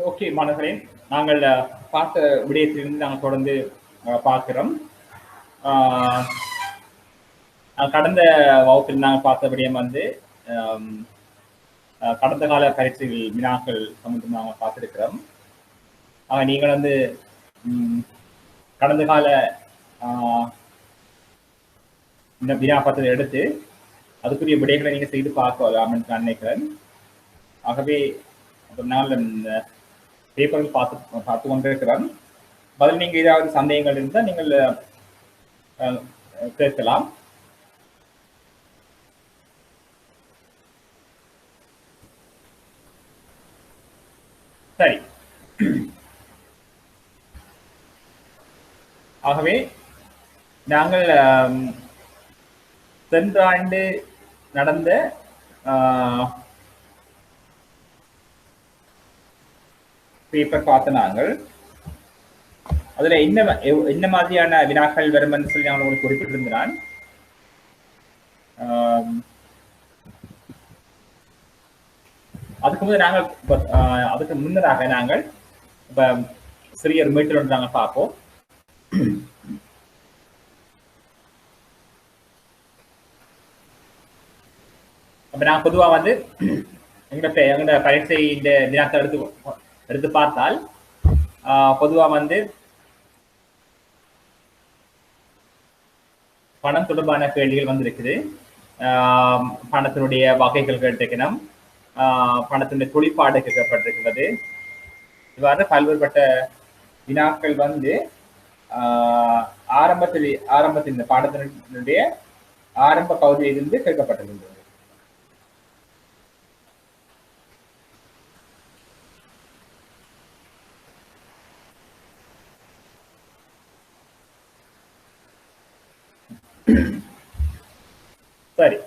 Okay மாணவர்களே, நாங்கள் பார்த்த விடயத்திலிருந்து நாங்கள் தொடர்ந்து பார்க்கிறோம். கடந்த வகுப்பில் நாங்கள் பார்த்த விடயம் வந்து கடந்த கால பயிற்சிகள் வினாக்கள் சம்பந்தம் நாங்கள் பார்த்திருக்கிறோம். நீங்கள் வந்து கடந்த கால இந்த வினா பத்திரத்தை எடுத்து அதுக்குரிய விடயங்களை நீங்கள் செய்து பார்க்கலாம் என்று நான் நினைக்கிறேன். ஆகவே நாங்கள் இந்த பேப்பர்கள் பார்த்து கொண்டிருக்கிறோம். பதில் நீங்கள் ஏதாவது சந்தேகங்கள் இருந்தால் நீங்கள் கேட்கலாம். சரி, ஆகவே நாங்கள் சென்ற ஆண்டு நடந்த பேப்பர் பார்த்த நாங்கள் அதுல என்ன மாதிரியான வினாக்கள் வரும் என்று சொல்லி நான் உங்களுக்கு குறிப்பிட்டிருந்தான். அதுக்கு முன்னதாக நாங்கள் இப்ப சிறிய ஒரு மீட்டர் ஒன்று நாங்கள் பார்ப்போம். அப்ப நான் பொதுவா வந்து எங்களோட பரீட்சை இந்த வினாக்கள் எடுத்து பார்த்தால் பொதுவா வந்து பணம் தொடர்பான கேள்விகள் வந்து இருக்குது. பணத்தினுடைய வகைகள் கேட்டிருக்கணும், பணத்தினுடைய தொழிற்பாடு கேட்கப்பட்டிருக்கிறது. இவ்வாறு பல்வேறுபட்ட வினாக்கள் வந்து ஆரம்பத்தில் இந்த பாடத்தினுடைய ஆரம்ப பகுதியிலிருந்து கேட்கப்பட்டிருக்கின்றது. சரி,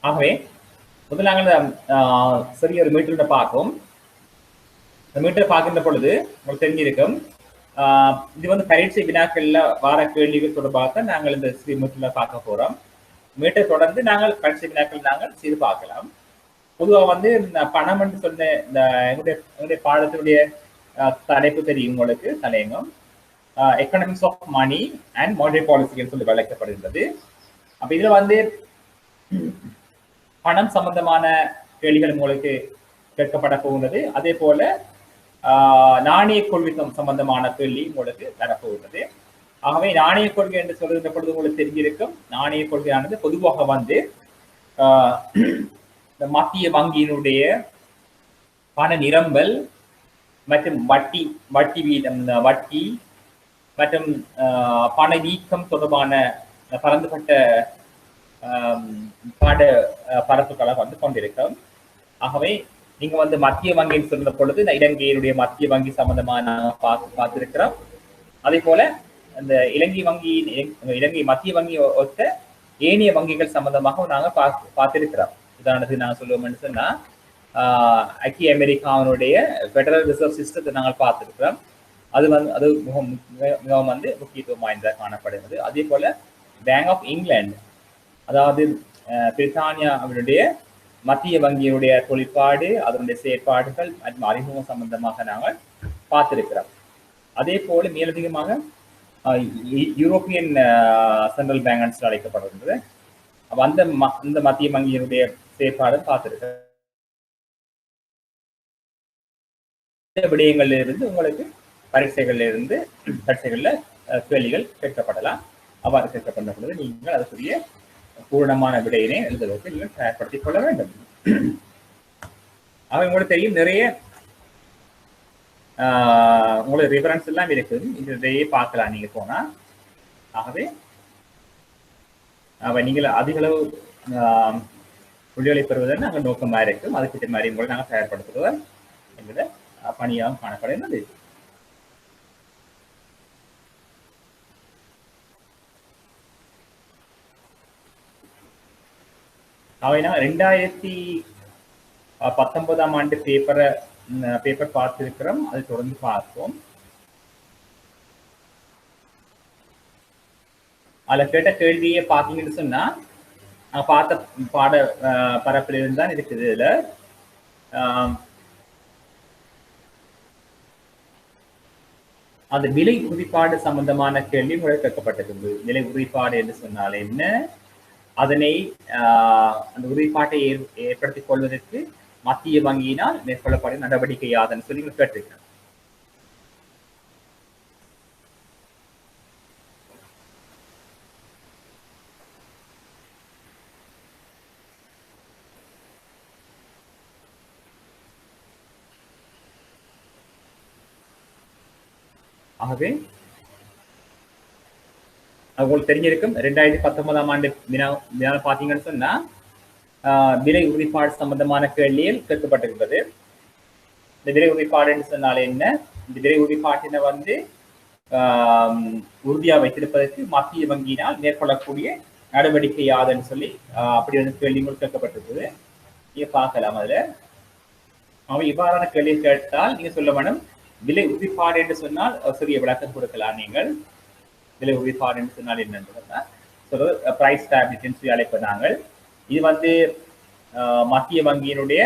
ஆகவே முதல் நாங்கள் சிறிய ஒரு மீட்டரை பார்ப்போம். இந்த மீட்டரை பார்க்கின்ற பொழுது உங்களுக்கு தெரிஞ்சிருக்கும், இது வந்து பரீட்சை வினாக்கள்ல வார கேள்விகள் தொடர்பாக நாங்கள் இந்த சிறிய மீட்டர்ல பார்க்க போறோம். மீட்டர் தொடர்ந்து நாங்கள் பரீட்சை வினாக்கள் நாங்கள் செய்து பார்க்கலாம். பொதுவாக வந்து பணம் என்று சொன்ன இந்த எங்களுடைய பாடத்தினுடைய தலைப்பு தெரியும் உங்களுக்கு, தலையங்கம் economics of money and monetary policy சொல்லி வழங்கப்படுகின்றது. அப்ப இதுல வந்து பணம் சம்பந்தமான கேள்விகள் உங்களுக்கு கேட்கப்பட போகின்றது. அதே போல நாணய கொள்கை சம்பந்தமான கேள்வி உங்களுக்கு தரப்போகின்றது. ஆகவே நாணய கொள்கை என்று சொல்கின்ற பொழுது உங்களுக்கு தெரிஞ்சிருக்கும், நாணய கொள்கையானது பொதுவாக வந்து இந்த மத்திய வங்கியினுடைய பண நிரம்பல் மற்றும் வட்டி வீதம், வட்டி மற்றும் பண வீக்கம் தொடர்பான பரந்துபட்ட பாட பரப்புகளை வந்து கொண்டிருக்கிறோம். ஆகவே நீங்க வந்து மத்திய வங்கின்னு சொல்ற பொழுது இலங்கையினுடைய மத்திய வங்கி சம்பந்தமான பார்த்திருக்கிறோம். அதே போல இந்த இலங்கை மத்திய வங்கி ஒத்த ஏனைய வங்கிகள் சம்பந்தமாக நாங்கள் பார்த்திருக்கிறோம். உதாரணத்துக்கு நாங்கள் சொல்லுவோம்னு சொன்னா ஐக்கிய அமெரிக்காவினுடைய பெடரல் ரிசர்வ் சிஸ்டத்தை நாங்கள் பார்த்திருக்கிறோம். அது மிகவும் வந்து முக்கியத்துவம் வாய்ந்ததாக காணப்படுகிறது. அதே போல பேங்க் ஆஃப் இங்கிலாந்து, அதாவது பிரித்தானியாவினுடைய மத்திய வங்கியினுடைய தொழிற்பாடு, அதனுடைய செயற்பாடுகள் மற்றும் அறிமுகம் சம்பந்தமாக நாங்கள் பார்த்திருக்கிறோம். அதே போல மேலதிகமாக யூரோப்பியன் சென்ட்ரல் பேங்க் என்று அழைக்கப்படுகின்றது. அந்த மத்திய வங்கியினுடைய செயற்பாடு பார்த்திருக்கிறோம். விடயங்கள்ல இருந்து உங்களுக்கு பரீட்சைகள்ல கேள்விகள் கேட்கப்படலாம். அவ்வாறு கேட்கப்பட்ட பொழுது நீங்கள் அதற்குரிய பூரணமான விடையினை எழுதுவதற்கு நீங்கள் தயார்படுத்திக் கொள்ள வேண்டும். உங்களுக்கு தெரியும், நிறைய உங்களுக்கு ரெஃபரன்ஸ் எல்லாம் இருக்குது, இதையே பார்க்கலாம் நீங்க போனா. ஆகவே நீங்கள் அதிக அளவு புள்ளிகளை பெறுவதற்கு நாங்கள் நோக்கமாக இருக்கும். அதுக்கு மாதிரி உங்களை நாங்கள் தயார்படுத்துவது என்கிற பணியாக காணப்படுகிறது. அவைனா 2019 ஆண்டு பேப்பர் பார்த்திருக்கிறோம். அதை தொடர்ந்து பார்ப்போம். அதுல கேட்ட கேள்வியை பார்த்தீங்கன்னு சொன்னா நான் பார்த்த பாட பரப்பிலிருந்து தான் இருக்குது. இதுல அந்த விலை உறுதிப்பாடு சம்பந்தமான கேள்வி கேட்கப்பட்டிருக்கிறது. விலை உறுதிப்பாடு என்று சொன்னால் என்ன, அதனை அந்த உறுதிப்பாட்டை ஏற்படுத்திக் கொள்வதற்கு மத்திய வங்கியினால் மேற்கொள்ளப்படும் நடவடிக்கை யாதுன்னு சொல்லி கேட்டிருக்கிறேன். ஆகவே உங்களுக்கு தெரிஞ்சிருக்கும் 2019ஆம் ஆண்டு வினா பார்த்தீங்கன்னு சொன்னா விலை உறுதிப்பாடு சம்பந்தமான கேள்வியில் கேட்கப்பட்டிருக்கிறது. இந்த விலை உறுதிப்பாடுன்னு சொன்னாலே என்ன, இந்த விலை உறுதிப்பாட்டினை வந்து உறுதியா வைத்திருப்பதற்கு மத்திய வங்கியினால் மேற்கொள்ளக்கூடிய நடவடிக்கை யாதுன்னு சொல்லி அப்படி வந்து கேள்விகள் கேட்கப்பட்டிருக்குது. நீங்க பார்க்கலாம். அதுல அவன் இவ்வாறான கேள்வி கேட்டால் நீங்க சொல்ல வேணும், விலை உறுதிப்பாடு என்று சொன்னால் சிறிய விளக்கம் கொடுக்கலாம். நீங்கள் விலை உறுதிப்பாடு என்று சொன்னால் என்னன்னு பிரைஸ் ஸ்டாபிலிட்டின்னு சொல்லி அழைப்போம் நாங்கள். இது வந்து மத்திய வங்கியினுடைய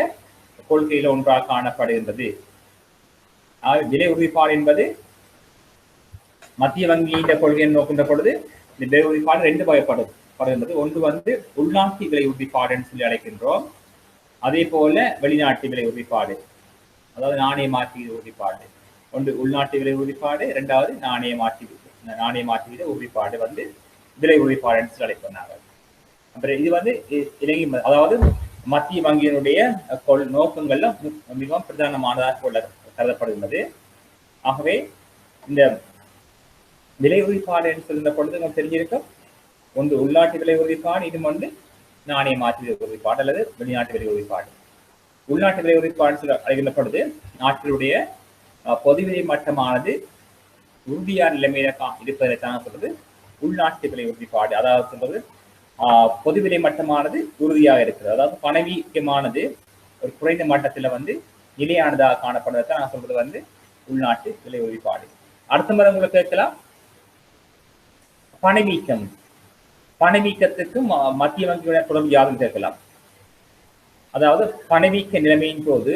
கொள்கையில ஒன்றாக காணப்படுகின்றது. விலை உறுதிப்பாடு என்பது மத்திய வங்கியின் கொள்கையை நோக்கின்ற பொழுது இந்த விலை உறுதிப்பாடு ரெண்டு வகைப்படுகின்றது. ஒன்று வந்து உள்நாட்டு விலை உறுதிப்பாடுன்னு சொல்லி அழைக்கின்றோம். அதே போல வெளிநாட்டு விலை உறுதிப்பாடு, அதாவது நாணய மாற்று உறுதிப்பாடு. ஒன்று உள்நாட்டு விலை உறுதிப்பாடு, இரண்டாவது நாணய மாற்று விலை உறுதிப்பாடு வந்து விலை உறுதிப்பாடுன்னு சொல்லி அழைப்போம். அப்புறம் இது வந்து இலங்கை, அதாவது மத்திய வங்கியினுடைய நோக்கங்கள்ல மிகவும் பிரதானமானதாக கருதப்படுகின்றது. ஆகவே இந்த விலை உறுதிப்பாடு என்று சொல்கின்ற பொழுது நமக்கு தெரிஞ்சிருக்கும், ஒன்று உள்நாட்டு விலை உறுதிப்பாடு, இது வந்து நாணய மாற்று விலை உறுதிப்பாடு அல்லது வெளிநாட்டு விலை உறுதிப்பாடு. உள்நாட்டு விலை உறுதிப்பாடு சொல்ல அழைக்கின்ற பொழுது நாட்டினுடைய பொதுவிலை மட்டமானது உறுதியான நிலைமையில இருப்பதற்கான சொல்றது உள்நாட்டு விலை உறுதிப்பாடு. அதாவது சொல்றது பொதுவிலை மட்டமானது உறுதியாக இருக்கிறது, அதாவது பணவீக்கமானது ஒரு குறைந்த மட்டத்துல வந்து நிலையானதாக காணப்படுவதற்கு நான் சொல்றது வந்து உள்நாட்டு விலை உறுதிப்பாடு. அடுத்த முறை உங்களுக்கு கேட்கலாம், பணவீக்கத்துக்கும் மத்திய வங்கியுடைய தொடர்பு யாரும் கேட்கலாம். அதாவது பணவீக்க நிலைமையின் போது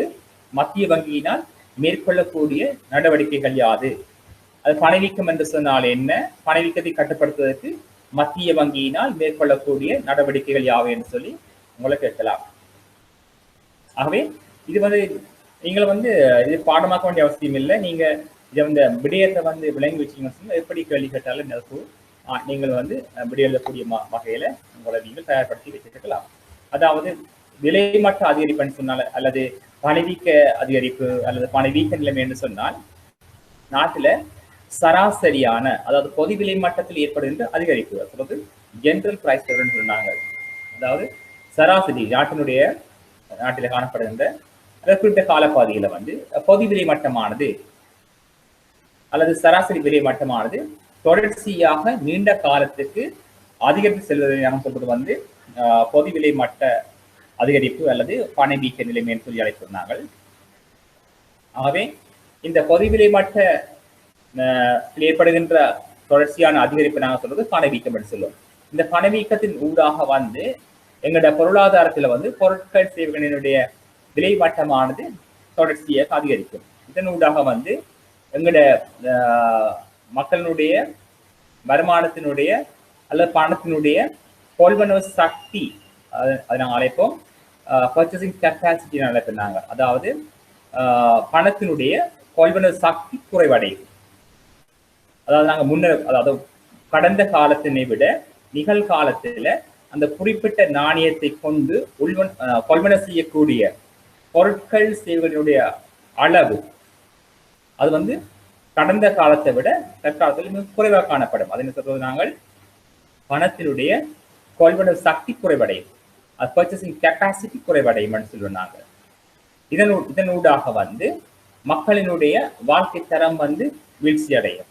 மத்திய வங்கியினால் மேற்கொள்ளக்கூடிய நடவடிக்கைகள் யாது? அது பணவீக்கம் என்று சொன்னால் என்ன, பணவீக்கத்தை கட்டுப்படுத்துவதற்கு மத்திய வங்கியினால் மேற்கொள்ளக்கூடிய நடவடிக்கைகள் யாவை என்று சொல்லி உங்களை கேட்கலாம். ஆகவே இது வந்து நீங்கள் வந்து இது பாடமாக்க வேண்டிய அவசியம் இல்லை. நீங்க இதை இந்த விடயத்தை வந்து விளங்கி வச்சீங்கன்னா எப்படி கேள்வி கேட்டாலும் நீங்கள் வந்து விடை எழுதக்கூடிய வகையில உங்களை நீங்கள் தயார்படுத்தி வச்சிருக்கலாம். அதாவது விலை மட்ட அதிகரிப்புன்னு சொன்னால் அல்லது பணவீக்க அதிகரிப்பு அல்லது பணவீக்க நிலைமை என்று சொன்னால் நாட்டுல சராசரியான, அதாவது பொது விலை மட்டத்தில் ஏற்படுகின்ற அதிகரிப்பு, அதாவது ஜெனரல் பிரைஸ் சொன்னாங்க. அதாவது சராசரி நாட்டில காணப்படுகின்ற குறிப்பிட்ட காலப்பாதையில வந்து பொது விலை மட்டமானது அல்லது சராசரி விலை மட்டமானது தொடர்ச்சியாக நீண்ட காலத்துக்கு அதிகரித்து செல்வதை நாம் சொல்றது வந்து பொது விலை மட்ட அதிகரிப்பு அல்லது பணவீக்க நிலைமை என்று சொல்லி அழைத்திருந்தார்கள். ஆகவே இந்த பொது விலை மட்ட ஏற்படுகின்ற தொடர்ச்சியான அதிகரிப்பு நாங்கள் சொல்றது பணவீக்கம் என்று சொல்லுவோம். இந்த பணவீக்கத்தின் ஊடாக வந்து எங்களுடைய பொருளாதாரத்துல வந்து பொருட்கள் சேவைகளினுடைய விலை மட்டமானது தொடர்ச்சியாக அதிகரிக்கும். இதன் ஊடாக வந்து எங்களுடைய மக்களினுடைய வருமானத்தினுடைய அல்லது பணத்தினுடைய கொள்வனவு சக்தி, அதை நாங்கள் அழைப்போம் பர்ச்சேசிங் கெப்பாசிட்டி அழைப்பினாங்க. அதாவது பணத்தினுடைய கொள்வனவு சக்தி குறைவடையும். அதாவது நாங்கள் அதாவது கடந்த காலத்தினை விட நிகழ்காலத்துல அந்த குறிப்பிட்ட நாணயத்தை கொண்டு கொள்வனவு செய்யக்கூடிய பொருட்கள் சேவைகளுடைய அளவு அது வந்து கடந்த காலத்தை விட தற்காலத்தில் மிக குறைவாக காணப்படும். அதை சொல்றது நாங்கள் பணத்தினுடைய கொள்வனவு சக்தி குறைவடையும், அது பர்ச்சேசிங் கெப்பாசிட்டி குறைவடையும் சொல்லுவாங்க. இதனூடாக வந்து மக்களினுடைய வாழ்க்கை தரம் வந்து வீழ்ச்சி அடையும்.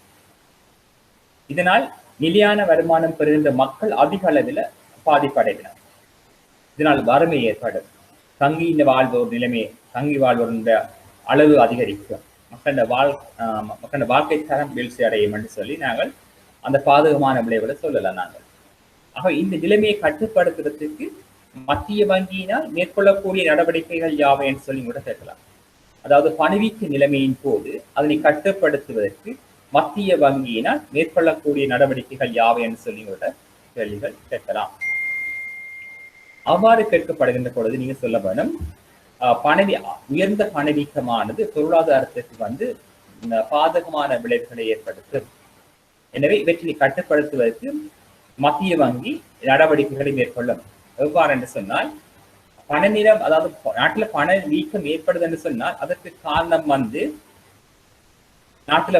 இதனால் நிலையான வருமானம் பெறுகின்ற மக்கள் அதிக அளவில் பாதிப்படைவினர். இதனால் வறுமை ஏற்படும், தங்கி வாழ்வோர் அளவு அதிகரிக்கும், மக்களோட வாழ்க்கை தரம் வீழ்ச்சி அடையும் என்று சொல்லி நாங்கள் அந்த பாதகமான விளைவுகளை சொல்லலாம் நாங்கள். ஆக இந்த நிலைமையை கட்டுப்படுத்துறதுக்கு மத்திய வங்கியினால் மேற்கொள்ளக்கூடிய நடவடிக்கைகள் யாவை என்று சொல்லி கூட கேட்கலாம். அதாவது பணவீக்க நிலைமையின் போது அதனை கட்டுப்படுத்துவதற்கு மத்திய வங்கியினால் மேற்கொள்ளக்கூடிய நடவடிக்கைகள் யாவை என்று சொல்லி கூட கேள்விகள் கேட்கலாம். அவ்வாறு கேட்கப்படுகின்ற பொழுது நீங்க சொல்ல வேணும், உயர்ந்த பணவீக்கமானது பொருளாதாரத்திற்கு பாதகமான விளைவுகளை ஏற்படுத்தும். எனவே இவற்றை கட்டுப்படுத்துவதற்கு மத்திய வங்கி நடவடிக்கைகளை மேற்கொள்ளும். எவ்வாறு என்று சொன்னால், பணநிலம், அதாவது நாட்டுல பண வீக்கம் ஏற்படுது என்று சொன்னால் அதற்கு காரணம் நாட்டுல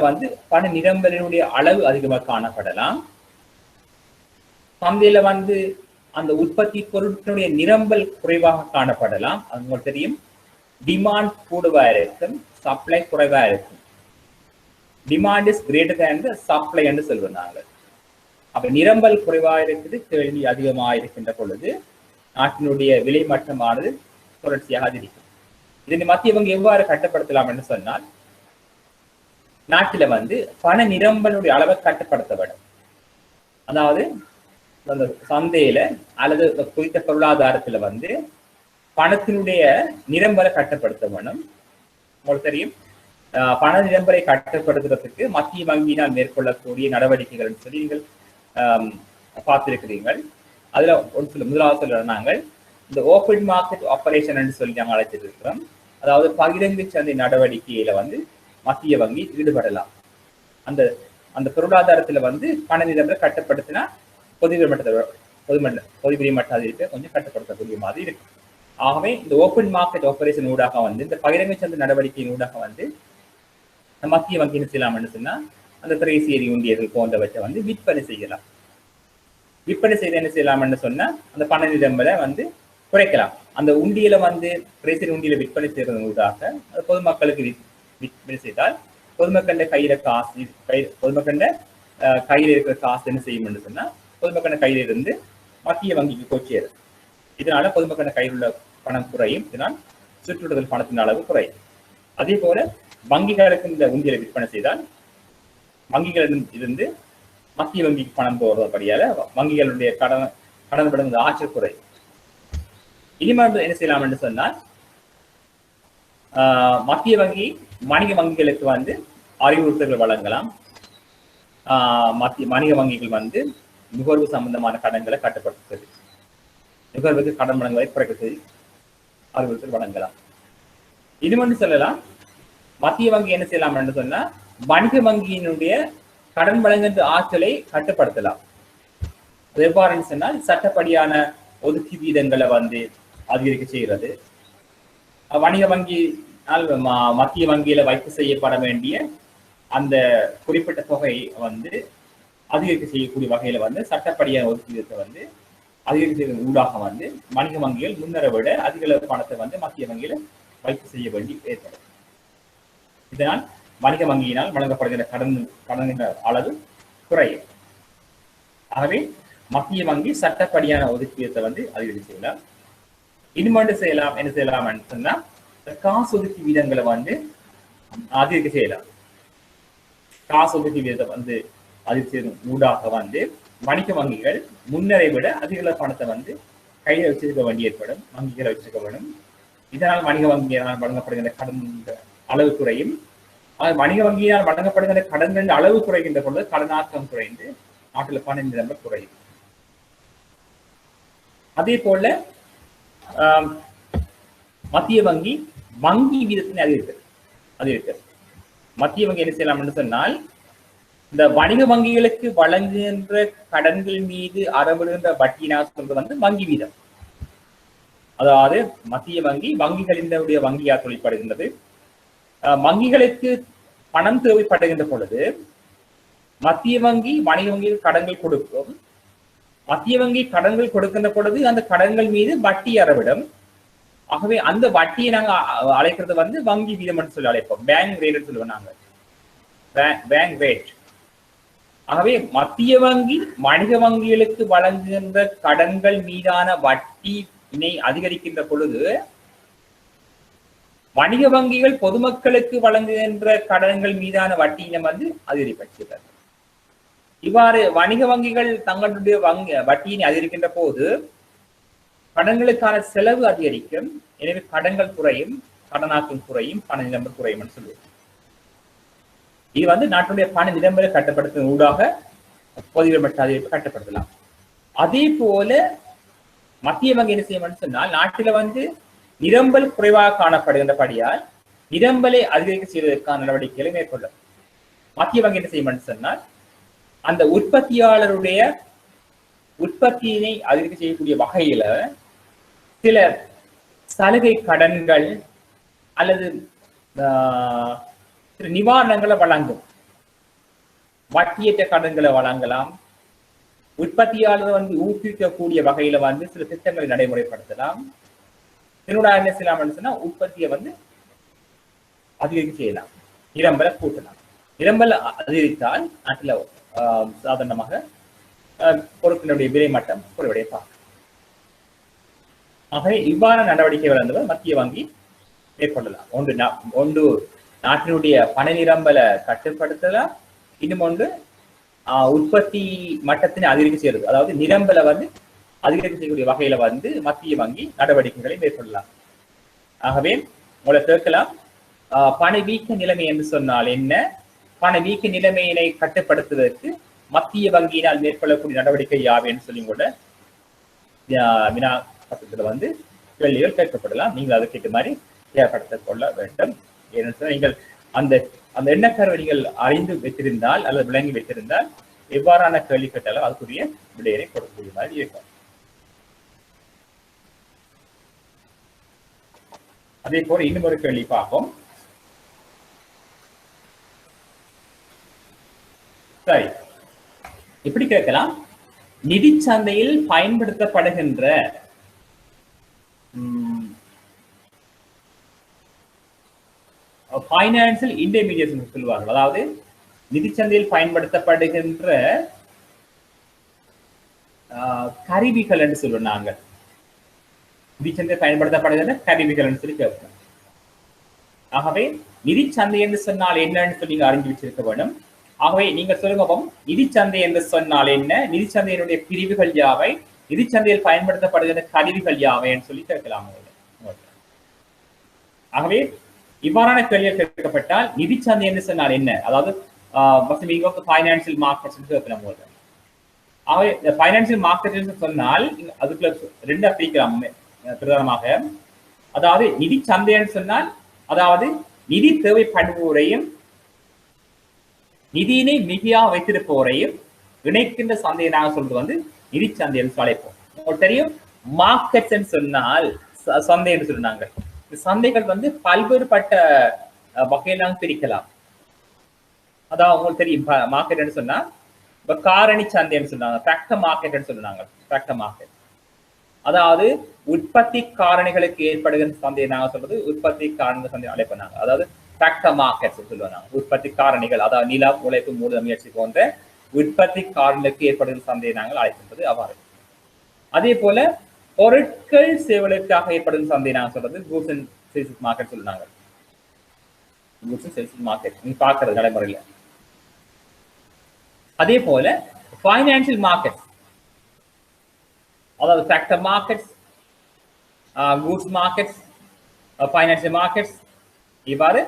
பண நிரம்பலினுடைய அளவு அதிகமாக காணப்படலாம். சந்தையில அந்த உற்பத்தி பொருட்களுடைய நிரம்பல் குறைவாக காணப்படலாம். அது உங்களுக்கு தெரியும். டிமாண்ட் கூடுவா இருக்கும், சப்ளை குறைவா இருக்கும். Demand is greater than the supply என்று சொல்லுவோம் நாங்கள். அப்ப நிரம்பல் குறைவா இருக்குது, கேள்வி அதிகமாக இருக்கின்ற பொழுது நாட்டினுடைய விலை மட்டமானது தொடர்ச்சியாக அதிகரிக்கும். இதனை மத்திய வங்கி எவ்வாறு கட்டுப்படுத்தலாம் என்று சொன்னால், நாட்டில பண நிரம்பலுடைய அளவை கட்டுப்படுத்த வேண்டும். அதாவது அந்த சந்தையில அல்லது குறித்த பொருளாதாரத்துல பணத்தினுடைய நிரம்பலை கட்டுப்படுத்த வேணும். உங்களுக்கு தெரியும், பண நிரம்பலை கட்டுப்படுத்துறதுக்கு மத்திய வங்கியினால் மேற்கொள்ளக்கூடிய நடவடிக்கைகள் சொல்லி நீங்கள் பார்த்திருக்கிறீர்கள். அதுல முதலாவது சொல்ற நாங்கள் இந்த ஓப்பன் மார்க்கெட் ஆபரேஷன் சொல்லி நாங்கள் அழைச்சிட்டு இருக்கிறோம். அதாவது பகிரங்கு சந்தை நடவடிக்கையில மத்திய வங்கி ஈடுபடலாம். அந்த அந்த பொருளாதாரத்துல பண நிரம்பலை கட்டுப்படுத்தினா பொதுவிலை மட்ட அதிகரிப்பை கொஞ்சம் கட்டுப்படுத்தக்கூடிய மாதிரி இருக்கு. ஆகவே இந்த ஓப்பன் மார்க்கெட் ஆபரேஷன் ஊடாக இந்த பகிரங்க சந்தை நடவடிக்கையின் ஊடாக மத்திய வங்கி என்ன செய்யலாம் என்று சொன்னா, அந்த திரைசேரி உண்டியர்கள் போன்றவற்றை விற்பனை செய்யலாம். விற்பனை செய்து என்ன செய்யலாம் என்று சொன்னா, அந்த பண நிரம்பலை குறைக்கலாம். அந்த உண்டியில திரைசேரி உண்டியில விற்பனை செய்யறது ஊடாக பொதுமக்களுக்கு விற்பனை செய்தால் பொதுமக்கள கையில காசு பொதுமக்கள கையில இருக்கிற காசு என்ன செய்யும் என்று சொன்னா, பொதுமக்கள் கையில இருந்து மத்திய வங்கிக்கு போச்சேரும். இதனால பொதுமக்கள் கையில் உள்ள பணம் குறையும். இதனால் சுற்றுச்சூழல் பணத்தின் அளவு குறையும். அதே போல வங்கிகளுக்கு இந்த உண்டியலை விற்பனை செய்தால் வங்கிகளிடம் இருந்து மத்திய வங்கிக்கு பணம் போடுறபடியால வங்கிகளுடைய கடன் படுகிற ஆற்றல் குறையும். இனிமேல் என்ன செய்யலாம் என்று சொன்னால், மத்திய வங்கி வணிக வங்கிகளுக்கு அறிவுறுத்தல்கள் வழங்கலாம். வணிக வங்கிகள் நுகர்வு சம்பந்தமான கடன்களை கட்டுப்படுத்துவது, நுகர்வுக்கு கடன் வழங்குவதை குறைக்கிறது அறிவுறுத்தல் வழங்கலாம். இது சொல்லலாம். மத்திய வங்கி என்ன செய்யலாம் என்று சொன்னா, வணிக வங்கியினுடைய கடன் வழங்குகின்ற ஆற்றலை கட்டுப்படுத்தலாம். அது எவ்வாறு சொன்னால், சட்டப்படியான ஒதுக்கி வீதங்களை அதிகரிக்க செய்கிறது. வணிக வங்கியால் மத்திய வங்கியில வைப்பு செய்யப்பட வேண்டிய அந்த குறிப்பிட்ட தொகையை அதிகரிக்க செய்யக்கூடிய வகையில சட்டப்படியான ஒதுக்கீடு அதிகரிக்க செய்வதன் ஊடாக வணிக வங்கிகள் முன்னரை விட அதிக அளவு பணத்தை மத்திய வங்கியில வைப்பு செய்ய வேண்டி ஏற்படும். இதனால் வணிக வங்கியினால் வழங்கப்படுகிற கடன்கின்ற அளவு குறையும். ஆகவே மத்திய வங்கி சட்டப்படியான ஒதுக்கீட்டை அதிகரிக்க செய்யலாம். இனிமேட்டு செய்யலாம் என்ன செய்யலாம் சொன்னா, காசு ஒதுக்கி வீதங்களை அதிகரிக்க செய்யலாம். காசு ஒதுக்கி வீதத்தை அதிகரிச்சதன் ஊடாக வணிக வங்கிகள் முன்னரை விட அதிக பணத்தை கையில வச்சிருக்க வேண்டி ஏற்படும், வங்கிகளை வச்சிருக்க வேண்டும். இதனால் வணிக வங்கியினால் வழங்கப்படுகின்ற கடன் அளவு குறையும். வணிக வங்கியால் வழங்கப்படுகின்ற கடன்கள் அளவு குறைகின்ற பொழுது கடனாக்கம் குறைந்து நாட்டில் பண நிரம்பல் குறையும். அதே போல மத்திய வங்கி வீதத்தினை அதிகரிக்கிறது. மத்திய வங்கி என்ன செய்யலாம் என்று சொன்னால், இந்த வணிக வங்கிகளுக்கு வழங்குகின்ற கடன்கள் மீது அறவிடுகின்ற வட்டியினா சொல்றது வங்கி வீதம். அதாவது மத்திய வங்கி வங்கிகளின் வங்கியா தொழிற்படுகின்றது. வங்கிகளுக்கு பணம் தேவைப்படுகின்ற பொழுது மத்திய வங்கி வணிக வங்கியில் கடன்கள் கொடுக்கும். மத்திய வங்கி கடன்கள் கொடுக்கின்ற பொழுது அந்த கடன்கள் மீது வட்டி அறவிடும். ஆகவே அந்த வட்டியை நாங்க அழைக்கிறது வங்கி வீதம் என்று சொல்லி அழைப்போம். பேங்க் ரேட் சொல்லுவோம் நாங்க, பேங்க் ரேட். ஆகவே மத்திய வங்கி வணிக வங்கிகளுக்கு வழங்குகின்ற கடன்கள் மீதான வட்டியினை அதிகரிக்கின்ற பொழுது வணிக வங்கிகள் பொதுமக்களுக்கு வழங்குகின்ற கடன்கள் மீதான வட்டியினம் அதிகரிப்பது. இவ்வாறு வணிக வங்கிகள் தங்களுடைய வட்டியினை அதிகரிக்கின்ற போது கடன்களுக்கான செலவு அதிகரிக்கும். எனவே கடன்கள் குறையும், கடனாக்கம் குறையும், பண நிரம்பல் குறையும் சொல்லுவோம். இது வந்து நாட்டுடைய பண நிரம்பலை கட்டுப்படுத்தும் ஊடாக பொதுவில் மட்ட அதிகரிப்பு கட்டுப்படுத்தலாம். அதே போல மத்திய வங்கி என்ன செய்யும் சொன்னால், நாட்டில வந்து நிரம்பல் குறைவாக காணப்படுகின்றபடியால் நிரம்பலை அதிகரிக்க செய்வதற்கான நடவடிக்கைகளை மேற்கொள்ளும். மத்திய வங்கி என்ன செய்யும் சொன்னால், அந்த உற்பத்தியாளருடைய உற்பத்தியினை அதிகரிக்க செய்யக்கூடிய வகையில சில சலுகை கடன்கள் அல்லது நிவாரணங்களை வழங்கும். வட்டியற்ற கடன்களை வழங்கலாம். உற்பத்தியாளர் வந்து ஊக்குவிக்கக்கூடிய வகையில வந்து சில திட்டங்களை நடைமுறைப்படுத்தலாம். இதனோட என்ன செய்யலாம் சொன்னா, உற்பத்தியை வந்து அதிகரிக்க செய்யலாம், நிரம்பலை கூட்டலாம். நிரம்பல் அதிகரித்தால் நாட்டில் சாதாரணமாக பொருட்களுடைய விலை மட்டம் குறைவடைய பார்க்கும். ஆகவே இவ்வாறு நடவடிக்கைகள் வந்து மத்திய வங்கி மேற்கொள்ளலாம். ஒன்று நாட்டினுடைய பண நிரம்பலை கட்டுப்படுத்தலாம், இன்னும் ஒன்று உற்பத்தி மட்டத்தினை அதிகரிக்க செய்யறது, அதாவது நிரம்பலை வந்து அதிகரிக்க செய்யக்கூடிய வகையில வந்து மத்திய வங்கி நடவடிக்கைகளை மேற்கொள்ளலாம். ஆகவே உங்களை கேட்கலாம், பணவீக்க நிலைமை என்று சொன்னால் என்ன, பணவீக்க நிலைமையினை கட்டுப்படுத்துவதற்கு மத்திய வங்கியினால் மேற்கொள்ளக்கூடிய நடவடிக்கை யாவேன்னு சொல்லி கூட வினா பக்கத்துல வந்து கேள்விகள் கேட்கப்படலாம். நீங்கள் அதுக்கேற்ற மாதிரி தேவைப்படுத்திக் கொள்ள வேண்டும். ஏனென்றால் நீங்கள் அந்த அந்த எண்ணக்கருவை நீங்கள் அறிந்து வைத்திருந்தால் அல்லது விளங்கி வைத்திருந்தால் எவ்வாறான கேள்வி கேட்டாலும் அதுக்குரிய விடையை கொடுக்கக்கூடிய மாதிரி இருக்கும். அதே போல இன்னும் ஒரு கேள்வி பார்ப்போம். சரி, இப்படி கேட்கலாம், நிதி சந்தையில் பயன்படுத்தப்படுகின்ற பைனான்சியல் இன்டர்மீடியேட்ஸ் சொல்லுவார்கள். அதாவது நிதி சந்தையில் பயன்படுத்தப்படுகின்ற கருவிகள் என்று சொல்லுவோம். நாங்கள் நிதி சந்தையில் பயன்படுத்தப்படுகின்ற கருவிகள் என்று சொல்லி கேட்போம். ஆகவே நிதி சந்தை என்று சொன்னால் என்னன்னு சொல்லி நீங்க அறிஞ்சு வச்சிருக்க வேண்டும். ஆகவே நீங்க சொல்லுங்க, நிதி சந்தை என்று சொன்னால் என்ன, நிதி சந்தையினுடைய பிரிவுகள் யாவை, நிதி சந்தையில் பயன்படுத்தப்படுகின்ற கருவிகள் யாவை என்று சொல்லி கேட்கலாம். ஆகவே இவ்வாறான கேள்விகள் கேட்கப்பட்டால் நிதி சந்தை என்று சொன்னால் என்ன, அதாவது பைனான்சியல் மார்க்கெட்ஸ் கேட்கலாம் போது. ஆகவே இந்த பைனான்சியல் மார்க்கெட் சொன்னால் அதுக்குள்ள ரெண்டா பிரிக்கலாம் பிரதானமாக. அதாவது நிதி சந்தை என்று சொன்னால், அதாவது நிதி தேவைப்படுவோரையும் நிதியினை மிகையா வைத்திருப்போரையும் இணைக்கின்ற சந்தையை நாங்கள் சொல்றது வந்து நிதி சந்தை என்று அழைப்போம். உங்களுக்கு தெரியும், மார்க்கெட்ஸ் சொன்னால் சந்தை என்று சொன்னாங்க. சந்தைகள் வந்து பல்வேறுபட்ட வகையில பிரிக்கலாம். அதாவது உங்களுக்கு தெரியும், மார்க்கெட் சொன்னா இப்ப காரணி சந்தைன்னு சொன்னாங்க, ஃபேக்டர் மார்க்கெட் சொன்னாங்க. ஃபேக்டர் மார்க்கெட் அதாவது உற்பத்தி காரணிகளுக்கு ஏற்படுகின்ற சந்தையை நாங்க சொல்றது உற்பத்தி காரணி சந்தை அழைப்பாங்க. அதாவது ஃபேக்டர் மார்க்கெட் சொல்லுவாங்க. உற்பத்தி காரணிகள், அதாவது நில, உழைப்பு, மூலதன முயற்சி போன்ற உற்பத்தி காரணிகளுக்கு ஏற்படுகின்ற சந்தையை நாங்கள் அழைக்கின்றது அவ்வாறு. அதே போல பொருட்கள் சேவைகளுக்காக ஏற்படும் சந்தை நாங்கள் சொல்றது கூட்ஸ் அண்ட் சர்வீசஸ் மார்க்கெட் சொல்லுவாங்க. கூட்ஸ் அண்ட் சர்வீசஸ் மார்க்கெட் நீங்க பார்க்கறது நடைமுறையில். அதே போல ஃபைனான்சியல் மார்க்கெட்ஸ், அதாவது factor markets, goods markets, financial markets, இவ்வாறு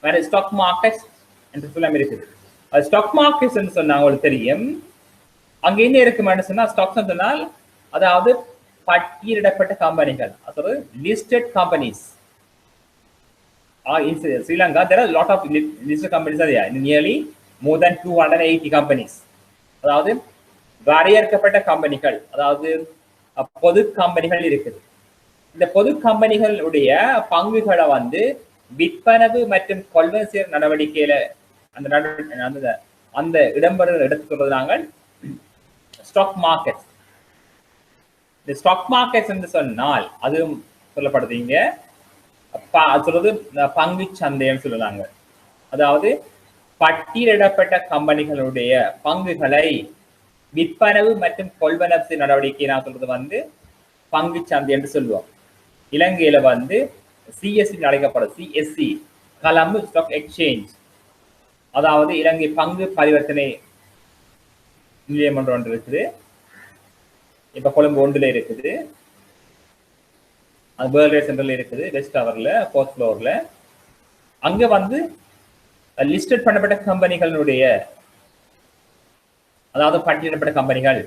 வேற ஸ்டாக் மார்க்கெட்ஸ் என்று சொல்ல இருக்குது. அது ஸ்டாக் மார்க்கெட்ஸ் என்று சொன்னா உங்களுக்கு தெரியும், அங்க என்ன இருக்குன்னு சொன்னா, ஸ்டாக்ஸ் சொன்னால் அதாவது பட்டியலிடப்பட்ட கம்பெனிகள், அதாவது listed companies. In Sri Lanka, there are a lot of listed companies are there. Nearly more than 280 companies. அதாவது வரையறுக்கப்பட்ட கம்பெனிகள், அதாவது பொது கம்பெனிகள் இருக்குது. இந்த பொது கம்பெனிகளுடைய பங்குகளை வந்து விற்பனவு மற்றும் கொள்வனவு செய்யும் நடவடிக்கையில அந்த இடம்பெறும் எடுத்துக்கொள்வது நாங்கள் ஸ்டாக் மார்க்கெட். இந்த ஸ்டாக் மார்க்கெட் என்று சொன்னால் அதுவும் சொல்லப்படுறீங்க, சொல்றது பங்கு சந்தைன்னு சொல்லுவாங்க. அதாவது பட்டியலிடப்பட்ட கம்பெனிகளுடைய பங்குகளை விற்பனவு மற்றும் கொள்வனவு செய்யும் நடவடிக்கை நான் சொல்றது வந்து பங்கு சந்தை என்று சொல்லுவோம். இலங்கையில வந்து சிஎஸ்சி அழைக்கப்படும், சிஎஸ்சி கொலம்பு ஸ்டாக் எக்ஸ்சேஞ்ச், அதாவது இலங்கை பங்கு பரிவர்த்தனை நிலையம் ஒன்று இருக்குது. இப்ப கொழும்பு 1 இருக்குது, அது வேர்ல்ட் ட்ரேட் சென்டர்ல இருக்குது, வெஸ்ட் டவர்ல 4th ஃப்ளோர்ல. அங்க வந்து லிஸ்டட் பண்ணப்பட்ட கம்பெனிகளுடைய, அதாவது பட்டியலிடப்பட்ட கம்பெனிகள்,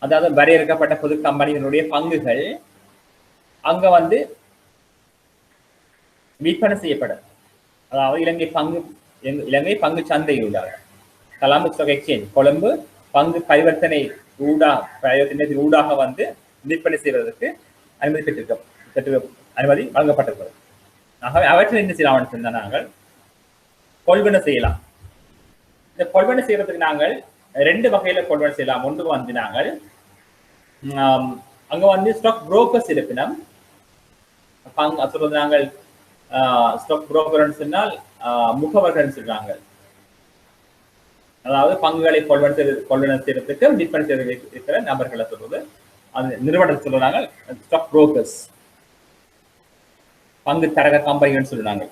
அதாவது வரையறுக்கப்பட்ட பொது கம்பெனிகளுடைய பங்குகள் அங்க வந்து விற்பனை செய்யப்படும். அதாவது இலங்கை பங்கு சந்தை ஊடாக, கொலம்பு ஸ்டாக் எக்ஸ்சேஞ்ச் கொழும்பு பங்கு பரிவர்த்தனை ஊடாக வந்து விற்பனை செய்வதற்கு அனுமதி வழங்கப்பட்டிருக்கிறது. ஆகவே அவற்றில் என்ன செய்யலாம் சொன்னால் நாங்கள் கொள்வனை செய்யலாம். இந்த கொள்வனை செய்யறதுக்கு நாங்கள் 2 வகையில கொள்வனை செய்யலாம். ஒன்று வந்து நாங்கள் அங்க வந்து ஸ்டாக் புரோக்கர்ஸ் இருப்பினம் சொல்றது, நாங்கள் ஸ்டாக் புரோக்கர் சொன்னால் முகவர்கள் சொல்றாங்க. அதாவது பங்குகளை கொள்வனை செய்யறதுக்கு விற்பனை செய்ய இருக்கிற நபர்களை சொல்றது, அது நிறுவனம் சொல்றாங்க ஸ்டாக் புரோக்கர்ஸ், பங்கு தரக கம்பெனிகள் சொல்றாங்க.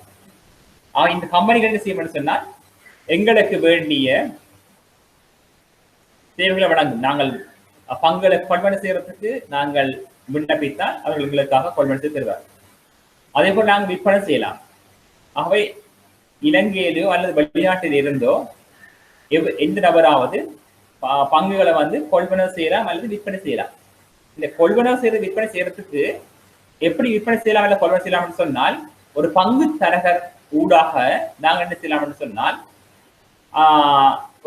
இந்த கம்பெனிகள் என்ன செய்யணும்னு சொன்னால் எங்களுக்கு வேண்டிய சேவைகளை வழங்கும். நாங்கள் பங்குகளை கொள்வனை செய்யறதுக்கு நாங்கள் விண்ணப்பித்தால் அவர்கள் எங்களுக்காக கொள்வனை செய்து தருவார். அதே போல் நாங்கள் விற்பனை செய்யலாம். ஆகவே இலங்கையிலோ அல்லது வெளிநாட்டில் இருந்தோ எந்த நபராவது பங்குகளை வந்து கொள்வனை செய்யலாம் அல்லது விற்பனை செய்யலாம். இந்த கொள்வனை செய்து விற்பனை செய்யறதுக்கு எப்படி விற்பனை செய்யலாம் அல்ல கொள்வனை செய்யலாம்னு சொன்னால், ஒரு பங்கு தரகர் ஊடாக நாங்கள் என்ன செய்யலாம்னு சொன்னால்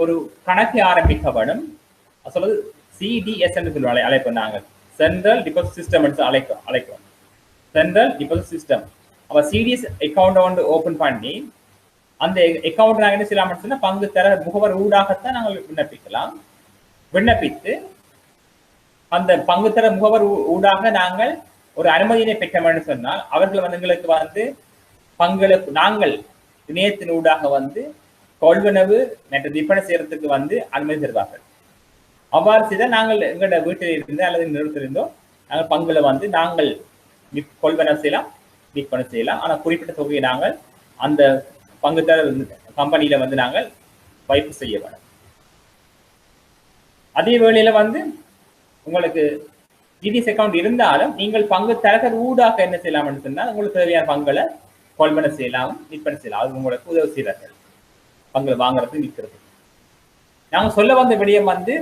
ஒரு கணக்கை ஆரம்பிக்கப்படும். சொல்றது CDS என்று சொல்லுவாங்க, அழைப்போம் நாங்கள் சென்ட்ரல் டிபாசிட் சிஸ்டம் என்று அழைக்கிறோம். Central deposit system. அப்ப CDS அக்கௌண்ட் வந்து ஓபன் பண்ணி அந்த அக்கௌண்ட் நாங்கள் என்ன செய்யலாம்னு சொன்னா பங்கு தர முகவர் ஊடாகத்தான் நாங்கள் விண்ணப்பிக்கலாம். விண்ணப்பித்து அந்த பங்கு தர முகவர் ஊடாக நாங்கள் ஒரு அனுமதியினை பெற்றோம்னு சொன்னால் அவர்கள் வந்து எங்களுக்கு வந்து பங்களுக்கு நாங்கள் இணையத்தின் ஊடாக வந்து கொள்வனவு மற்றும் விற்பனை செய்யறதுக்கு வந்து அனுமதி தருவார்கள். அவ்வாறு செய்தால் நாங்கள் எங்களோட வீட்டில் இருந்து அல்லது நிறுவனத்தில் இருந்தோ நாங்கள் பங்குல வந்து நாங்கள் கொள்வனவு செய்யலாம், விற்பனை செய்யலாம். ஆனால் குறிப்பிட்ட தொகையை நாங்கள் அந்த பங்குதர கம்பெனியில வந்து நாங்கள் வைப்பு செய்ய வேண்டும். அதே வேளையில வந்து உங்களுக்கு CDS அக்கௌண்ட் இருந்தாலும் நீங்கள் பங்கு தரகர் ஊடாக என்ன செய்யலாம்னு சொன்னால் உங்களுக்கு தேவையான பங்குகளை கொள்வனை செய்யலாம், விற்பனை செய்யலாம். அது உங்களுக்கு உதவி செய்கிறார்கள் பங்குகளை வாங்குறது விற்கிறது. நாங்கள் சொல்ல வந்த விடயம் வந்து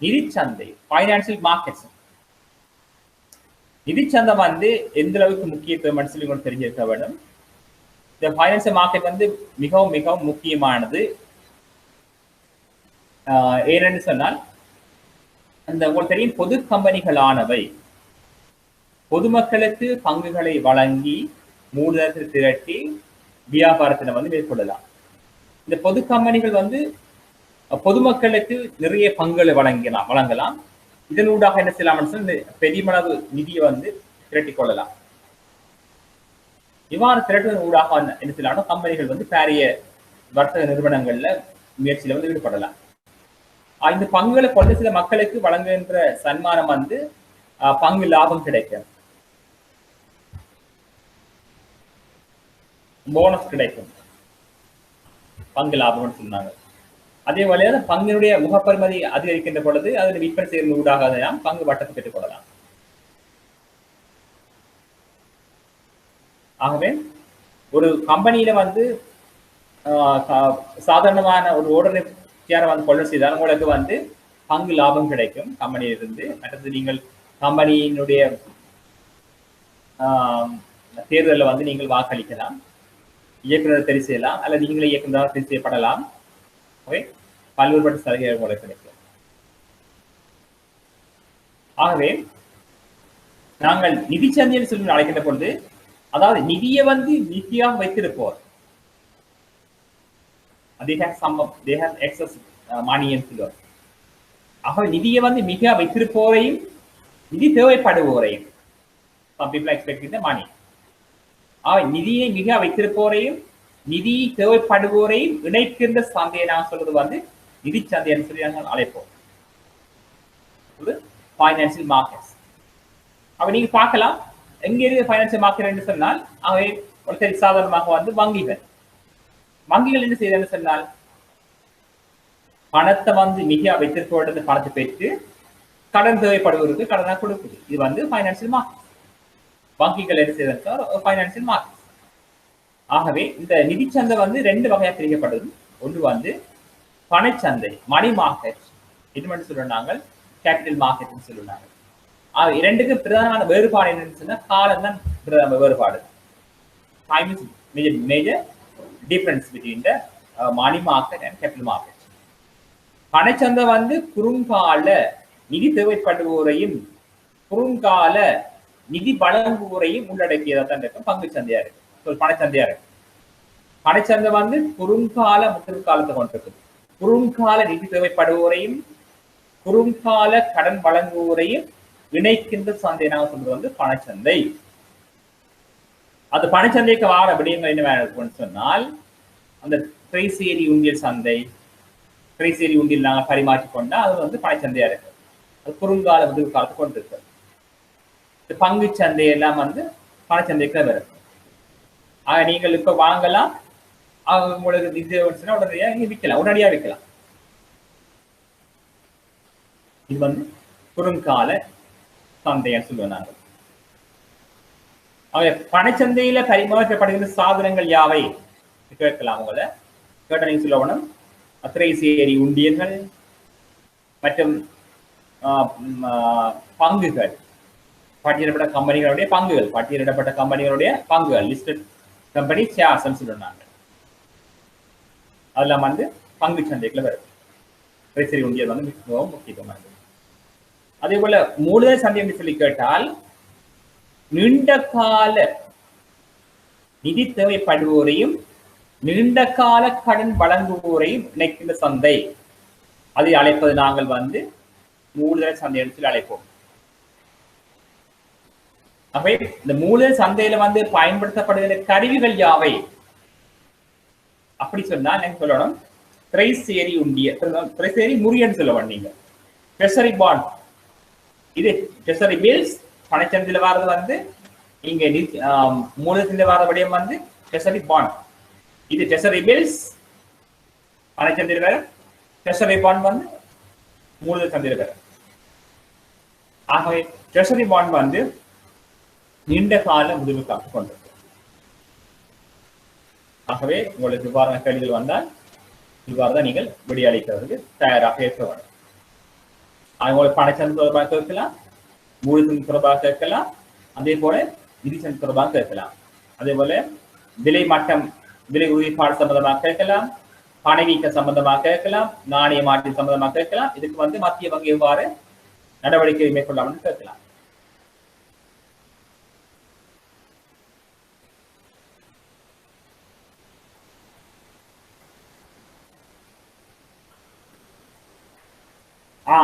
நிதிச்சந்தை, பைனான்சியல் மார்க்கெட்ஸ். நிதிச்சந்தை வந்து எந்த அளவுக்கு முக்கியத்துவம் சொல்லி உங்களுக்கு தெரிஞ்சிருக்க வேண்டும். இந்த பைனான்சியல் மார்க்கெட் வந்து மிகவும் மிகவும் முக்கியமானது. ஏனென்று சொன்னால் அந்த உங்களுக்கு தெரியும் பொது கம்பெனிகளானவை பொதுமக்களுக்கு பங்குகளை வழங்கி மூலதனத்தில் திரட்டி வியாபாரத்தில் வந்து மேற்கொள்ளலாம். இந்த பொது கம்பெனிகள் வந்து பொதுமக்களுக்கு நிறைய பங்குகளை வழங்கலாம். இதனூடாக என்ன செய்யலாம், பெரியமளவு நிதியை வந்து திரட்டிக் கொள்ளலாம். இவ்வாறு திரட்டுவதன் ஊடாக என்ன செய்யலாம், கம்பெனிகள் வந்து பாரிய வர்த்தக நிறுவனங்கள்ல முயற்சியில வந்து ஈடுபடலாம். இந்த பங்குகளை கொண்டு சில மக்களுக்கு வழங்குகின்ற சன்மானம் வந்து பங்கு லாபம் கிடைக்கும், போனஸ் கிடைக்கும், பங்கு லாபம்னு சொன்னாங்க. அதே வழியாக பங்கினுடைய முகப்பெறுமதி அதிகரிக்கின்ற பொழுது அதில் விற்பனை செய்யும் ஊடாக நாம் பங்கு வட்டத்தை பெற்றுக் கொள்ளலாம். ஆகவே ஒரு கம்பெனியில வந்து சாதாரணமான ஒரு ஓர்டரை வந்து கொள்ள செய்தால் உங்களுக்கு வந்து பங்கு லாபம் கிடைக்கும் கம்பெனியிலிருந்து. மற்றது நீங்கள் கம்பெனியினுடைய தேர்தலில் வந்து நீங்கள் வாக்களிக்கலாம், இயக்குநர் தெரிவு செய்யலாம், அல்லது நீங்களே இயக்குநராக தெரிவு செய்யப்படலாம். ஓகே, பல்வேறுபட்ட சலுகைகள் உங்களுக்கு கிடைக்கும். ஆகவே நாங்கள் நிதி சந்தையில் சொல்லி அழைக்கின்ற பொழுது, அதாவது நிதியை வந்து நிதியாக வைத்திருப்போர், ஆக நிதியை வந்து மிக வைத்திருப்போரையும் நிதி தேவைப்படுவோரையும், நிதியை மிக வைத்திருப்போரையும் நிதி தேவைப்படுவோரையும் இணைக்கின்ற சந்தையை நான் சொல்றது வந்து நிதி சந்தைன்னு சொல்லி நாங்கள் அழைப்போம், பைனான்சியல் மார்க்கெட்ஸ். அப்ப நீங்க பார்க்கலாம் எங்க இருக்கு பைனான்சியல் மார்க்கெட் என்று சொன்னால், அவை ஒரு சாதாரணமாக வந்து வங்கிகள் என்ன செய்யுதுன்னு சொன்னால் பணத்தை வந்து மிக வைத்திருப்போட பணத்தை பெற்று கடன் தேவைப்படுவதற்கு கடனா கொடுக்குது. இது வந்து பைனான்சியல் மார்க்கெட். வங்கிகள் என்ன செய்யறது பைனான்சியல் மார்க்கெட். ஆகவே இந்த நிதிச்சந்தை வந்து ரெண்டு வகையா பிரிக்கப்படுது. ஒன்று வந்து பணச்சந்தை மணி மார்க்கெட், இன்னொன்று சொல்றாங்க கேபிட்டல் மார்க்கெட்னு சொல்லுவாங்க. இரண்டுக்கு பிரதான வேறுபாடு என்னன்னு சொன்னா காலம் தான் பிரதான வேறுபாடு. Time is major difference between the money market and capital market. பணச்சந்தை வந்து குறுங்கால நிதி தேவைப்படுவோரையும் குறுங்கால நிதி வழங்குவோரையும் உள்ளடக்கியதா தான் இருக்கும் பங்கு சந்தையா இருக்கு, பணச்சந்தையா இருக்கு. பணச்சந்தை வந்து குறுங்கால முற்காலத்தை கொண்டிருக்குது. குறுங்கால நிதி தேவைப்படுவோரையும் குறுங்கால கடன் வழங்குவோரையும் இணைக்கின்ற சந்தை நாங்கள் சொல்றது வந்து பணச்சந்தை. அது பணச்சந்தைக்கு வார விடயங்கள் என்ன சொன்னால் அந்த திரைசேரி உண்டியல் சந்தை, திரைசேரி உண்டியல் நாங்கள் பரிமாற்றி கொண்டா அது வந்து பணச்சந்தையா இருக்கு. அது குறுங்கால முதிர்வு காலத்தை கொண்டு இருக்கு. பங்கு சந்தை எல்லாம் வந்து பணச்சந்தைக்கு வரும். ஆக நீங்கள் இப்ப வாங்கலாம், உங்களுக்கு நிதி உடனடியா நீங்க விற்கலாம், உடனடியா விற்கலாம். இது வந்து குறுங்கால சந்தைன்னு சொல்லுவோம் நாங்கள். பணச்சந்தையில பரிமாற்றப்படுகின்ற சாதனங்கள் யாவை கேட்கலாம். உங்களை கேட்ட நீங்க சொல்லணும் திரைசேரி உண்டியல்கள் மற்றும் பங்குகள், பட்டியலிடப்பட்ட கம்பெனிகளுடைய பங்குகள், பட்டியலிடப்பட்ட கம்பெனிகளுடைய பங்குகள், லிஸ்டட் கம்பெனி ஷேர்ஸ் சொல்லுறாங்க. அதெல்லாம் வந்து பங்கு சந்தைக்குள்ள வரும். திரைசேரி உண்டியல் வந்து மிகவும் முக்கியத்துவமானது. அதே போல மூலதன சந்தை என்று சொல்லி கேட்டால் நீண்ட கால நிதி தேவைப்படுவோரையும் நீண்ட கால கடன் வழங்குவோரையும் இணைக்கின்ற சந்தை. அதை அழைப்பது நாங்கள் வந்து மூலதன சந்தை என்று சொல்லி அழைப்போம். ஆகவே இந்த மூலதன சந்தையில வந்து பயன்படுத்தப்படுகிற கருவிகள் யாவை அப்படி சொன்னா எனக்கு சொல்லணும் திரைசேரி உண்டியல், திரைசேரி முறியன்னு சொல்லுவோம் நீங்க. ட்ரெஷரி பாண்ட், இது ட்ரெஷரி பில்ஸ். பணச்சந்தையில வர்றது வந்து இங்க மூலதனத்தில் வர்ற விடயம் வந்து ட்ரெஷரி பாண்ட். இது ட்ரெஷரி பில்ஸ் பணச்சந்தையில் வேற, ட்ரெஷரி பாண்ட் வந்து மூலதன சந்தையில் வேற. ஆகவே ட்ரெஷரி பாண்ட் வந்து நீண்ட கால முதிர்வு காத்து கொண்டிருக்கு. ஆகவே உங்களுக்கு இவ்வாறான கேள்விகள் வந்தால் இவ்வாறு தான் நீங்கள் விடையளிக்கிறதுக்கு தயாராக இருக்க வேண்டும். அவங்களுக்கு பணச்சந்தை தொடர்பாக கேட்கலாம், மூலதனம் தொடர்பாக கேட்கலாம், அதே போல நிதிச்சந்தை தொடர்பாக கேட்கலாம். அதே போல விலை மட்டம், விலை உறுதிப்பாடு சம்பந்தமாக கேட்கலாம், பணவீக்க சம்பந்தமாக கேட்கலாம், நாணய மாற்று சம்பந்தமாக கேட்கலாம். இதுக்கு வந்து மத்திய வங்கி எவ்வாறு நடவடிக்கை மேற்கொள்ளாமல் கேட்கலாம்.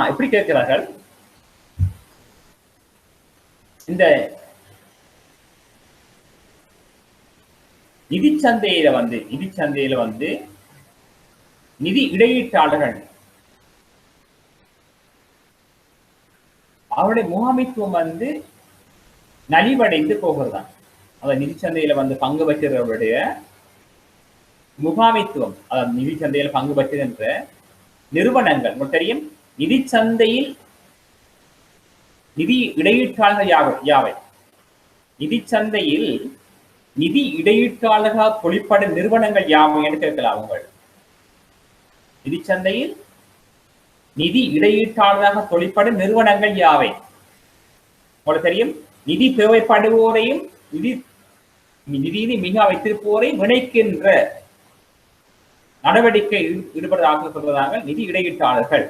எப்படி கேட்கிறார்கள், இந்த நிதிச்சந்தையில வந்து நிதி இடையீட்டாளர்கள் அவருடைய முகாமைத்துவம் வந்து நலிவடைந்து போகிறதான். அதாவது நிதிச்சந்தையில வந்து பங்கு பெற்றவருடைய முகாமைத்துவம், அதாவது நிதிச்சந்தையில பங்கு பெற்றுகின்ற நிறுவனங்கள் உங்களுக்கு தெரியும். நிதிச்சந்தையில் நிதி இடையீட்டாளர்கள் யாவை? நிதிச்சந்தையில் நிதி இடையீட்டாளர்களாக தொழிற்படும் நிறுவனங்கள் யாவை என்று கேட்கலாம். உங்கள் நிதிச்சந்தையில் நிதி இடையீட்டாளராக தொழிற்படும் நிறுவனங்கள் யாவை? உங்களுக்கு தெரியும், நிதி தேவைப்படுவோரையும் நிதியை மிக வைத்திருப்போரையும் இணைக்கின்ற நடவடிக்கை ஈடுபடுவதாக சொல்வதாக நிதி இடையீட்டாளர்கள்,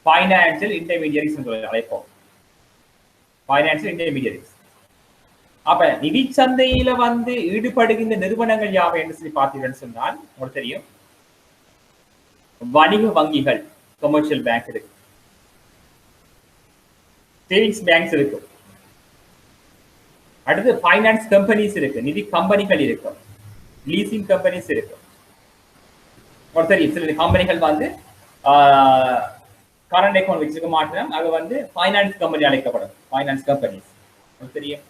பைனான்சியல் இன்டர்மீடியரிஸ் என்று அழைப்போம். Financial intermediaries. அப்ப நிதி சந்தையில வந்து ஈடுபடுகின்ற நிறுவனங்கள் யாவை என்று சொல்லி பார்த்தீங்கன்னு சொன்னால் உங்களுக்கு தெரியும், வணிக வங்கிகள், கமர்ஷியல் பேங்க் இருக்கு, சேவிங்ஸ் பேங்க்ஸ் இருக்கு, அடுத்து பைனான்ஸ் கம்பெனிஸ் இருக்கு, நிதி கம்பெனிகள் இருக்கும், லீசிங் கம்பெனிஸ் இருக்கு. தெரியும் சில கம்பெனிகள் வந்து கரண்ட் அக்கௌண்ட் வச்சிருக்க மாட்டோம், அது வந்து ஃபைனான்ஸ் கம்பெனி அழைக்கப்படும். ஃபைனான்ஸ் கம்பெனிஸ் தெரியும்,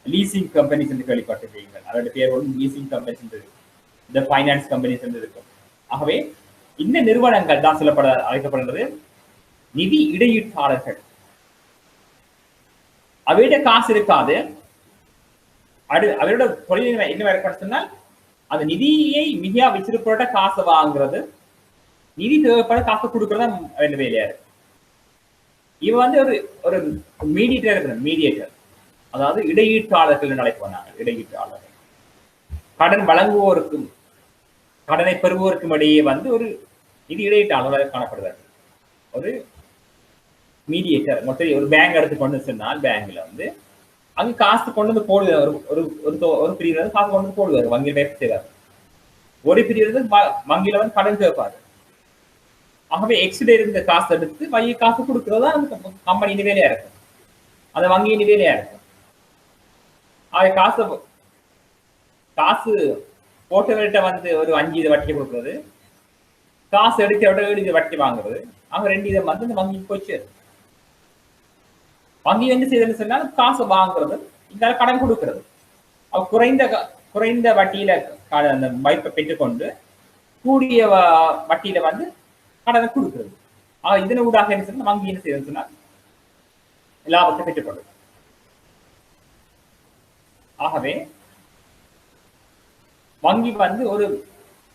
லீசிங் கம்பெனிஸ் என்று கேள்விப்பட்டிருக்கீங்க. அதோட பேர் ஒன்று லீசிங் கம்பெனிஸ் இந்த ஃபைனான்ஸ் கம்பெனிஸ் இருக்கும். ஆகவே இந்த நிறுவனங்கள் தான் அழைக்கப்படுகிறது நிதி இடையீட்டாளர்கள். அவையிட காசு இருக்காது. அவரோட தொழில் என்ன ஏற்பட சொன்னால் அந்த நிதியை மிக வச்சிருப்போட காசை வாங்குறது, நிதி தேவைப்பட காசை கொடுக்கறது வேலையா இருக்கு. இவ வந்து ஒரு மீடியேட்டர், அதாவது இடையீட்டாளர்கள் அழைப்பாங்க. இடையீட்டாளர்கள் கடன் வழங்குவோருக்கும் கடனை பெறுவோருக்கும் இடையே வந்து ஒரு நிதி இடையீட்டாளர் காணப்படுறாரு. ஒரு மீடியேட்டர். மொத்தம் ஒரு பேங்க் எடுத்து கொண்டு சொன்னால் பேங்க்ல வந்து அங்க காசு கொண்டு வந்து போடுவார். ஒரு பிரிவு வந்து காசு கொண்டு வந்து போடுவார், வங்கியில் வேலை செய்வார். ஒரு பிரிவு வந்து வங்கியில வந்து கடன் கேட்பாரு. ஆகவே எக்ஸ்டே இருந்த காசு எடுத்து வங்கி காசு கொடுக்கறதா அந்த கம்பெனி வேலையா இருக்கும், அந்த வங்கியின் வேலையா இருக்கும். காசு போட்டவர்கிட்ட வந்து ஒரு 5 வட்டி கொடுக்குறது, காசு எடுக்கிறவிட 7 வட்டி வாங்குறது. அவங்க 2 இதை வந்து இந்த வங்கிக்கு போச்சு. வங்கி என்ன செய்யுதுன்னு சொன்னால் காசு வாங்குறது, இங்க கடன் கொடுக்கிறது. குறைந்த வட்டியில அந்த வாய்ப்பை பெற்றுக்கொண்டு கூடிய வட்டியில வந்து கடனை கொடுக்கிறது. இதன் ஊடாக என்ன சொன்னா வங்கி என்ன செய்யுதுன்னு சொன்னா லாபத்தை பெற்றுக்கொள்ளுது. ஆகவே வங்கி வந்து ஒரு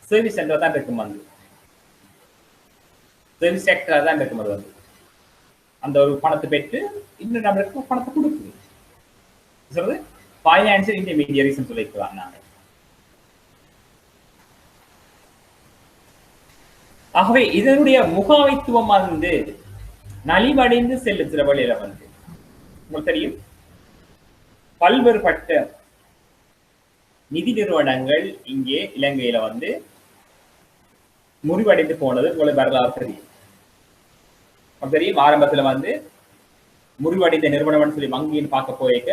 சர்வீஸ் சென்டர் தான் இருக்கும், வந்து சர்வீஸ் செக்டர் தான் இருக்கும். அது வந்து அந்த ஒரு பணத்தை பெற்று இன்னும் நம்மளுக்கு பணத்தை கொடுக்குது. சொல்றது ஃபைனான்சியல் இன்டர்மீடியரிஸ் சொல்லிக்கலாம் நாங்க. ஆகவே இதனுடைய முகாமைத்துவம் வந்து நலிவடைந்து செல்லும் சில வழியில வந்து உங்களுக்கு தெரியும். பல்வேறுபட்ட நிதி நிறுவனங்கள் இங்கே இலங்கையில வந்து முறிவடைந்து போனது உங்களுக்கு வரலாறு தெரியும். தெரியும் ஆரம்பத்துல வந்து முறிவடைந்த நிறுவனம் சொல்லி வங்கின்னு பார்க்க போயிருக்க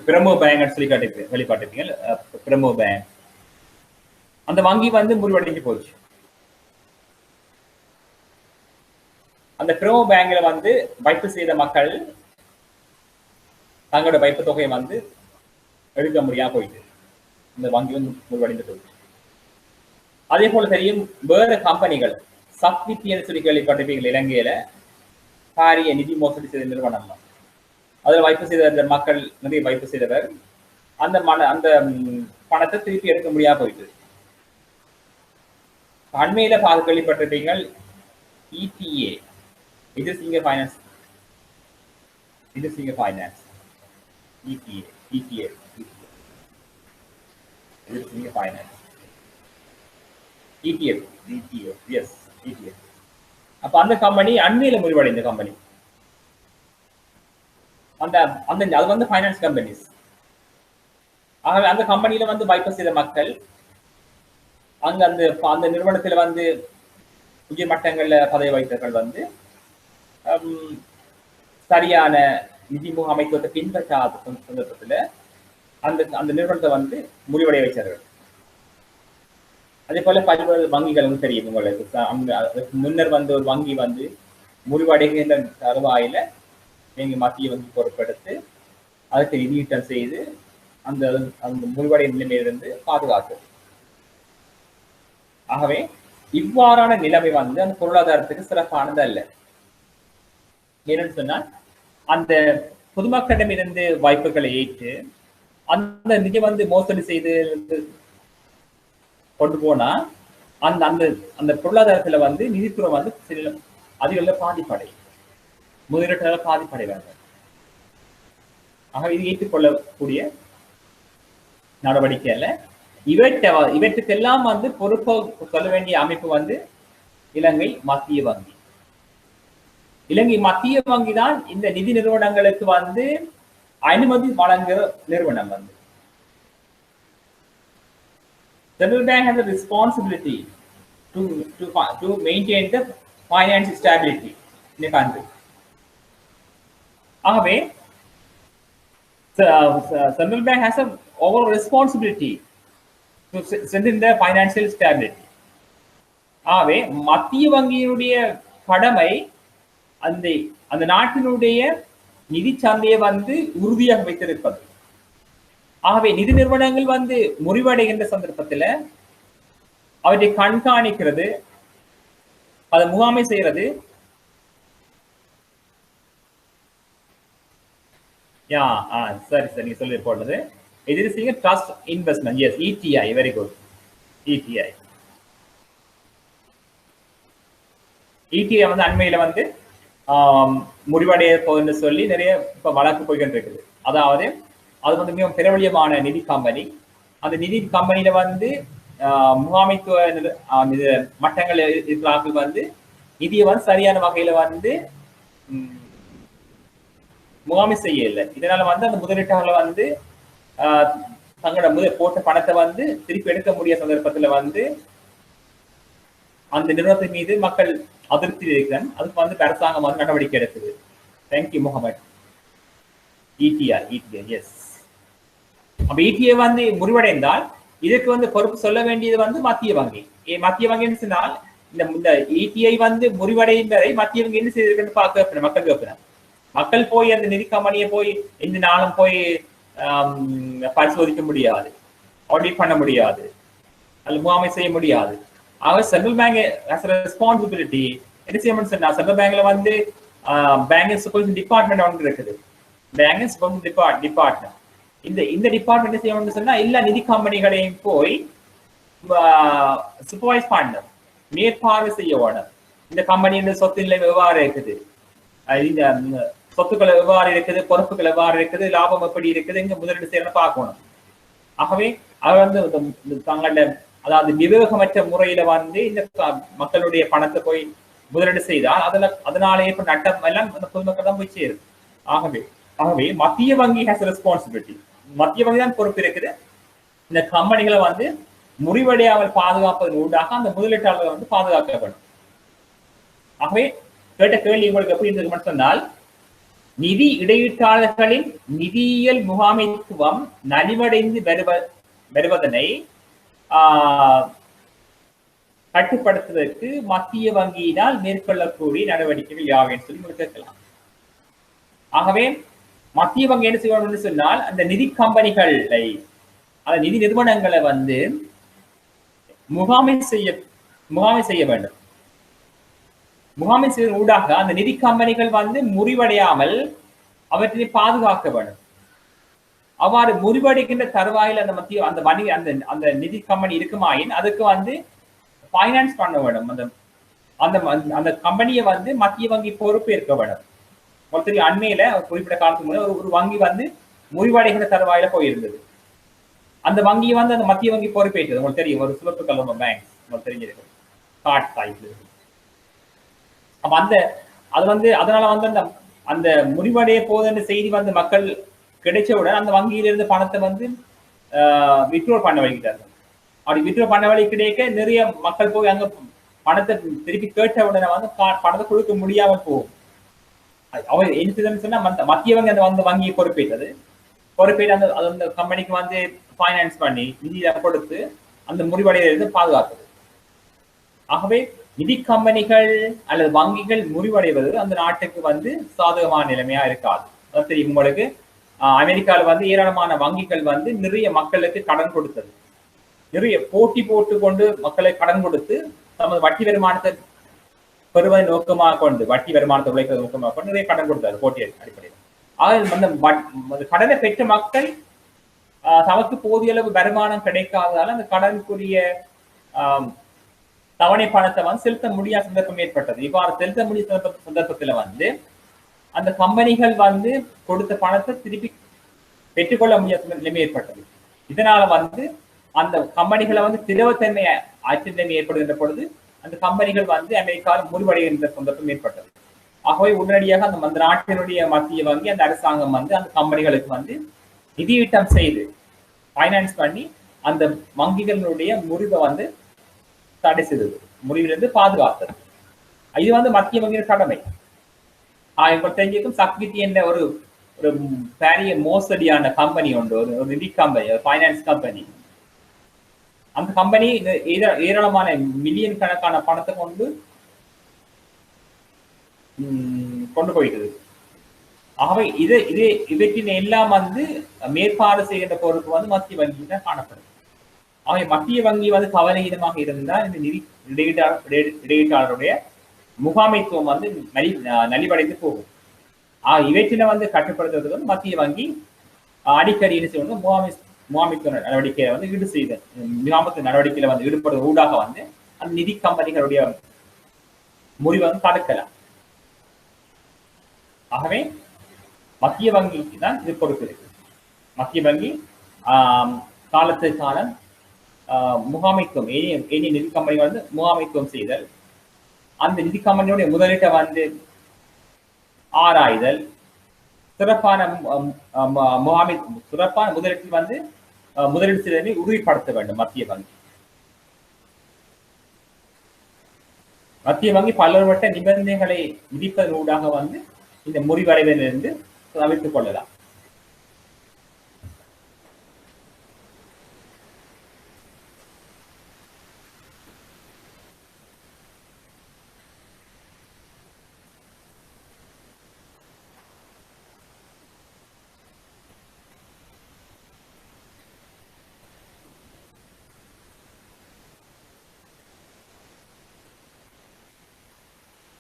பிரமோ பேங்க் சொல்லி வெளிப்பாட்டிருப்பீங்க. பிரமோ பேங்க் அந்த வங்கி வந்து முறிவடைஞ்சு போச்சு. அந்த பிரமோ பேங்க்ல வந்து வைப்பு செய்த மக்கள் தங்களோட வைப்பு தொகையை வந்து எடுக்க முடியாம போயிட்டு இந்த வங்கி வந்து முறிவடைந்து போயிடுச்சு. அதே போல தெரியும் வேற கம்பெனிகள் சத்வித்தின்னு சொல்லி கேள்விப்பட்டிருப்பீங்க. இலங்கையில பாரிய நிதி மோசடி செய்த நிறுவனம் தான். அதில் வைப்பு செய்த மக்கள் நிறைய வைப்பு செய்தவர் அந்த பணத்தை திருப்பி எடுக்க முடியாம போயிட்டு. அண்மையில கேள்விப்பட்டிருப்பீங்க ETA, இது சிங்க ஃபைனான்ஸ், இது சிங்க ஃபைனான்ஸ், ETA இது சிங்க ஃபைனான்ஸ், ETF, yes, ETF. அப்ப அந்த கம்பெனி அண்மையில முறிவடைந்த கம்பெனி. அது வந்து ஃபைனான்ஸ் கம்பெனிஸ். ஆகவே அந்த கம்பெனியில வந்து வைப்பு செய்த மக்கள் அங்க அந்த நிறுவனத்துல வந்து உயர் மட்டங்கள்ல பதவி வைத்தவர்கள் வந்து சரியான நிதி முகாமைத்துவத்தை பின்பற்றாத சந்தர்ப்பத்துல அந்த நிறுவனத்தை வந்து முறிவடைய வைச்சார்கள். அதே போல பல்வேறு வங்கிகள் வந்து தெரியும் உங்களுக்கு. முன்னர் வந்து ஒரு வங்கி வந்து முறிவடைகின்ற தருவாயில நீங்க மத்திய வங்கி பொறுப்பெடுத்து அதுக்கு நிதியீட்டம் செய்து அந்த முறிவடை நிலைமையிலிருந்து பாதுகாத்து. ஆகவே இவ்வாறான நிலைமை வந்து அந்த பொருளாதாரத்துக்கு சிறப்பானது அல்ல. ஏன்னு சொன்னால் அந்த பொதுமக்களிடமிருந்து வாய்ப்புகளை ஏற்று அந்த நிதி வந்து மோசடி செய்து கொண்டு போனா அந்த பொருளாதாரத்துல வந்து நிதித்துறை வந்து அதிகள பாதிப்படை, முதலீட்டாளர் பாதிப்படைவாங்க. ஆக இது ஏற்றுக்கொள்ளக்கூடிய நடவடிக்கை அல்ல. இவற்றுக்கெல்லாம் வந்து பொறுப்பை சொல்ல வேண்டிய அமைப்பு வந்து இலங்கை மத்திய வங்கி. இலங்கை மத்திய வங்கி தான் இந்த நிதி நிறுவனங்களுக்கு வந்து அனுமதி வழங்குற நிறுவனம் வந்து. Central Bank has a responsibility to maintain the financial stability in the country. ஆகவே Central Bank has a overall responsibility to strengthen the financial stability. ஆகவே மத்திய வங்கியினுடைய கடமை அந்த நாட்டினுடைய நிதி சந்தையை வந்து உறுதியாக வைத்திருப்பது. ஆகவே நிதி நிறுவனங்கள் வந்து முறிவடைகின்ற சந்தர்ப்பத்துல அவற்றை கண்காணிக்கிறது, அதை முகாமை செய்யறது. யா சரி சரி, நீங்க சொல்லி போடுறது இது is trust investment. Yes, UTI, very good. UTI UTI வந்து அண்மையில வந்து முடிவடைய போகுதுன்னு சொல்லி நிறைய இப்ப வழக்கு போய்கிட்டு இருக்குது. அதாவது அது வந்து மிகவும் பிரபலியமான நிதி கம்பெனி. அந்த நிதி கம்பெனியில வந்து முகாமைத்துவ மட்டங்கள் இருக்கிறார்கள் வந்து நிதியை வந்து சரியான வகையில வந்து முகாமை செய்ய இல்லை. இதனால வந்து அந்த முதலீட்டாளர்கள் வந்து தங்களோட போட்ட பணத்தை வந்து திருப்பி எடுக்க முடிய சந்தர்ப்பத்துல வந்து அந்த நிறுவனத்தின் மீது மக்கள் அதிருப்தி இருக்கிறாங்க. அதுக்கு வந்து அரசாங்கம் வந்து நடவடிக்கை எடுக்குது. தேங்க்யூ முகமது. E D R, yes. அப்ப இடிஏ வந்து முறிவடைந்தால் இதுக்கு வந்து பொறுப்பு சொல்ல வேண்டியது வந்து மத்திய வங்கி. மத்திய வங்கின்னு சொன்னால் இந்த இடிஐ வந்து முறிவடையும் வரை மத்திய வங்கி என்ன செய்திருக்குன்னு பார்க்க மக்கள் கேட்கிறாங்க. மக்கள் போய் அந்த நிதி கம்பெனியை போய் எந்த நாளும் போய் பரிசோதிக்க முடியாது, ஆடிட் பண்ண முடியாது, அது முகாமை செய்ய முடியாது. ஆக சென்ட்ரல் பேங்க் ரெஸ்பான்சிபிலிட்டி என்ன செய்யணும்னு சொன்னா, சென்ட்ரல் பேங்க்ல வந்து பேங்கிங் சூப்பர்விஷன் டிபார்ட்மெண்ட் ஒன்று இருக்குது. Banking supervision department. இந்த டிபார்ட்மெண்ட் என்ன செய்யணும்னு சொன்னா எல்லா நிதி கம்பெனிகளையும் போய் சூப்பர்வைஸ் பண்ணணும், மேற்பார்வை செய்ய வேணும். இந்த கம்பெனியோட சொத்து நிலை எவ்வாறு இருக்குது, இந்த சொத்துக்கள் எவ்வாறு இருக்குது, பொறுப்புகள் எவ்வாறு இருக்குது, லாபம் எப்படி இருக்குது, இங்க முதலீடு செய்யணும் பார்க்கணும். ஆகவே அவர் வந்து தங்களோட அதாவது விவேகமற்ற முறையில வந்து இந்த மக்களுடைய பணத்தை போய் முதலீடு செய்தால் அதனாலே இப்ப நட்டம் எல்லாம் அந்த பொதுமக்கள் தான் போய் சேருது. ஆகவே மத்திய வங்கி ஹேஸ் ரெஸ்பான்சிபிலிட்டி. மத்திய வங்கி தான் பொறுப்பு இருக்குது இந்த கம்பெனிகளை வந்து முறிவடையாமல் பாதுகாப்பதன் ஊடாக அந்த முதலீட்டாளர்களை வந்து பாதுகாக்க வேண்டும். ஆகவே கேட்ட கேள்வி உங்களுக்கு எப்படி இருக்கு சொன்னால், நிதி இடையீட்டாளர்களின் நிதியியல் முகாமைத்துவம் நலிவடைந்து வருவதனை கட்டுப்படுத்துவதற்கு மத்திய வங்கியினால் மேற்கொள்ளக்கூடிய நடவடிக்கைகள் யாவைன்னு சொல்லி கேட்கலாம். ஆகவே மத்திய வங்கி என்ன செய்யணும்னு சொன்னால், அந்த நிதி கம்பெனிகளை, அந்த நிதி நிறுவனங்களை வந்து முகாமை செய்ய வேண்டும். முகாமை செய்வதன் ஊடாக அந்த நிதி கம்பெனிகள் வந்து முறிவடையாமல் அவற்றை பாதுகாக்க வேண்டும். அவ்வாறு முறிவடைகின்ற தருவாயில் அந்த மத்திய அந்த வணிக அந்த நிதி கம்பெனி இருக்குமாயின் அதுக்கு வந்து ஃபைனான்ஸ் பண்ண வேண்டும். அந்த அந்த கம்பெனியை வந்து மத்திய வங்கி பொறுப்பேற்க வேண்டும். ஒருத்தர் அண்மையில குறிப்பிட்ட காலத்துக்கு முன்னாடி ஒரு வங்கி வந்து முறிவடைகின்ற தருவாயில போயிருந்தது. அந்த வங்கியை வந்து அந்த மத்திய வங்கி பொறுப்பேற்றது. உங்களுக்கு தெரியும், ஒரு சிவப்பு கலர் பேங்க் உங்களுக்கு தெரிஞ்சிருக்கு, கார்ட் டைப்ல. அப்ப அது வந்து அதனால வந்து அந்த முறிவடைய போதுன்ற செய்தி வந்து மக்கள் கிடைச்சவுடன் அந்த வங்கியிலிருந்து பணத்தை வந்து வித்ட்ரா பண்ண வைக்கிறார்கள். அப்படி வித்ட்ரா பண்ண வழி கிடைக்க நிறைய மக்கள் போய் அங்க பணத்தை திருப்பி கேட்ட உடனே வந்து பணத்தை கொடுக்க முடியாமல் போகும். அவர் என்ன சொன்னா மத்திய வங்கி அந்த வங்கியை பொறுப்பேற்றது. பொறுப்பேற்று அந்த கம்பெனிக்கு வந்து ஃபைனான்ஸ் பண்ணி நிதியை கொடுத்து அந்த முறிவடையிலிருந்து பாதுகாத்தது. ஆகவே நிதி கம்பெனிகள் அல்லது வங்கிகள் முறிவடைவது அந்த நாட்டுக்கு வந்து சாதகமான நிலைமையா இருக்காது. அதான் தெரியும் உங்களுக்கு, அமெரிக்காவில் வந்து ஏராளமான வங்கிகள் வந்து நிறைய மக்களுக்கு கடன் கொடுத்தது. நிறைய போட்டி போட்டு கொண்டு மக்களுக்கு கடன் கொடுத்து தமது வட்டி வருமானத்தை பெறுவதை நோக்கமாக கொண்டு, வட்டி வருமானத்தை உழைப்பதை நோக்கமாக கொண்டு நிறைய கடன் கொடுத்தாரு போட்டி அடிப்படையில். ஆக அந்த கடனை பெற்ற மக்கள் தமக்கு போதிய அளவு வருமானம் கிடைக்காததால அந்த கடனுக்குரிய தவணை பணத்தை வந்து செலுத்த முடியாத சந்தர்ப்பம் ஏற்பட்டது. இவ்வாறு செலுத்த முடிய சந்தர்ப்பத்துல வந்து அந்த கம்பெனிகள் வந்து கொடுத்த பணத்தை திருப்பி பெற்றுக்கொள்ள முடியாத நிலைமை ஏற்பட்டது. இதனால வந்து அந்த கம்பெனிகளை வந்து திரவத்தன்மை ஆட்சித்தன்மை ஏற்படுகின்ற பொழுது அந்த கம்பெனிகள் வந்து அமெரிக்காவில் முறிவடைகின்ற சந்தர்ப்பம் ஏற்பட்டது. ஆகவே உடனடியாக அந்த நாட்டினுடைய மத்திய வங்கி அந்த அரசாங்கம் வந்து அந்த கம்பெனிகளுக்கு வந்து நிதியீட்டம் செய்து ஃபைனான்ஸ் பண்ணி அந்த வங்கிகளுடைய முறிவை வந்து தடை செய்தது, முறிவிலிருந்து பாதுகாத்தது. இது வந்து மத்திய வங்கியின் கடமை. தெரிஞ்சிருக்கும் சக்திக்கு என்ற ஒரு பெரிய மோசடியான கம்பெனி உண்டு, ஒரு நிதி கம்பெனி, ஒரு ஃபைனான்ஸ் கம்பெனி. அந்த கம்பெனி ஏராளமான மில்லியன் கணக்கான பணத்தை கொண்டு போயிட்டது. ஆகவே இவற்றின் எல்லாம் வந்து மேற்பாடு செய்கின்ற பொறுப்பு வந்து மத்திய வங்கி தான் காணப்படும். ஆகவே மத்திய வங்கி வந்து கவலையிடமாக இருந்தால் இந்த நிதி இடையீட்டாளருடைய முகாமைத்துவம் வந்து நலிவடைந்து போகும். இவற்றில வந்து கட்டுப்படுத்துவதற்கு வந்து மத்திய வங்கி அடிக்கடி என்ன செய்யணும், முகாமைத்துவ நடவடிக்கையை வந்து முகாமைத்துவ நடவடிக்கையில வந்து ஈடுபடுவது ஊடாக வந்து அந்த நிதி கம்பெனிகளுடைய முடிவை வந்து தடுக்கலாம். ஆகவே மத்திய வங்கிக்கு தான் இது பொறுப்பு இருக்கு. மத்திய வங்கி காலத்துக்கு காலம் முகாமைத்துவம் ஏனைய நிதி கம்பெனிகள் வந்து முகாமைத்துவம் செய்தல், அந்த நிதி கம்பெனியுடைய முதலீட்டை வந்து ஆராய்தல், சிறப்பான முதலீட்டில் வந்து முதலீடு செய்வதை உறுதிப்படுத்த வேண்டும். மத்திய வங்கி பல்வேறுபட்ட நிபந்தனைகளை விதிப்பதன் ஊடாக வந்து இந்த முறிவடைவதிலிருந்து தவிர்த்துக் கொள்ளலாம்.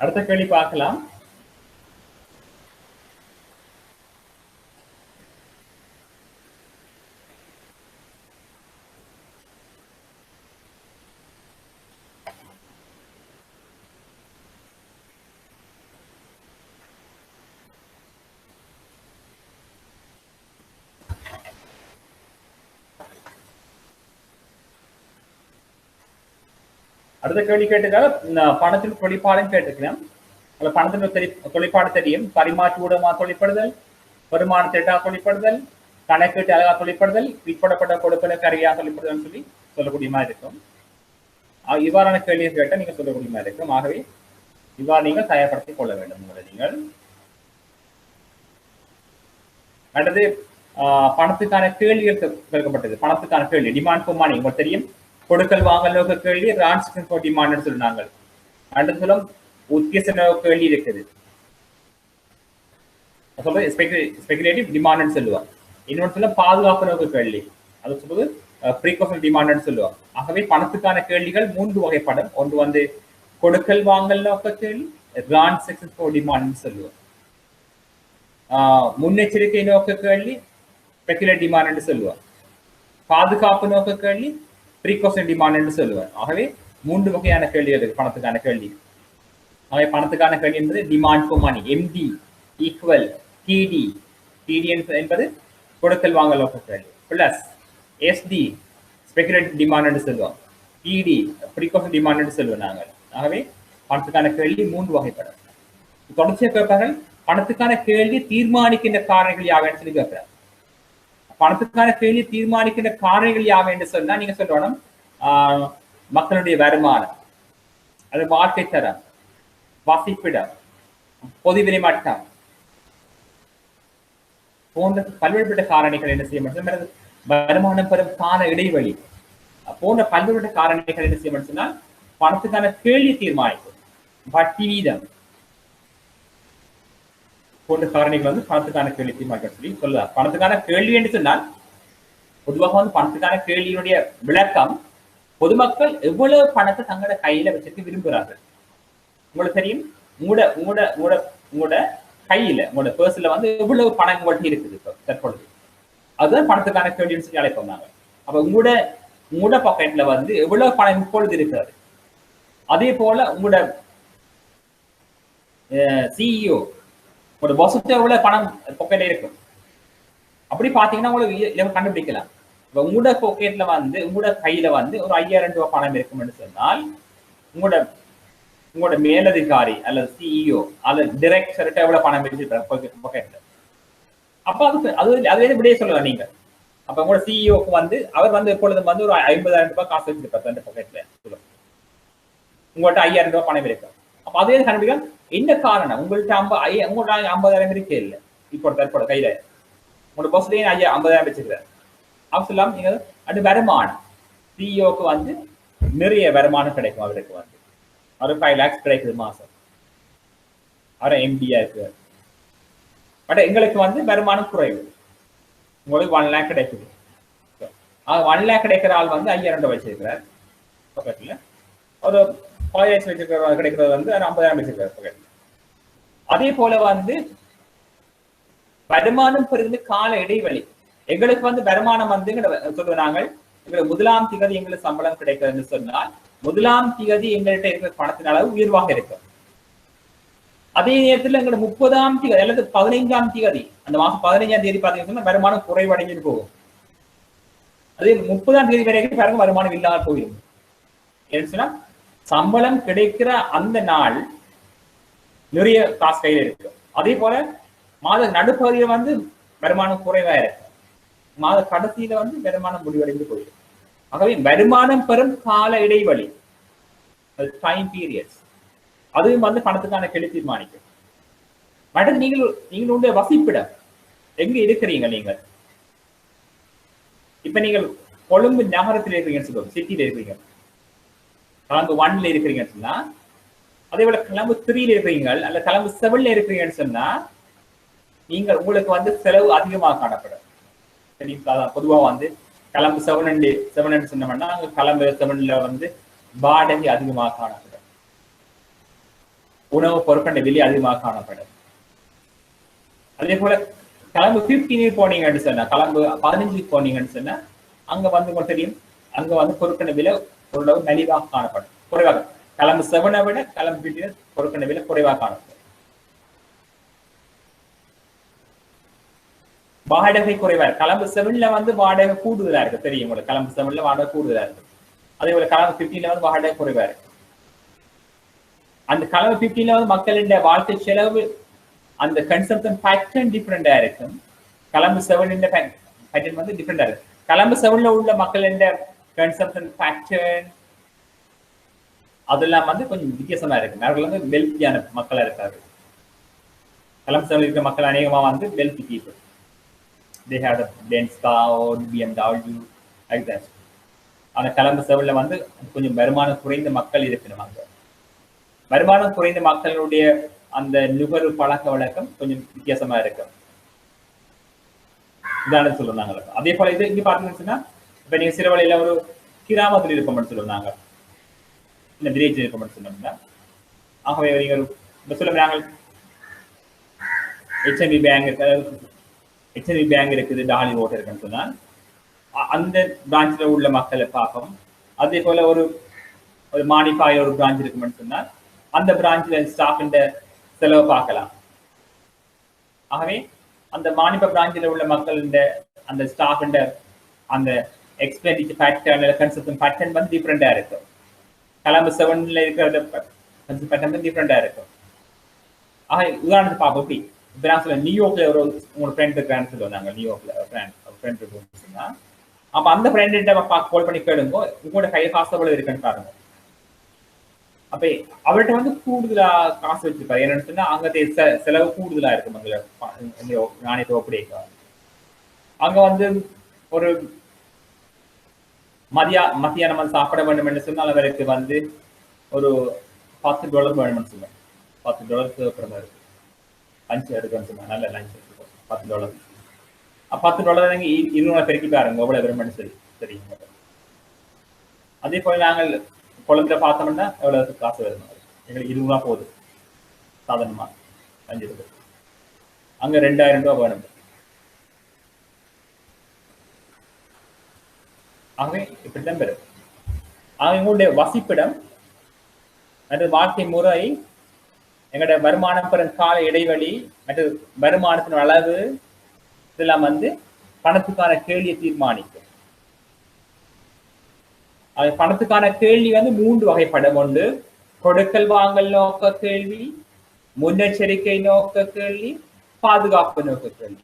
அடுத்த கேள்வி பார்க்கலாம். அடுத்த கேள்வி கேட்டுக்காக பணத்தின் தொழிற்பாடும் கேட்டுக்கலாம். பணத்தின் தொழிற்பாடு தெரியும். பரிமாற்று ஊடகமா தொழிற்படுதல், வருமான திட்டா தொழிற்படுதல், கணக்கீட்டு அழகா தொழிற்படுதல், பிற்படப்பட்ட கொடுப்பன கருவியா தொழிற்படுதல் சொல்லி சொல்லக்கூடிய மாதிரி இருக்கும். இவ்வாறான கேள்வியை கேட்டால் நீங்க சொல்லக்கூடிய மாதிரி இருக்கும். ஆகவே இவ்வாறு நீங்கள் தயார்படுத்திக் கொள்ள வேண்டும். நீங்கள் அடுத்தது பணத்துக்கான கேள்விகள் கேட்கப்பட்டது. பணத்துக்கான கேள்வி டிமாண்ட் ஃபார் மணி உங்களுக்கு தெரியும். கொடுக்கல் வாங்கல் நோக்க கேள்வி டிரான்சாக்ஷன் ஃபார் டிமாண்ட் சொன்னாங்க. அடுத்த சொல்லும் உத்தேச நோக்க கேள்வி இருக்குது. ஸ்பெகுலேட்டிவ் டிமாண்ட் சொல்லுவாங்க. இன்னொன்று சொல்ல பாதுகாப்பு நோக்க கேள்வி, அது சொல்வது ப்ரீகாஷன் டிமாண்ட் சொல்லுவாங்க. ஆகவே பணத்துக்கான கேள்விகள் 3 வகைப்படும். ஒன்று வந்து கொடுக்கல் வாங்கல் நோக்க கேள்வி, டிரான்சாக்ஷன் ஃபார் டிமாண்ட் சொல்லுவாங்க. முன்னெச்சரிக்கை நோக்க கேள்வி ஸ்பெகுலேட்டிவ் டிமாண்ட் சொல்லுவாங்க. பாதுகாப்பு நோக்க கேள்வி ப்ரீகாஷன் டிமாண்ட் சொல்லுவார். ஆகவே 3 வகையான கேள்விகள் இருக்கு பணத்துக்கான கேள்வி. ஆகவே பணத்துக்கான கேள்வி என்பது demand for money, MD equal DD. DD என்பது கொடுக்கல் வாங்கல் நோக்க கேள்வி பிளஸ் எஸ்டி ஸ்பெகுலேட்டிவ் டிமாண்ட் சொல்லுவோம், பிடி ப்ரீகாஷன் டிமாண்ட் சொல்லுவோம் நாங்கள். ஆகவே பணத்துக்கான கேள்வி 3 வகைப்படும். தொடர்ச்சியாக கேட்பார்கள் பணத்துக்கான கேள்வி தீர்மானிக்கின்ற காரணிகள் யாவைன்னு சொல்லி கேட்கிறார். பணத்துக்கான கேள்வி தீர்மானிக்கின்ற காரணிகள் யாவை என்று சொன்னா நீங்க சொல்லணும் மக்களுடைய வருமானம், அது வாழ்க்கை தரம், வசிப்பிடம், பொதுவிலை மட்டம் போன்ற பல்வேறுபட்ட காரணிகள் என்ன செய்ய முடியும், வருமானம் பெறும் கால இடைவெளி போன்ற பல்வேறுபட்ட காரணிகள் என்ன செய்ய முடியும் சொன்னால் பணத்துக்கான கேள்வி தீர்மானிக்கும். வட்டி வீதம் போன்ற காரணிகள் வந்து பணத்துக்கான கேள்வி தீர்மானிக்க சொல்லி சொல்லலாம். பணத்துக்கான கேள்வி என்று சொன்னால் பொதுவாக வந்து பணத்துக்கான கேள்வியினுடைய விளக்கம் பொதுமக்கள் எவ்வளவு பணத்தை தங்களோட கையில வச்சிருக்க விரும்புகிறார்கள். உங்களுக்கு தெரியும், உங்களோட கையில உங்களோட பர்ஸ்ல வந்து எவ்வளவு பணம் உங்கள்கிட்ட இருக்குது தற்பொழுது, அதுதான் பணத்துக்கான கேள்வின்னு சொல்லி அழைப்போம் நாங்கள். அப்ப உங்களோட பாக்கெட்ல வந்து எவ்வளவு பணம் இப்பொழுது இருக்கிறது, அதே போல உங்களோட சிஇஓ உங்களோட பாஸ்கிட்ட எவ்வளவு பணம் பாக்கெட்ல இருக்கும் அப்படி பாத்தீங்கன்னா உங்களுக்கு கண்டுபிடிக்கலாம். இப்ப உங்களோட பாக்கெட்ல வந்து உங்களோட கையில வந்து ஒரு 5000 ரூபாய் பணம் இருக்கும்னு சொன்னால் உங்களோட மேலதிகாரி அல்லது சிஇஓ அல்லது டைரக்டர்கிட்ட எவ்வளவு பணம் வச்சிருக்காங்க பாக்கெட்ல. அப்ப அது இப்படியே சொல்லலாம் நீங்க. அப்ப உங்களோட சிஇஓக்கு வந்து அவர் வந்து எப்பொழுதும் வந்து ஒரு 50,000 ரூபாய் காசு வச்சிருப்பாரு அந்த பாக்கெட்ல. உங்கள்கிட்ட 5000 ரூபாய் பணம் இருக்கு. அப்ப அதே கண்டுபிடிக்கலாம் என்ன காரணம், உங்கள்கிட்ட 50,000 இருக்கே இல்லை இப்போ தற்போட கையில உங்களோட பஸ்லயே 50,000 வச்சிருக்காரு. அப்ப சொல்லலாம் நீங்க அது வருமானம். சிஇஓக்கு வந்து நிறைய வருமானம் கிடைக்கும். அவருக்கு வந்து ஒரு 5 lakhs கிடைக்குது மாசம். அவரை எம்டியா இருக்கு. பட் எங்களுக்கு வந்து வருமானம் குறைவு. உங்களுக்கு 1 லேக் கிடைக்குது. 1 லேக் கிடைக்கிற ஆள் வந்து 5000 வச்சிருக்கிறார் பக்கத்துல. ஒரு 10,000 வச்சிருக்கிற கிடைக்கிறது வந்து 50,000 வச்சிருக்காரு பக்கத்துல. அதே போல வந்து வருமானம் பெறுவது கால இடைவெளி. எங்களுக்கு வந்து வருமானம் வந்து சொல்லுவோம் நாங்கள் எங்களுக்கு 1ஆம் திகதி எங்களுக்கு சம்பளம் கிடைக்கிறதுன்னு சொன்னால் 1ஆம் திகதி எங்கள்கிட்ட இருக்கிற பணத்தின் அளவு உயர்வாக இருக்கும். அதே நேரத்தில் எங்களோட 30ஆம் திகதி அல்லது 15ஆம் திகதி அந்த மாசம் 15ஆம் தேதி பார்த்தீங்கன்னா வருமானம் குறைவடைஞ்சு போகும். அதே 30ஆம் தேதி வரைக்கும் பாருங்க வருமானம் இல்லாத போயிடும். என்ன சொன்னா சம்பளம் கிடைக்கிற அந்த நாள் நிறைய காசு கையில் இருக்கு. அதே போல மாத நடுப்பகுதியில வந்து வருமானம் குறைவா இருக்கு. மாத கடைசியில வந்து வருமானம் முடிவடைந்து போயிடும். ஆகவே வருமானம் பெறும் கால இடைவெளி டைம் பீரியட்ஸ் அதுவும் வந்து பணத்துக்கான கேள்வி தீர்மானிக்கும். அடுத்து நீங்களுடைய வசிப்பிடம் எங்க இருக்கிறீங்க நீங்கள். இப்ப நீங்கள் கொழும்பு நகரத்தில் இருக்கிறீங்கன்னு சொல்லுவோம், சிட்டியில இருக்கிறீங்க, கலம்பு 1ல இருக்கிறீங்கன்னு சொன்னா, அதே போல கலம்பு 3ல இருக்கிறீங்க அல்ல கலம்பு 7ல இருக்கிறீங்கன்னு சொன்னா நீங்கள் உங்களுக்கு வந்து செலவு அதிகமாக காணப்படும். பொதுவா வந்து கலம்பு 7 சொன்னோம்னா அங்க கலம்பு 7ல வந்து வாடகை அதிகமாக காணப்படும், உணவு பொருட்கள் விலை அதிகமாக காணப்படும். அதே போல கலம்பு 15 போனீங்கன்னு சொன்னா, கலம்பு 15 போனீங்கன்னு சொன்னா அங்க வந்து உங்களுக்கு தெரியும் அங்க வந்து பொருட்கள் விலை ஓரளவு மலிவாக காணப்படும், குறைவாக. கலம்பு 7 விட கலம்பு 15 பொருட்கள் விலை குறைவாக காணப்படும். வாடகை குறைவா இருக்கு. கலம்பு 7ல வந்து வாடகை கூடுதலா இருக்கு, தெரியும் உங்களுக்கு. கலம்பு 7ல வாடகை கூடுதலா இருக்கு. அதே போல கலம்பு 15ல வந்து வாடகை குறைவா இருக்கு. அந்த கலம்பு 15ல வந்து மக்களின் வாழ்க்கை செலவு அந்த கன்சம்ப்ஷன் பேட்டர்ன் டிஃபரெண்டா இருக்கும். கலம்பு 7 பேட்டர்ன் வந்து டிஃபரெண்டா இருக்கு. கலம்பு 7ல உள்ள மக்களின் கன்சம்ப்ஷன் பேட்டர்ன் அதெல்லாம் வந்து கொஞ்சம் வித்தியாசமா இருக்கு. அவர்கள் வந்து வெல்த்தியான மக்களா இருக்காரு. கலம்பு 7ல இருக்கிற மக்கள் அநேகமா வந்து wealthy people. They had a Benz car or BMW like that. ஆனா கலம்பு 7ல வந்து கொஞ்சம் வருமானம் குறைந்த மக்கள் இருக்கணும். அங்க வருமானம் குறைந்த மக்களுடைய அந்த நுகர்வு பழக்க வழக்கம் கொஞ்சம் வித்தியாசமா இருக்கும். இதான சொல்லுவாங்க. அதே போல இது இங்க பாத்தீங்கன்னு சொன்னா இப்ப நீங்க சிறுவலையில ஒரு கிராமத்தில் இருக்கோம்னு சொல்லுவாங்க, இந்த வில்லேஜ் இருக்கோம்னு சொன்னோம்னா, ஆகவே நீங்க சொல்ல நாங்கள் HNB பேங்க் இருக்குது, டாலி ஓட்டர் இருக்குன்னு சொன்னா அந்த பிரான்ச்ல உள்ள மக்களை பார்ப்போம். அதே போல ஒரு மானிப்பாய் ஒரு பிரான்ச் இருக்குன்னு சொன்னா அந்த பிரான்ச்ல ஸ்டாஃப் செலவு பார்க்கலாம். ஆகவே அந்த மானிப்ப பிரான்ச்சில் உள்ள மக்கள் அந்த ஸ்டாஃப் அந்த எக்ஸ்பெண்டிச்சர் பேட்டர்ன் கன்சப்ஷன் பேட்டர்ன் வந்து டிஃப்ரெண்டா இருக்கும். கலம்பு 7ல இருக்கிற பேட்டர்ன் டிஃப்ரெண்டா இருக்கும். ஆக உதாரணத்துக்கு பார்ப்போம். எப்படி இப்போ நான் சொல்ல நியூயார்க்ல உங்களோட ஃப்ரெண்ட் இருக்கிறான்னு சொல்லுவாங்க. நியூயார்க்ல ஃப்ரெண்ட் இருக்குன்னு சொன்னா அப்ப அந்த ஃப்ரெண்ட்ட கால் பண்ணி கேளுங்க உங்களோட கை காசு எவ்வளவு இருக்குன்னு பாருங்க. அப்ப அவர்கிட்ட வந்து கூடுதலா காசு வச்சிருப்பாரு. என்னன்னு சொன்னா அங்க செலவு கூடுதலா இருக்கும். நாணயத்தை ஒப்படைக்க அங்க வந்து ஒரு மத்தியானம் வந்து சாப்பிட வேண்டும் என்று சொன்னால் அவருக்கு வந்து ஒரு $10 வேணும்னு சொல்லுவாங்க. $10 தேவைப்படுமா இருக்கு. லஞ்ச் எடுக்கணும்னு சொன்னா நல்ல லஞ்ச் எடுத்துக்கோ $10. $10 நீங்க 200 பெருக்கி பாருங்க எவ்வளவு விரும்புன்னு சொல்லி தெரியுங்க. அதே போல நாங்கள் குழந்தை பார்த்தோம்னா எவ்வளவு காசு வருமா, எங்களுக்கு $20 போகுது சாதாரணமா லஞ்ச் எடுத்து. அங்க $2000 வேணும். ஆகவே இப்படித்தான் பெறும். ஆக எங்களுடைய வசிப்பிடம் மற்றும் வாழ்க்கை முறை, எங்களுடைய வருமானம் பெறும் கால இடைவெளி மற்றும் வருமானத்தின் அளவு இதெல்லாம் வந்து பணத்துக்கான கேள்வியை தீர்மானிக்கும். பணத்துக்கான கேள்வி வந்து 3 வகைப்படும். ஒன்று கொடுக்கல் வாங்கல் நோக்க கேள்வி, முன்னெச்சரிக்கை நோக்க கேள்வி, பாதுகாப்பு நோக்க கேள்வி.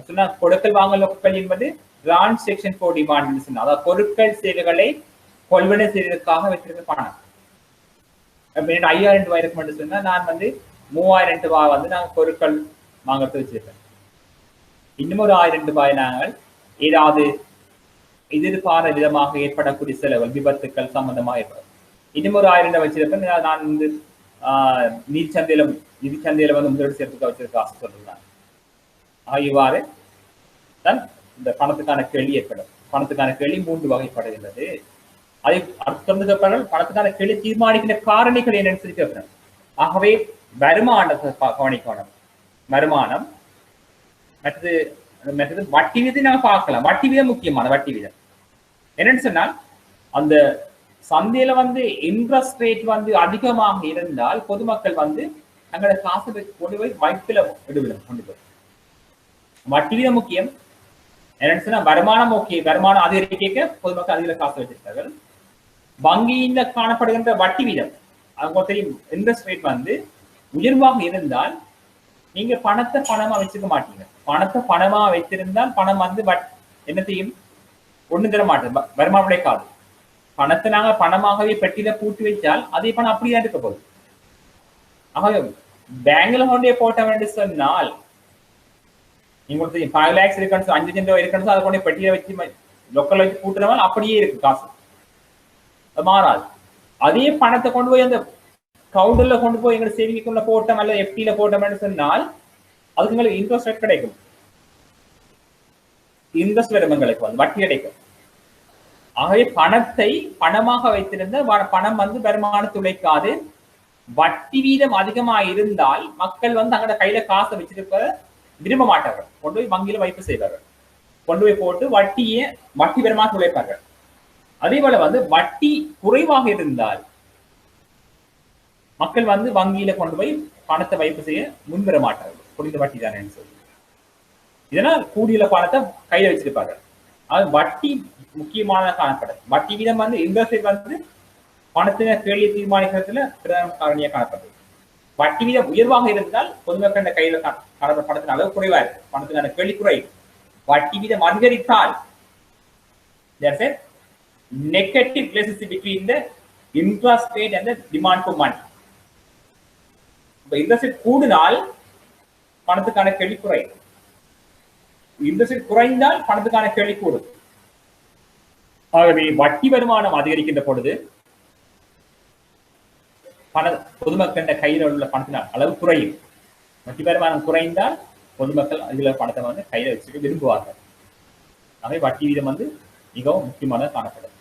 சொன்னா கொடுக்கல் வாங்கல் நோக்க கேள்வி என்பது டிரான்சாக்ஷன் ஃபார் டிமாண்ட், அதாவது பொருட்கள் சேவைகளை கொள்வனை செய்வதற்காக வச்சிருக்க பணம். $5000 இருக்குமென்று சொன்னா நான் வந்து $3000 வந்து நாங்கள் பொருட்கள் வாங்கறது வச்சிருக்கேன். இன்னும் ஒரு $1000 நாங்கள் ஏதாவது எதிர்பாராத விதமாக ஏற்படக்கூடிய செலவுகள், விபத்துக்கள் சம்பந்தமாக ஏற்படும். இன்னும் ஒரு $1000 வச்சிருப்பேன். நான் வந்து நிதி சந்தையில வந்து முதலீடு செய்யறதுக்கு வச்சிருக்க காசு சொல்றேன். இவ்வாறு தான் இந்த பணத்துக்கான கேள்வி ஏற்படும். பணத்துக்கான கேள்வி 3 வகைப்படுகின்றது. அதை தொடர்ந்து பணத்துக்கான கேள்வி தீர்மானிக்கின்ற காரணிகள் என்னன்னு சொல்லி கேட்கிறேன். ஆகவே வருமானத்தை கவனிக்கணும். வருமானம், மற்றது வட்டி வீதத்தை நாம பார்க்கலாம். வட்டி வீதம் முக்கியமான வட்டி வீதம் என்னன்னு சொன்னால், அந்த சந்தையில இன்ட்ரெஸ்ட் ரேட் அதிகமாக இருந்தால் பொதுமக்கள் தங்களோட காசை கொண்டு போய் வைப்பில விடுவிடும். கொண்டு போய் வட்டி வீதம் முக்கியம். என்னன்னு சொன்னா வருமானம் ஓகே, வருமானம் அதிகரிக்க பொதுமக்கள் அதிக காசு வச்சிருக்கார்கள். வங்கியில காணப்படுகின்ற வட்டி வீதம், அவங்க தெரியும், இன்ட்ரெஸ்ட் ரேட் உயர்வாக இருந்தால் நீங்க பணத்தை பணமா வச்சுக்க மாட்டீங்க. பணத்தை பணமா வைத்திருந்தால் பணம் என்ன செய்யும்? ஒண்ணு தர மாட்டேன், வருமானம் கிடைக்காது. பணத்தை நாங்க பணமாகவே பெட்டியில பூட்டி வைத்தால் அதே பணம் அப்படிதான் இருக்க போகுது. ஆகவே பேங்க்ல கொண்டே போட்ட வேண்டிய சொன்னால் உங்களுக்கு தெரியும், 5 lakhs இருக்கணும், 5 லட்சம் ரூபாய் இருக்கணும், அதை கொண்டே பெட்டியில வச்சு லோக்கல்ல வச்சு பூட்டுறவங்க அப்படியே இருக்கு காசு, அது மாறாது. அதே பணத்தை கொண்டு போய் அந்த கவுண்டர்ல கொண்டு போய் எங்க சேவிங்குள்ள போட்டோம் அல்ல எஃப்டில போட்டோம்னு சொன்னால் அதுக்கு உங்களுக்கு இன்ட்ரெஸ்ட் ரேட் கிடைக்கும். இன்ட்ரெஸ்ட் வரும், எங்களுக்கு வட்டி கிடைக்கும். ஆகவே பணத்தை பணமாக வைத்திருந்த பணம் வருமானத்தை உழைக்காது. வட்டி வீதம் அதிகமா இருந்தால் மக்கள் தங்களோட கையில காசை வச்சிருக்க விரும்ப மாட்டார்கள். கொண்டு போய் வங்கியில வைப்பு செய்வார்கள். கொண்டு போய் போட்டு வட்டி வருமானத்தை உழைப்பார்கள். அதே போல வட்டி குறைவாக இருந்தால் மக்கள் வங்கியில கொண்டு போய் பணத்தை வைப்பு செய்ய முன்வர மாட்டார்கள். குறைந்த வட்டி தானே சொல்லி இதனால் கூடியுள்ள பணத்தை கையில வச்சிருப்பார்கள். அது வட்டி முக்கியமான காணப்படும். வட்டி வீதம் இன்ட்ரெஸ்ட் பணத்தின கேள்வியை தீர்மானிக்கிறதுல பிரதான காரணியா காணப்படுது. வட்டி வீதம் உயர்வாக இருந்தால் பொதுமக்கள் கையில காணப்பட பணத்தின் அளவு குறைவா இருக்கு, பணத்துக்கான கேள்வி குறையும். வட்டி வீதம் அதிகரித்தால் there's a negative relationship between the interest rate and the demand for money. Interest rate கூடினால் பணத்துக்கான கேள்வி குறையும், இன்ட்ரெஸ்ட் ரேட் குறைந்தால் பணத்துக்கான கேள்வி கூடும். ஆகவே வட்டி வருமானம் அதிகரிக்கின்ற பொழுது பொதுமக்கள் கையில் உள்ள பணத்தின் அளவு குறையும். வட்டி வருமானம் குறைந்தால் பொதுமக்கள் அதில் பணத்தை கையில வச்சுக்க விரும்புவார்கள். ஆகவே வட்டி வீதம் மிகவும் முக்கியமான காணப்படும்.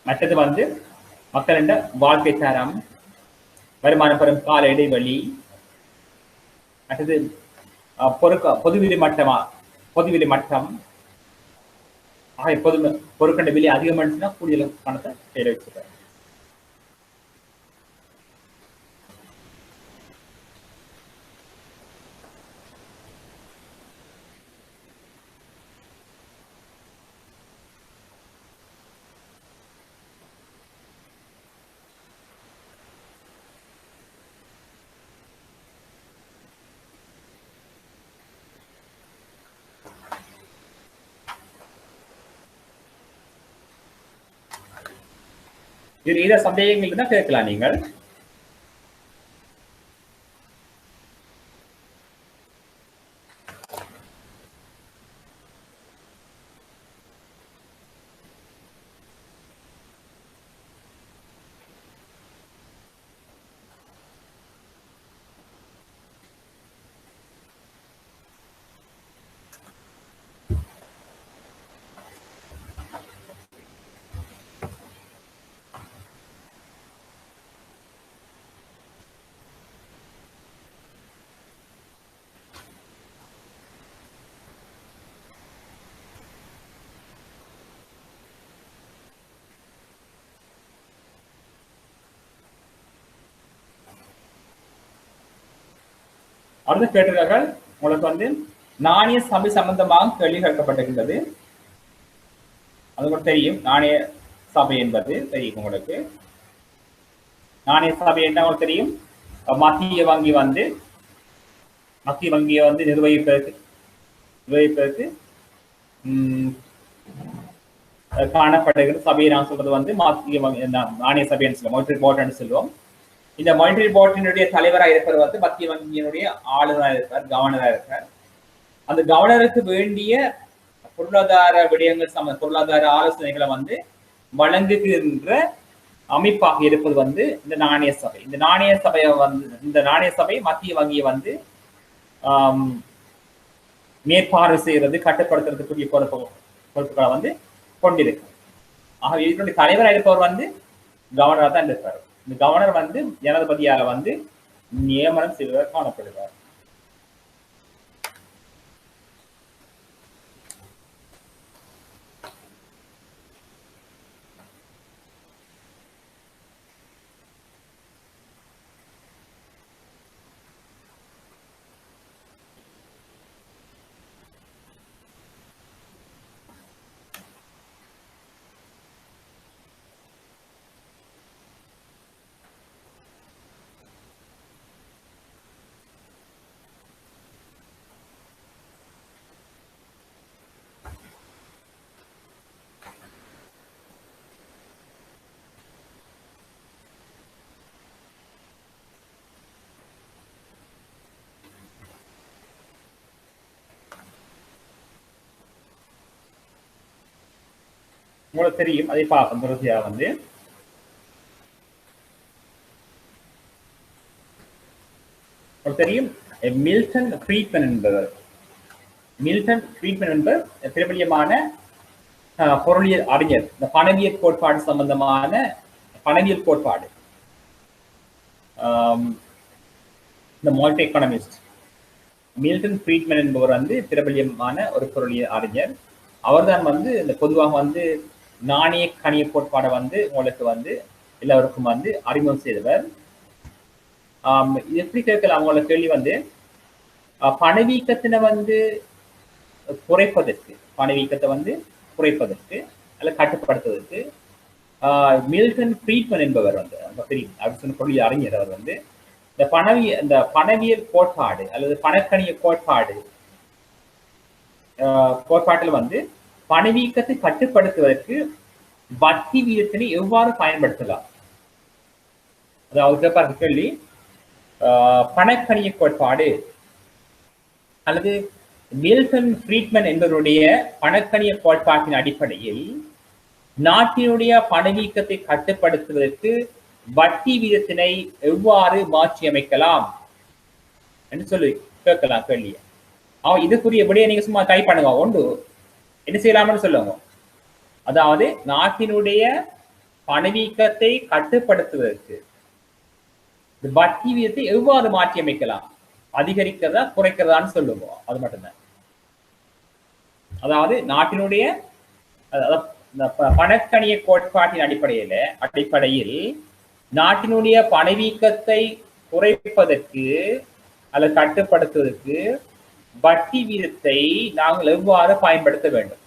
மற்றது மக்களின் வாழ்க்கை தரம், வருமானம் பெறும் கால இடைவெளி, மற்றது பொதுவிலை மட்டம். ஆக பொருட்கள விலை அதிகமாச்சுன்னா கூடிய பணத்தை கையில வச்சிருக்காரு. இதில் ஏதாவது சந்தேகங்கள் இருந்தால் கேட்கலாம் நீங்கள். அடுத்து கேட்டிருக்கார்கள், உங்களுக்கு நாணய சபை சம்பந்தமாக கேள்வி கேட்கப்பட்டிருக்கின்றது. அது உங்களுக்கு தெரியும், நாணய சபை என்பது தெரியும் உங்களுக்கு. நாணய சபை என்ன உங்களுக்கு தெரியும், மத்திய வங்கி மத்திய வங்கியை நிர்வகிப்பதற்கு காணப்படுகிற சபையை நான் சொல்றது மத்திய வங்கி நாணய சபைன்னு சொல்லுவோம், மானிட்டரி போர்டுன்னு சொல்லுவோம். இந்த மானிட்டரி போர்டினுடைய தலைவராக இருப்பவர் மத்திய வங்கியினுடைய ஆளுநராக இருப்பார், கவர்னராக இருப்பார். அந்த கவர்னருக்கு வேண்டிய பொருளாதார விடயங்கள் பொருளாதார ஆலோசனைகளை வழங்குகின்ற அமைப்பாக இருப்பது வந்து இந்த நாணய சபை. இந்த நாணய சபையை வந்து இந்த நாணய சபை மத்திய வங்கியை வந்து மேற்பார்வை செய்யறது, கட்டுப்படுத்துறதுக்குரிய பொறுப்புகளை வந்து கொண்டிருக்கு. ஆக இதனுடைய தலைவராக இருப்பவர் வந்து கவர்னரா தான் இருப்பார். இந்த கவர்னர் வந்து ஜனாதிபதியால வந்து நியமனம் செய்வதாக காணப்படுவார். உங்களுக்கு தெரியும், அதை பார்ப்போம் தொடர்ச்சியாக வந்து தெரியும். மில்டன் ஃப்ரீட்மன் என்பவர் பிரபலியமான பொருளியல் அறிஞர். இந்த பணவியல் கோட்பாடு சம்பந்தமான பணவியல் கோட்பாடு, இந்த மால்ட் எக்கானமிஸ்ட் மில்டன் ஃப்ரீட்மன் என்பவர் வந்து பிரபலியமான ஒரு பொருளியல் அறிஞர். அவர்தான் வந்து இந்த பொதுவாக வந்து நாணய கணிய கோட்பாடை வந்து உங்களுக்கு வந்து எல்லாருக்கும் வந்து அறிமுகம் செய்தவர். எப்படி கேட்கலாம் அவங்களோட கேள்வி வந்து பணவீக்கத்தினை வந்து பணவீக்கத்தை வந்து குறைப்பதற்கு அல்ல கட்டுப்படுத்துவதற்கு மில்டன் ஃப்ரீட்மன் என்பவர் வந்து பொருளியல் அறிஞர். அவர் வந்து இந்த பணவியல் கோட்பாடு அல்லது பணக்கணிய கோட்பாட்டில் வந்து பணவீக்கத்தை கட்டுப்படுத்துவதற்கு வட்டி வீதத்தினை எவ்வாறு பயன்படுத்தலாம், அதாவது கேட்பாரு கேள்வி, பணக்கணிய கோட்பாடு அல்லது மில்டன் ஃப்ரீட்மன் என்பவருடைய பணக்கணிய கோட்பாட்டின் அடிப்படையில் நாட்டினுடைய பணவீக்கத்தை கட்டுப்படுத்துவதற்கு வட்டி வீதத்தினை எவ்வாறு மாற்றி அமைக்கலாம் என்று சொல்லி கேட்கலாம் கேள்வி. இதுக்குரிய விடையை நீங்க சும்மா டைப் பண்ணுங்க, ஒன்று என்ன செய்யலாம்னு சொல்லுங்க. அதாவது நாட்டினுடைய பணவீக்கத்தை கட்டுப்படுத்துவதற்கு வட்டி வீதத்தை எவ்வாறு மாற்றி அமைக்கலாம், அதிகரிக்கிறதா குறைக்கிறதான்னு சொல்லுவோம். அது மட்டும்தான். அதாவது நாட்டினுடைய பணக்கணிய கோட்பாட்டின் அடிப்படையில் நாட்டினுடைய பணவீக்கத்தை குறைப்பதற்கு அல்லது கட்டுப்படுத்துவதற்கு வட்டி வீதத்தை நாங்கள் எவ்வாறு பயன்படுத்த வேண்டும்,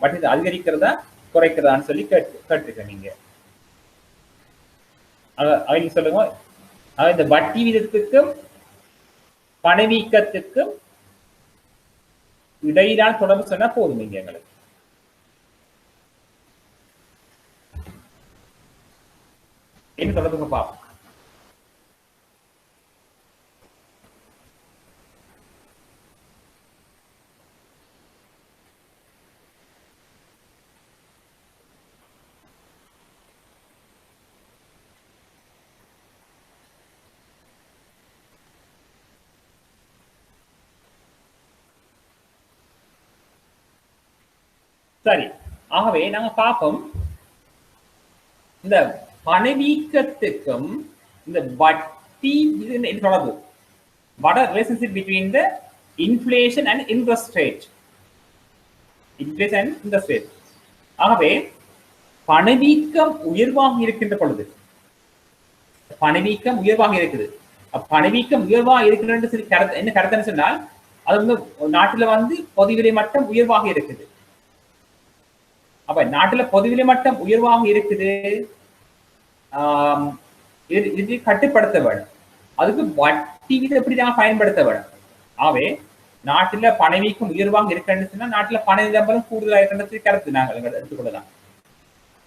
வட்டி அதிகரிக்கிறதா குறைக்கிறதான்னு சொல்லி கேட்டுருக்க நீங்க. நீங்க சொல்லுங்க. இந்த வட்டி வீதத்துக்கும் பணவீக்கத்துக்கும் இடையிலான தொடர்பு சொன்னா போதும். நீங்க எங்களுக்கு என்ன தொடர்புங்க பார்ப்போம். சரி, ஆகவே நாங்க பார்ப்போம் இந்த பணவீக்கத்துக்கும் இந்த வட்டி தொடர்பு. What are relationship between the inflation and interest rate? ஆகவே பணவீக்கம் உயர்வாக இருக்கின்ற பொழுது, பணவீக்கம் உயர்வாக இருக்குது, பணவீக்கம் உயர்வாக இருக்கிறது என்ன கருத்துன்னு சொன்னால், அது வந்து நாட்டுல வந்து பொதுவிலை மட்டம் உயர்வாக இருக்குது. அப்ப நாட்டுல பொதுவிலை மட்டம் உயர்வாக இருக்குது, இது கட்டுப்படுத்த வேண்டும். அதுக்கு வட்டி வீதம் எப்படிதான் பயன்படுத்த வேண்டும். ஆகவே நாட்டுல பணவீக்கம் உயர்வாக இருக்குன்னு சொன்னா நாட்டுல பண நிரம்பலும் கூடுதலாக இருக்கின்றது கருத்து நாங்கள் எடுத்துக்கொள்ளலாம்.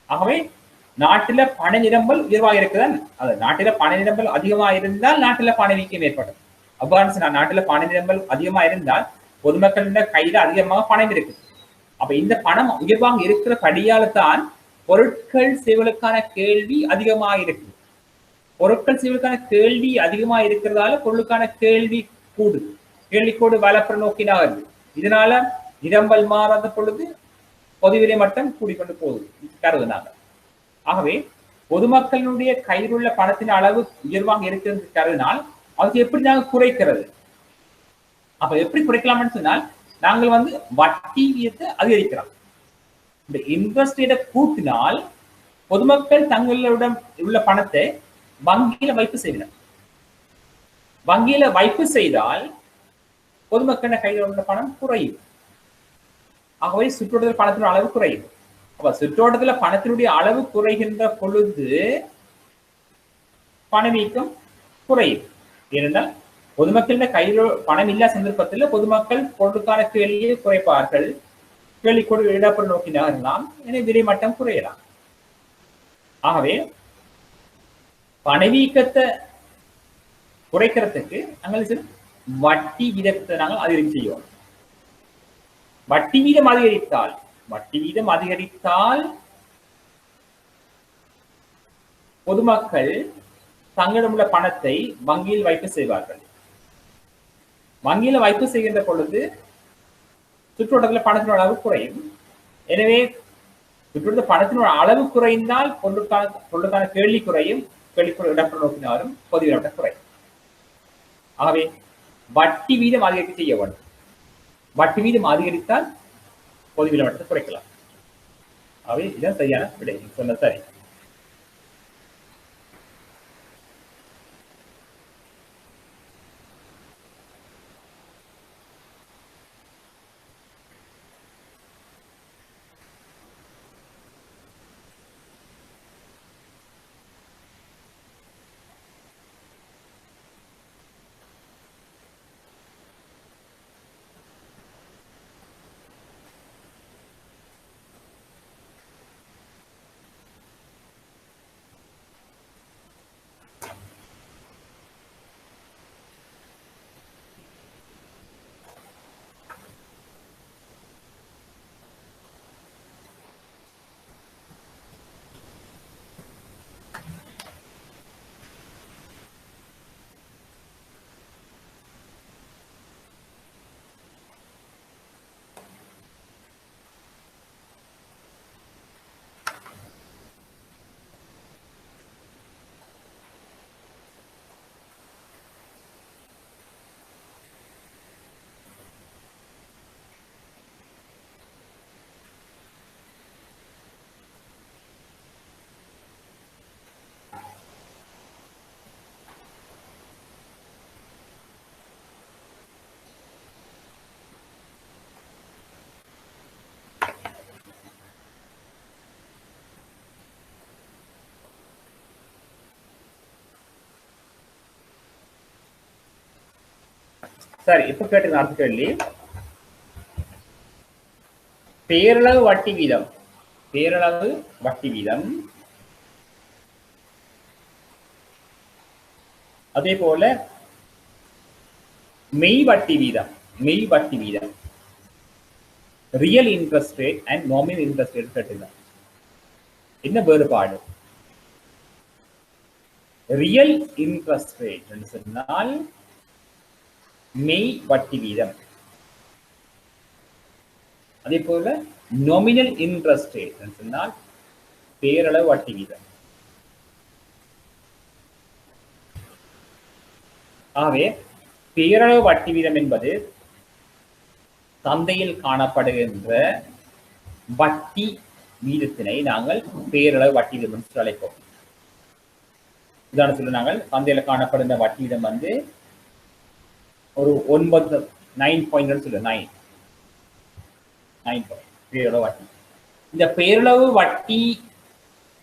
ஆகவே நாட்டுல பண நிரம்பல் உயர்வாக இருக்குதான், அது நாட்டுல பண நிரம்பல் அதிகமாக இருந்தால் நாட்டுல பணவீக்கம் ஏற்படும். அவ்வாறு சொன்னா நாட்டுல பண நிரம்பல் அதிகமா இருந்தால் பொதுமக்களின் கையில அதிகமாக பணம் இருக்குது. அப்ப இந்த பணம் உயர்வாக இருக்கிற படியால தான் பொருட்கள் சேவைகளுக்கான கேள்வி அதிகமாக இருக்கு. பொருட்கள் சேவைகளுக்கான கேள்வி அதிகமாக இருக்கிறதால பொருளுக்கான கேள்வி கூடுது. கேள்விக்கோடு வளப்புற நோக்கினாகுது. இதனால நிரம்பல் மாறாத பொழுது பொதுவிலை மட்டம் கூடிக்கொண்டு போகுது கருதுனாங்க. ஆகவே பொதுமக்களுடைய கையில் உள்ள பணத்தின் அளவு உயர்வாக இருக்கிறது கருதினால் அதுக்கு எப்படி நாங்கள் குறைக்கிறது? அப்ப எப்படி குறைக்கலாம்னு சொன்னால் நாங்கள் வட்டி வீதத்தை அதிகரிக்கிறோம். இந்த இன்ட்ரெஸ்ட் ரேட்டை கூட்டினால் பொதுமக்கள் தங்களிடம் உள்ள பணத்தை வங்கியில வைப்பு செய்யணும். வங்கியில வைப்பு செய்தால் பொதுமக்கள் கையில் உள்ள பணம் குறையும். ஆகவே சுற்றோட்டத்தில் பணத்தின் அளவு குறையும். அப்ப சுற்றோட்டத்துல பணத்தினுடைய அளவு குறைகின்ற பொழுது பணவீக்கம் குறையும். ஏனென்றால் பொதுமக்களின் கையில் பணம் இல்லா சந்தர்ப்பத்தில் பொதுமக்கள் பொருளுக்கான கேள்வியை குறைப்பார்கள். கேள்விக்கோடு இடப்புற நோக்கி நகரலாம். எனவே விலை மட்டம் குறையலாம். ஆகவே பணவீக்கத்தை குறைக்கிறதுக்கு நாங்கள் வட்டி வீதத்தை நாங்கள் அதிகரிக்க செய்வோம். வட்டி வீதம் அதிகரித்தால் பொதுமக்கள் தங்களிடம் உள்ள பணத்தை வங்கியில் வைப்பு செய்வார்கள். வங்கியில வைப்பு செய்கின்ற பொழுது சுற்றுவட்டத்தில் பணத்தின் அளவு குறையும். எனவே சுற்றுவட்டத்தில் பணத்தின் அளவு குறைந்தால் பொருளுக்கான கேள்வி குறையும். கேள்விக்குறை இடப்புற நோக்கினாலும் பொதுவில குறையும். ஆகவே வட்டி வீதம் அதிகரிக்க செய்ய வேண்டும். வட்டி வீதம் அதிகரித்தால் பொதுவில மட்டத்தை குறைக்கலாம். ஆகவே இதுதான் சரியான விடை. சொன்னது சரி. சரி, இப்ப கேட்டு அடுத்த கேள்வி. பேரளவு வட்டி வீதம் அதே போல மெய் வட்டி வீதம் real interest rate and nominal interest rate கேட்டுதான். என்ன வேறுபாடு? ரியல் இன்ட்ரெஸ்ட் ரேட் என்று சொன்னால் மெய் வட்டி வீதம். அதே போல நாமினல் இன்ட்ரெஸ்ட் ரேட் என்று சொன்னால் பேரளவு வட்டி வீதம். ஆகவே பேரளவு வட்டி வீதம் என்பது சந்தையில் காணப்படுகின்ற வட்டி வீதத்தினை நாங்கள் பேரளவு வட்டி வீதம் என்று அழைப்போம். உதாரணம் சொல்ல நாங்கள் சந்தையில் காணப்படுகின்ற வட்டி வீதம் ஒரு 9 சொல்ல 9 பேரளவு வட்டி. இந்த பேரளவு வட்டி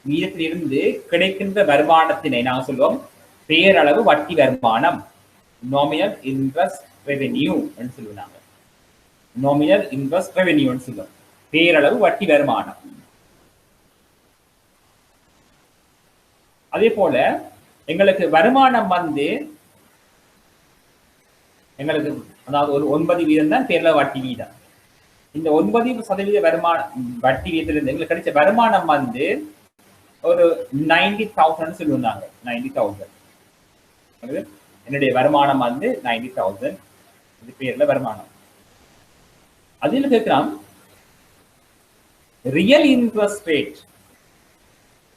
வீதத்திலிருந்து கிடைக்கின்ற வருமானத்தினை நாங்கள் சொல்லுவோம் பேரளவு வட்டி வருமானம், நாமினல் இன்ட்ரெஸ்ட் ரெவென்யூ என்று சொல்லுவாங்க. நாமினல் இன்ட்ரெஸ்ட் ரெவென்யூ என்று சொல்லுவோம் பேரளவு வட்டி வருமானம். அதே போல எங்களுக்கு வருமானம் எங்களுக்கு அதாவது ஒரு 9% தான் பேரளவு வட்டி வீதம். இந்த 9% வருமானம் வட்டி வீதத்திலிருந்து எங்களுக்கு கிடைச்ச வருமானம் வந்து ஒரு 90,000 சொல்லுவாங்க. 90,000 என்னுடைய வருமானம் வந்து 90,000. இது பேர்ல வருமானம். அதில் கேட்கிறான் real interest rate,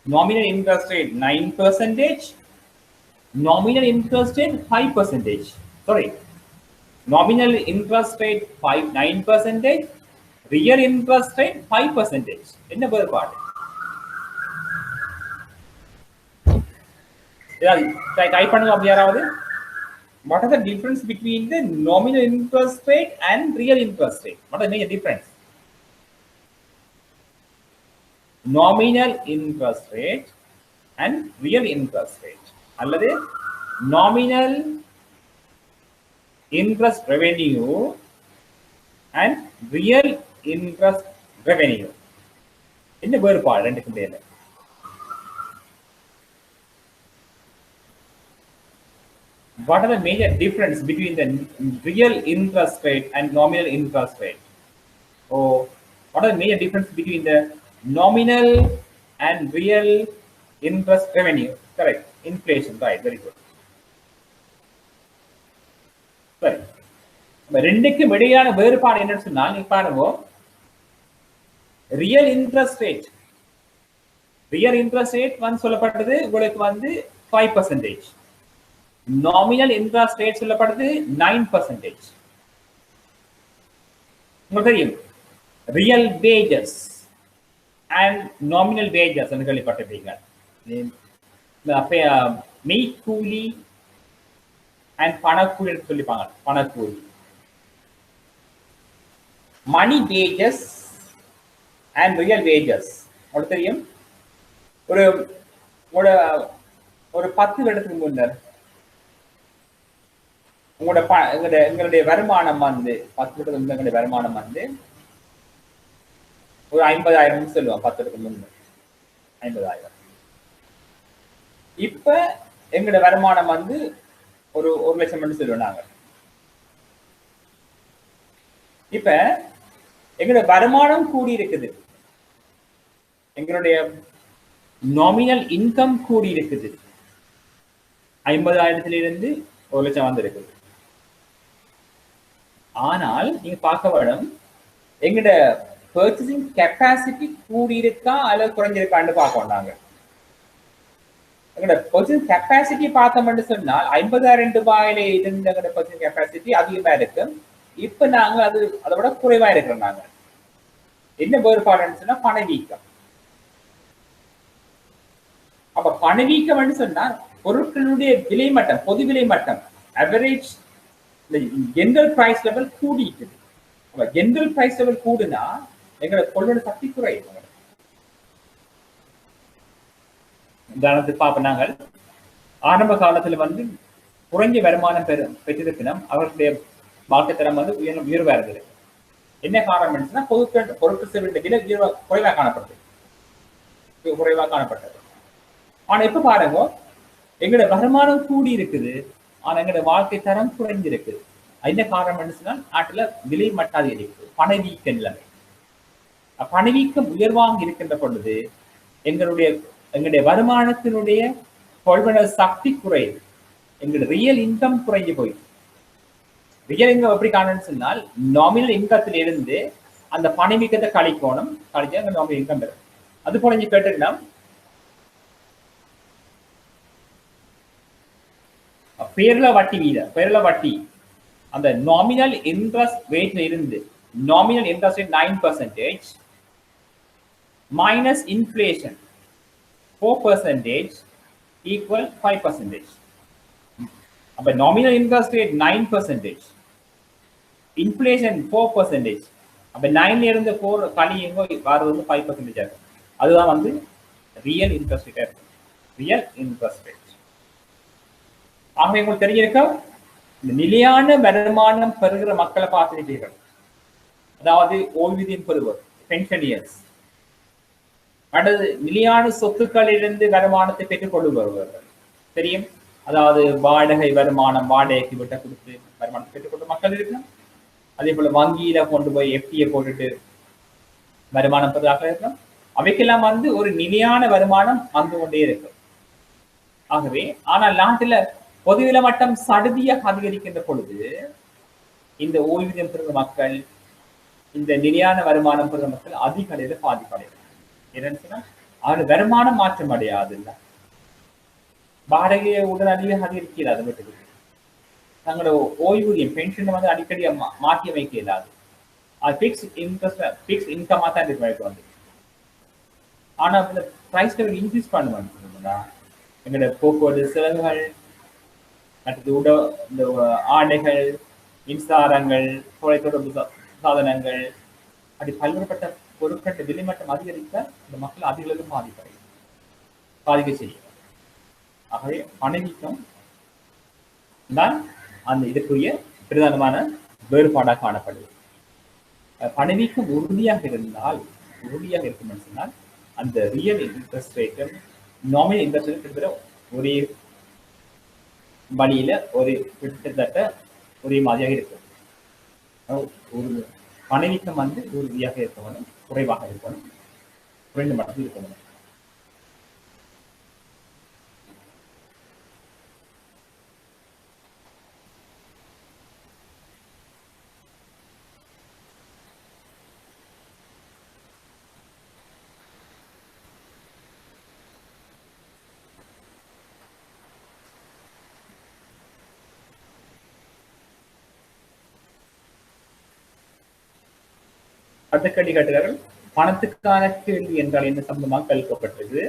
nominal interest rate 9%, nominal interest rate 5%. Sorry, nominal interest rate 9%, real interest rate 5%. என்ன வேறுபாடு? டைப் பண்ணுங்க அப்படி யாராவது. What are the difference between the nominal interest rate and real interest rate? What is the difference? Nominal interest rate and real interest rate. அல்லது nominal interest revenue and real interest revenue. என்ன வேறுபாடு ரெண்டுக்கும் இடையில? What are the major difference between the real interest rate and nominal interest rate? Oh, what are the major difference between the nominal and real interest revenue? Correct. Inflation. Right. Very good. Right. ரெண்டுக்கும் இடையான வேறுபாடு என்னன்னு சொன்னால் நீங்க பாருங்க, real interest rate வந்து சொல்லப்பட்டது உங்களுக்கு வந்து 5%. நாமினல் இன்ட்ரெஸ்ட் ரேட் சொல்லப்படுது 9%. உங்களுக்கு தெரியும் real wages and nominal wages என்று கேள்விப்பட்டிருப்பீங்க. மெய்க்கூலி அண்ட் பணக்கூலி என்று சொல்லிப்பாங்க. பணக்கூலி, மணி வேஜஸ் அண்ட் ரியல் வேஜஸ் உங்களுக்கு தெரியும். ஒரு 10 வருடத்துக்கு முன்னர் எங்களுடைய வருமானம் வந்து 10 வருடத்துக்கு எங்களுடைய வருமானம் வந்து ஒரு 50,000 சொல்லுவோம். 10 வருடத்துக்கு முன்னர் 50,000. இப்ப எங்களுடைய வருமானம் வந்து ஒரு 1 லட்சம் சொல்லுவோம் நாங்க. இப்ப எங்களுடைய வருமானம் கூடி இருக்குது, எங்களுடைய நாமினல் இன்கம் கூடி இருக்குது. 50,000 1 லட்சம் வந்து இருக்குது. ஆனால் நீங்க பார்க்க வேணும் எங்கட பர்ச்சேசிங் கெப்பாசிட்டி கூடி இருக்கா அல்லது குறைஞ்சிருக்கான்னு பார்க்க நாங்க. எங்கட பர்ச்சேசிங் கெப்பாசிட்டி பார்த்தோம்னு சொன்னால் 50,000 ரூபாயில இருந்த எங்கட பர்ச்சேசிங் கெப்பாசிட்டி அதிகமா இருக்கு. இப்ப நாங்க அதை விட குறைவா இருக்கிறோம். நாங்க என்ன வேறுபாடுன்னு சொன்னா பணவீக்கம். அப்ப பணவீக்கம் சொன்னா பொருட்களுடைய விலை மட்டம், பொது விலை மட்டம், அவரேஜ் ஜெனரல் பிரைஸ் லெவல் கூடிட்டு. ஜெனரல் பிரைஸ் லெவல் கூடுனா எங்களோட கொள்வன சக்தி குறையும். உதாரணத்துக்கு பார்ப்போம், நாங்கள் ஆரம்ப காலத்துல வந்து குறைஞ்ச வருமானம் பெற்றிருக்கணும், அவர்களுடைய வாழ்க்கை தரம் வந்து உயர்வா இருந்தது. என்ன காரணம்? பொருட்கள் சேவையுடைய விலை குறைவாக காணப்பட்டது. ஆனா இப்ப பாருங்க எங்களோட வருமானம் கூடி இருக்குது, ஆனா எங்களோட வாழ்க்கை தரம் குறைஞ்சிருக்குது. என்ன காரணம் சொன்னால் நாட்டுல விலை மட்டாது இருக்குது, பணவீக்க நிலைமை. பணவீக்கம் உயர்வாக இருக்கின்ற பொழுது எங்களுடைய வருமானத்தினுடைய கொள்வன சக்தி குறையுது, எங்களுடைய ரியல் இன்கம் குறைஞ்சு போயிடுது. ரியல் இன்கம் எப்படி காரணம்னு சொன்னால் நாமினல் இன்கத்துல இருந்து அந்த பணவீக்கத்தை கழிக்கணும், கழிச்சா அந்த நாமினல் இன்கம் பெறும். அது போல நீங்க கேட்டீங்கன்னா பேர்ல வட்டி அந்த நாமினல் இன்ட்ரெஸ்ட் ரேட்ல இருந்து nominal interest rate 9% minus inflation 4% equal 5%. அப்ப நாமினல் இன்ட்ரெஸ்ட் ரேட் 9%, இன்ஃப்ளேஷன் 4%. அப்ப 9ல இருந்து 4 கழியுங்க வர்றது வந்து 5% ஆகும். அதுதான் வந்து real interest rate. Real interest rate. ஆக உங்களுக்கு தெரிஞ்சிருக்க இந்த நிலையான வருமானம் பெறுகிற மக்களை பார்த்துட்டீர்கள், அதாவது ஓய்வூதியம் பெறுவர் பென்ஷனியர்ஸ், அடுத்து நிலையான சொத்துக்களிலிருந்து வருமானத்தை பெற்றுக் கொண்டு வருவார்கள் தெரியும். அதாவது வாடகை வருமானம், வாடகைக்கு விட்ட கொடுத்து வருமானத்தை பெற்றுக்கொண்ட மக்கள் இருக்கணும். அதே போல வங்கியில கொண்டு போய் எஃப்டியை போட்டுட்டு வருமானம் பெறதாக இருக்கும். அவைக்கெல்லாம் வந்து ஒரு நிலையான வருமானம் வந்து கொண்டே இருக்கும். ஆகவே ஆனால் நாட்டுல பொதுவில மட்டம் சடுதியாக அதிகரிக்கின்ற பொழுது இந்த ஓய்வூதியம் பெறுகிற மக்கள், இந்த நிலையான வருமானம் பெறுகிற மக்கள் அதிக அளவில் பாதிப்படையும். என்னன்னு சொன்னா அது வருமானம் மாற்றம் அடையாது. இல்லை வாடகையை உடனடியாக அதிகரிக்கிறார் வீட்டுக்கு. தங்களோட ஓய்வூதியம் பென்ஷன் வந்து அடிக்கடி மாற்றி அமைக்க இயலாது. அது பிக்ஸ் இன்கமா தான் இருக்கு வந்து. ஆனா இந்த பிரைஸ் லெவல் இன்க்ரீஸ் பண்ணுவாங்க. எங்களோட போக்குவரத்து செலவுகள், அடுத்தது இந்த ஆடைகள், மின்சாரங்கள், தொலைத்தொடர்பு சாதனங்கள், அப்படி பல்வேறுபட்ட பொருட்கள் விலைமட்டம் அதிகரிக்க இந்த மக்கள் அதிக அளவு பாதிக்க செய்யும். ஆகவே பணவீக்கம் தான் அந்த இதற்குரிய பிரதானமான வேறுபாடாக காணப்படுது. பணவீக்கம் உறுதியாக இருக்கும் சொன்னால் அந்த ரியல் இன்ட்ரெஸ்ட் ரேட்டும் நாமினல் இன்ட்ரெஸ்ட் ரேட் கிட்டத்தட்ட ஒரே வழியில கிட்டத்தட்ட ஒரே மாதிரியாக இருக்கும். ஒரு பணவீக்கம் வந்து உறுதியாக இருக்கணும், குறைவாக இருக்கணும், குறைந்த மட்டத்தில் இருக்கணும். அடுத்த கேள்வி கேட்டுகிறார்கள், பணத்துக்கான கேள்வி என்றால் என்ன சம்பந்தமாக கல்விக்கப்பட்டது?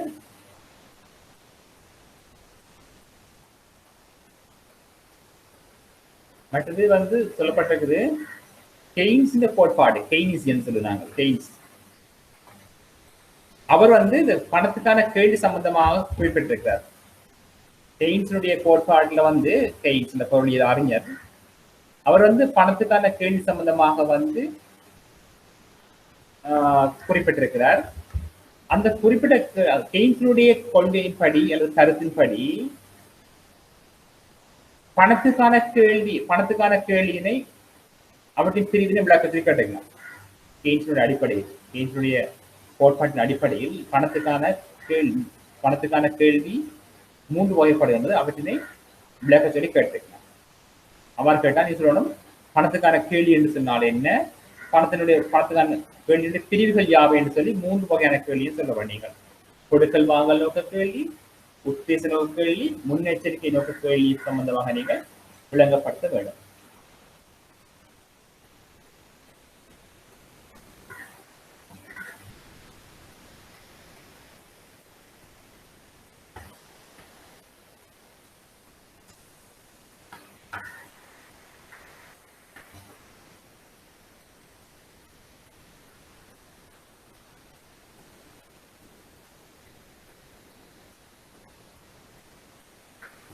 மற்றது வந்து சொல்லப்பட்டிருக்குது கெய்ன்ஸ் கோட்பாடு, கெய்னிசியன் சொல்லுறாங்க. கெய்ன்ஸ் அவர் வந்து இந்த பணத்துக்கான கேள்வி சம்பந்தமாக குறிப்பிட்டிருக்கிறார். கெய்ன்ஸுடைய கோட்பாடுல வந்து கெய்ன்ஸ் இந்த பொருளியல் அறிஞர் அவர் வந்து பணத்துக்கான கேள்வி சம்பந்தமாக வந்து குறிப்பிட்டிருக்கிறார். அந்த குறிப்பிட்ட கெய்ன்ஸுடைய கொள்கையின்படி அல்லது கருத்தின்படி பணத்துக்கான கேள்வியினை அவற்றின் பிரிவினை விளக்கத்தில் கேட்டுக்கலாம். கெய்ன்ஸுடைய அடிப்படையில், கெய்ன்ஸுடைய கோட்பாட்டின் அடிப்படையில் பணத்துக்கான கேள்வி 3 வகைப்படுகிறது. அவற்றினை விளக்க சொல்லி கேட்டுக்கலாம். அவர் கேட்டா நீ சொல்லணும் பணத்துக்கான கேள்வி என்று சொன்னால் என்ன, பணத்துக்கான கேள்வியுடைய பிரிவுகள் யாவை என்று சொல்லி 3 வகையான கேள்வியை சொல்ல நீங்கள். கொடுக்கல் வாங்கல் நோக்க கேள்வி, உத்தேச நோக்க கேள்வி, முன்னெச்சரிக்கை நோக்க கேள்வி சம்பந்தமாக நீங்கள் விளங்கப்படுத்த வேண்டும்.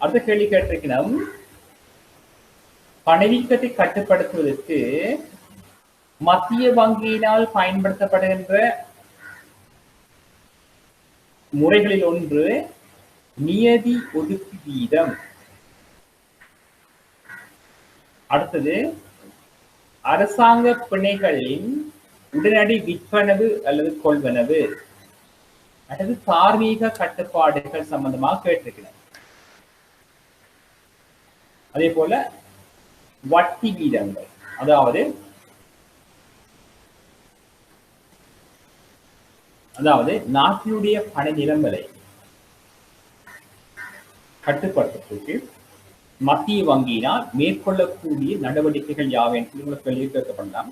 அடுத்த கேள்வி கேட்டிருக்கணும், பணவீக்கத்தை கட்டுப்படுத்துவதற்கு மத்திய வங்கியினால் பயன்படுத்தப்படுகின்ற முறைகளில் ஒன்று நியதி ஒதுக்கு வீதம். அடுத்தது அரசாங்க பிணைகளின் உடனடி விற்பனவு அல்லது கொள்வனவு, அடுத்தது தார்மீக கட்டுப்பாடுகள் சம்பந்தமாக கேட்டிருக்கிறேன். அதே போல வட்டி வீதங்கள், அதாவது நாட்டினுடைய பண நிலைமைகளை கட்டுப்படுத்துவதற்கு மத்திய வங்கியினால் மேற்கொள்ளக்கூடிய நடவடிக்கைகள் யாவை என்று கேள்வி கேட்கப்படலாம்.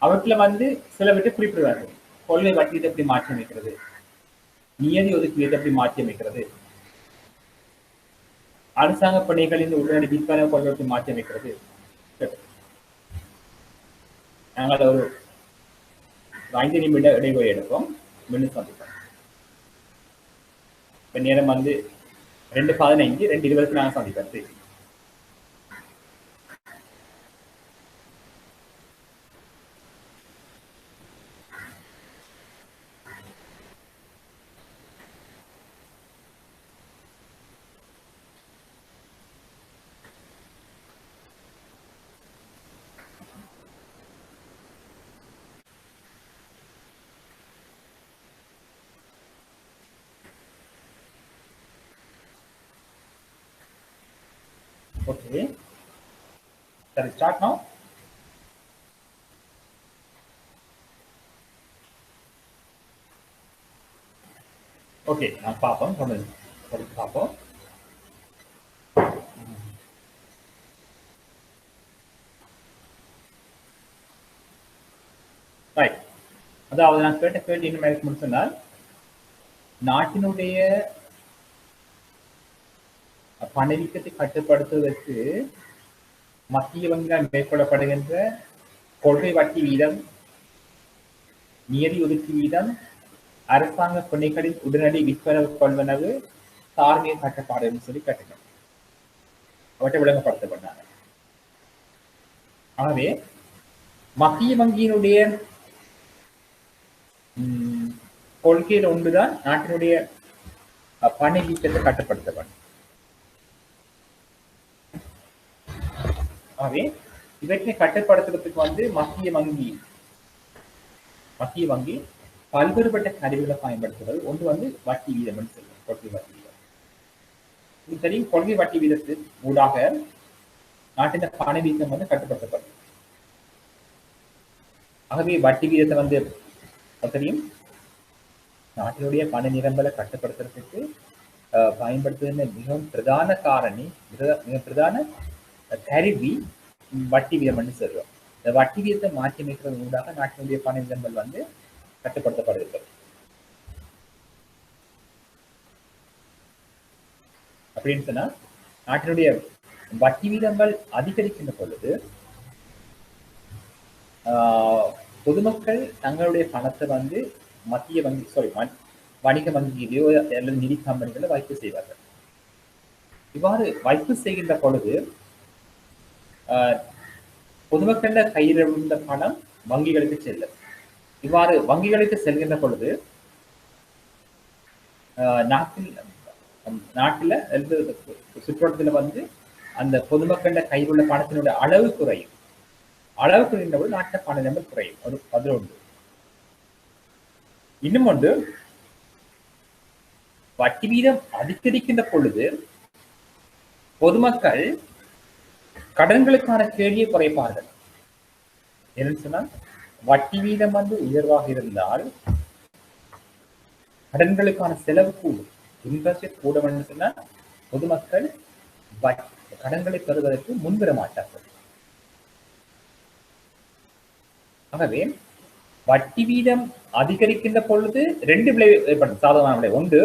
அவற்றில் வந்து சிலவற்றை குறிப்பிடுவார்கள். கொள்கை வட்டி எப்படி மாற்றி அமைக்கிறது, நியதி ஒதுக்கீடு எப்படி மாற்றி அமைக்கிறது, அரசாங்க பணிகளின் உடனடி விற்பனை கொள்கையை மாற்றி அமைக்கிறது. நாங்கள் ஒரு 5 நிமிட இடைவெளி எடுப்போம், மீண்டும் சந்திப்போம். இப்ப நேரம் வந்து 2:15, 2:20 நாங்கள் சந்திப்பது. ஓகே, சரி ஸ்டார்ட் நவ். ஓகே, நான் பார்ப்போம், பார்ப்போம். ரைட், அதாவது நான் கேட்ட கேள்வி என்ன மாதிரி சொன்னால், நாட்டினுடைய பணவீக்கத்தை கட்டுப்படுத்துவதற்கு மத்திய வங்கியால் மேற்கொள்ளப்படுகின்ற கொள்கை வட்டி வீதம், நியதி ஒதுக்கீடு வீதம், அரசாங்க கொள்கைகளின் உடனடி விற்பனவு கொள்வனவு, தார்மீக கட்டுப்பாடுன்னு சொல்லி கட்டணும், அவற்றை விளங்கப்படுத்தப்பட்டாங்க. ஆகவே மத்திய வங்கியினுடைய கொள்கையில் ஒன்றுதான் நாட்டினுடைய பணவீக்கத்தை கட்டுப்படுத்தப்படும். ஆகவே இவற்றை கட்டுப்படுத்துவதற்கு வந்து மத்திய வங்கி பல்வேறுபட்ட கருவிகளை பயன்படுத்துவது. ஒன்று வந்து வட்டி வீதம் சொல்லுவோம், கொள்கை வட்டி வீதம். இது தெரியும், கொள்கை வட்டி வீதத்தின் ஊடாக நாட்டின் பணவீக்கம் வந்து கட்டுப்படுத்தப்படும். ஆகவே வட்டி வீதத்தை வந்து தெரியும், நாட்டினுடைய பண நிரம்பலை கட்டுப்படுத்துறதுக்கு பயன்படுத்துகின்ற மிகவும் பிரதான காரணி, மிக பிரதான கருவி வட்டி வீதம் சொல்றோம். இந்த வட்டி வீதத்தை மாற்றி அமைக்கிறது ஊடாக நாட்டினுடைய பண நிரம்பல் வந்து கட்டுப்படுத்தப்படுகிறது. அப்படின்னு சொன்னா, நாட்டினுடைய வட்டி வீதங்கள் அதிகரிக்கின்ற பொழுது பொதுமக்கள் தங்களுடைய பணத்தை வந்து மத்திய வங்கி வணிக வங்கியிலேயோ அல்லது நிதி கம்பெனிகளை வைப்பு செய்வார்கள். இவ்வாறு வைப்பு செய்கின்ற பொழுது பொதுமக்கள கையில் இருந்த பணம் வங்கிகளுக்கு செல்லும். இவ்வாறு வங்கிகளுக்கு செல்கின்ற பொழுது நாட்டில் சுற்றுவட்டத்தில் வந்து அந்த பொதுமக்கள கையில் உள்ள பணத்தினுடைய அளவு குறையும். அளவு குறைகின்ற போது நாட்டில் பண நிரம்பல் குறையும். அது ஒன்று. இன்னும் ஒன்று, வட்டி வீதம் அதிகரிக்கின்ற பொழுது பொதுமக்கள் கடன்களுக்கான கேள்வியை குறைப்பார்கள். என்னன்னு சொன்னால், வட்டி வீதம் வந்து உயர்வாக இருந்தால் கடன்களுக்கான செலவு கூடும், இன்ட்ரெஸ்ட் கூடும் சொன்னால் பொதுமக்கள் கடன்களை பெறுவதற்கு முன்வர மாட்டார்கள். ஆகவே வட்டி வீதம் அதிகரிக்கின்ற பொழுது ரெண்டு விளைவு ஏற்படும், சாதகமான விளைவு. ஒன்று,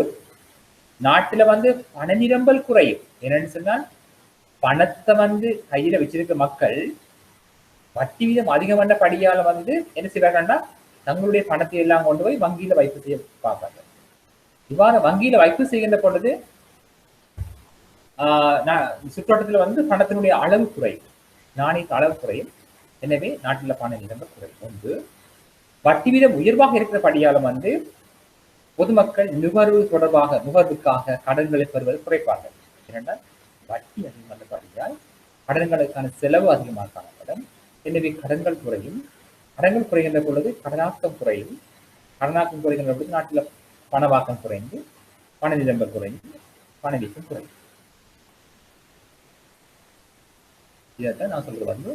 நாட்டில வந்து பண நிரம்பல் குறையும். என்னன்னு சொன்னால், பணத்தை வந்து கையில வச்சிருக்க மக்கள் வட்டி வீதம் அதிகம் பண்ண படியால வந்து என்ன செய்வாங்கன்னா, தங்களுடைய பணத்தை எல்லாம் கொண்டு போய் வங்கியில வைப்பு செய்ய பார்ப்பாங்க. இவ்வாறு வங்கியில வைப்பு செய்கின்ற பொழுது சுற்றோட்டத்துல வந்து பணத்தினுடைய அளவு குறையும், நாணயத்து அளவு குறையும். எனவே நாட்டில பண நிரம்பல் குறையும். ஒன்று, வட்டி வீதம் உயர்வாக இருக்கிற படியாலும் வந்து பொதுமக்கள் நுகர்வுக்காக கடன்களை பெறுவது குறைப்பார்கள். ஏனென்றால் வட்டி அதிகமான படியால் கடன்களுக்கான செலவு அதிகமாக காணப்படும். எனவே கடன்கள் குறையும். கடன்கள் குறைகின்ற பொழுது கடனாக்கம் குறையும். கடனாக்கம் குறைகின்ற பொழுது நாட்டில் பணவாக்கம் குறைந்து பண நிரம்பல் குறைந்து பணவீக்கம் குறையும். இதைத்தான் நான் சொல்றது வந்து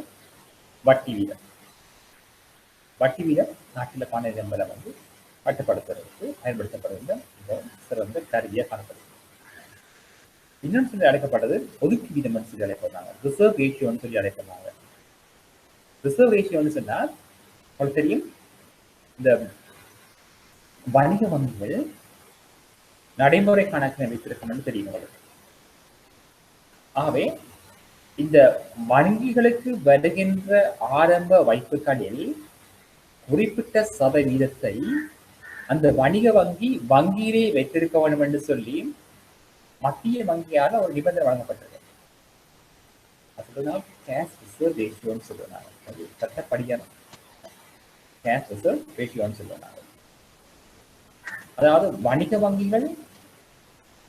வட்டி வீதம். வட்டி வீதம் நாட்டில் பண நிரம்பலை வந்து கட்டுப்படுத்துவதற்கு பயன்படுத்தப்படுகின்ற சிறந்த கருவியாக காணப்படுகிறது. இன்னும் சொல்லி அழைக்கப்பட்டது ஒதுக்கி வீதம் சொல்லி அழைப்படுறாங்க, ரிசர்வ் ரேஷியோன்னு சொல்லி அழைப்படுறாங்க. ரிசர்வ் ரேஷியோன்னு சொன்னால் உங்களுக்கு தெரியும், இந்த வணிக வங்கிகள் நடைமுறை கணக்கினை வைத்திருக்கணும்னு தெரியும் உங்களுக்கு. ஆகவே இந்த வங்கிகளுக்கு வருகின்ற ஆரம்ப வைப்புகளில் குறிப்பிட்ட சதவீதத்தை அந்த வணிக வங்கி வங்கியிலே வைத்திருக்க வேண்டும் என்று சொல்லி மத்திய வங்கியால் ஒரு நிபந்தனை வழங்கப்பட்டது. அதுதான் கேஷ் ரிசர்வ் ரேஷியோன்னு சொல்லுவாங்க. அது சட்டப்படியான கேஷ் ரிசர்வ் ரேஷியோன்னு சொல்லுவாங்க. அதாவது வணிக வங்கிகள்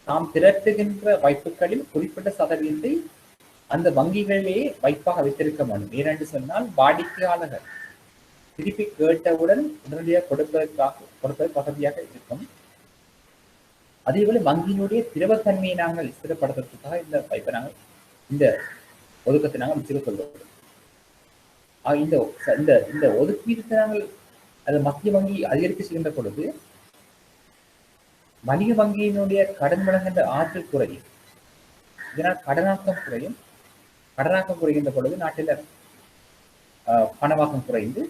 நாம் திரட்டுகின்ற வைப்புகளில் குறிப்பிட்ட சதவீதத்தை அந்த வங்கிகளிலே வைப்பாக வைத்திருக்க வேண்டும். ஏனென்று சொன்னால் வாடிக்கையாளர்கள் திருப்பி கேட்டவுடன் உடனடியாக கொடுப்பதற்கு வசதியாக இருக்கும். அதேபோல வங்கியினுடைய திரவத்தன்மையை நாங்கள் ஸ்திரப்படுத்துறதுக்காக இந்த வைப்பை நாங்கள் இந்த ஒதுக்கத்தை நாங்கள் வச்சுக்க சொல்றோம். இந்த இந்த இந்த ஒதுக்கீட்டை நாங்கள் அது மத்திய வங்கி அதிகரிக்க செய்கின்ற பொழுது வணிக வங்கியினுடைய கடன் வழங்குகின்ற ஆற்றல் குறையும். இதனால் கடனாக்கம் குறையும். கடனாக்கம் குறைகின்ற பொழுது நாட்டில் பணவாக்கம் குறைந்து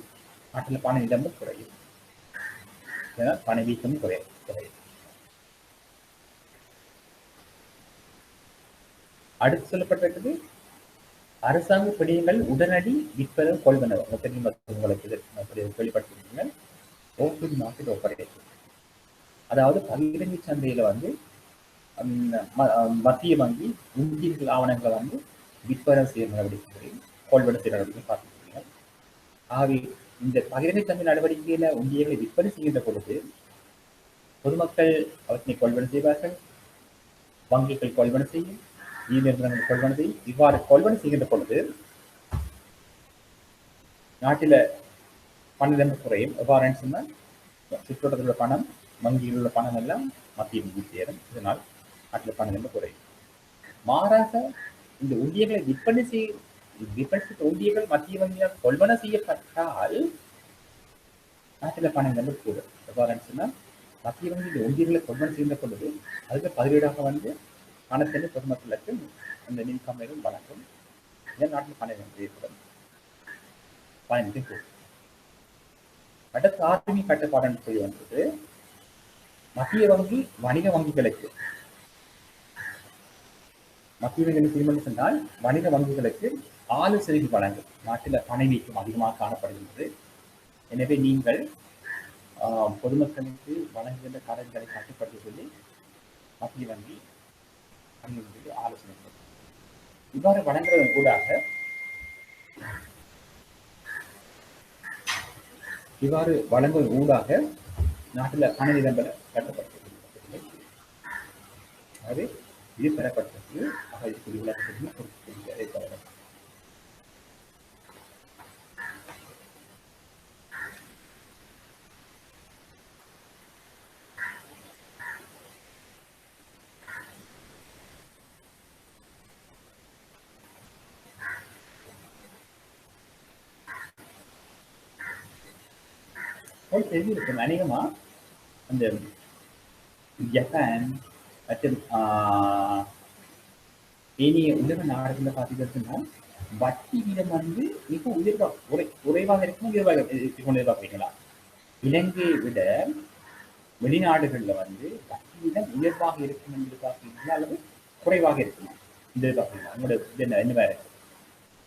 நாட்டில் பண இடமும் குறையும். இதனால் பணவீக்கமும் குறையும். அடுத்து சொல்லப்பட்டிருக்கிறது அரசாங்க பிடியங்கள் உடனடி விற்பனை கொள்வனவு. உங்களுக்கு வெளிப்படுத்திருக்கீங்க. ஓப்பன் மார்க்கெட் ஆப்பரேஷன், அதாவது பகிரங்கு சந்தையில வந்து மத்திய வங்கி உண்டியல் ஆவணங்களை வந்து விற்பனை செய்ய நடவடிக்கைகளையும் கொள்வன செய்ய நடவடிக்கையும் பார்த்துருக்கீங்க. ஆகவே இந்த பகிரங்கு சந்தை நடவடிக்கையில உண்டியல்களை விற்பனை செய்கின்ற பொழுது பொதுமக்கள் அவற்றை கொள்வன செய்வார்கள், வங்கிகள் கொள்வன செய்யும், நிறுவனங்கள் கொள்வன செய்யும். இவ்வாறு கொள்வன செய்கின்ற பொழுது நாட்டில பணம் குறையும். எவ்வாறு சொன்னால் சுற்றுவட்டத்தில் உள்ள பணம், வங்கியில் உள்ள பணம் எல்லாம் மத்திய வங்கி சேரும். இதனால் நாட்டில் பணம் குறையும். மாறாக இந்த உண்டியல்களை விற்பனை உண்டியல்கள் மத்திய வங்கியால் கொள்வன செய்யப்பட்டால் நாட்டில் பணம் கூடும். எவ்வாறு சொன்னால் மத்திய வங்கி இந்த உண்டியல்களை கொள்வன செய்கின்ற பொழுது அதுக்கு பதிலீடாக வந்து பணத்தை பொதுமக்களுக்கு அந்த மின்கம்பெனிகள் வழங்கும். இதன் நாட்டில் பணம் ஏற்படும். பணத்தை கூடும். அடுத்த ஆர்மி கட்டுப்பாடு செய்ய வந்தது மத்திய வங்கி வணிக வங்கிகளுக்கு சொன்னால் வணிக வங்கிகளுக்கு ஆலோசனை வழங்கும். நாட்டில் பணவீக்கம் அதிகமாக காணப்படுகின்றது. எனவே நீங்கள் பொதுமக்களுக்கு வழங்குகின்ற கடன்களை கட்டுப்படுத்த சொல்லி மத்திய வங்கி ஆலோசனை இவ்வாறு வழங்குவதன் ஊடாக நாட்டில் பண நிலங்களை கட்டப்படுத்தப்படுகிறது. அது இது பெறப்பட்டது. இதுக்குரிய விளக்கத்தையும் கொடுத்து தெரிஞ்சிருக்கும். அநேகமா அந்த ஜப்பான் மற்றும் ஏனைய உலக நாடுகளில் பார்த்தீங்கன்னா வட்டி வீதம் வந்து மிக குறைவாக இருக்கும். எதிர்பார்க்கிறீங்களா? இலங்கையை விட வெளிநாடுகள்ல வந்து வட்டி வீதம் உயர்வாக இருக்கும் என்று எதிர்பார்க்கிறீங்களா அல்லது குறைவாக இருக்குமா இந்த எதிர்பார்க்கிறீங்களா? உங்களோட என்ன வேற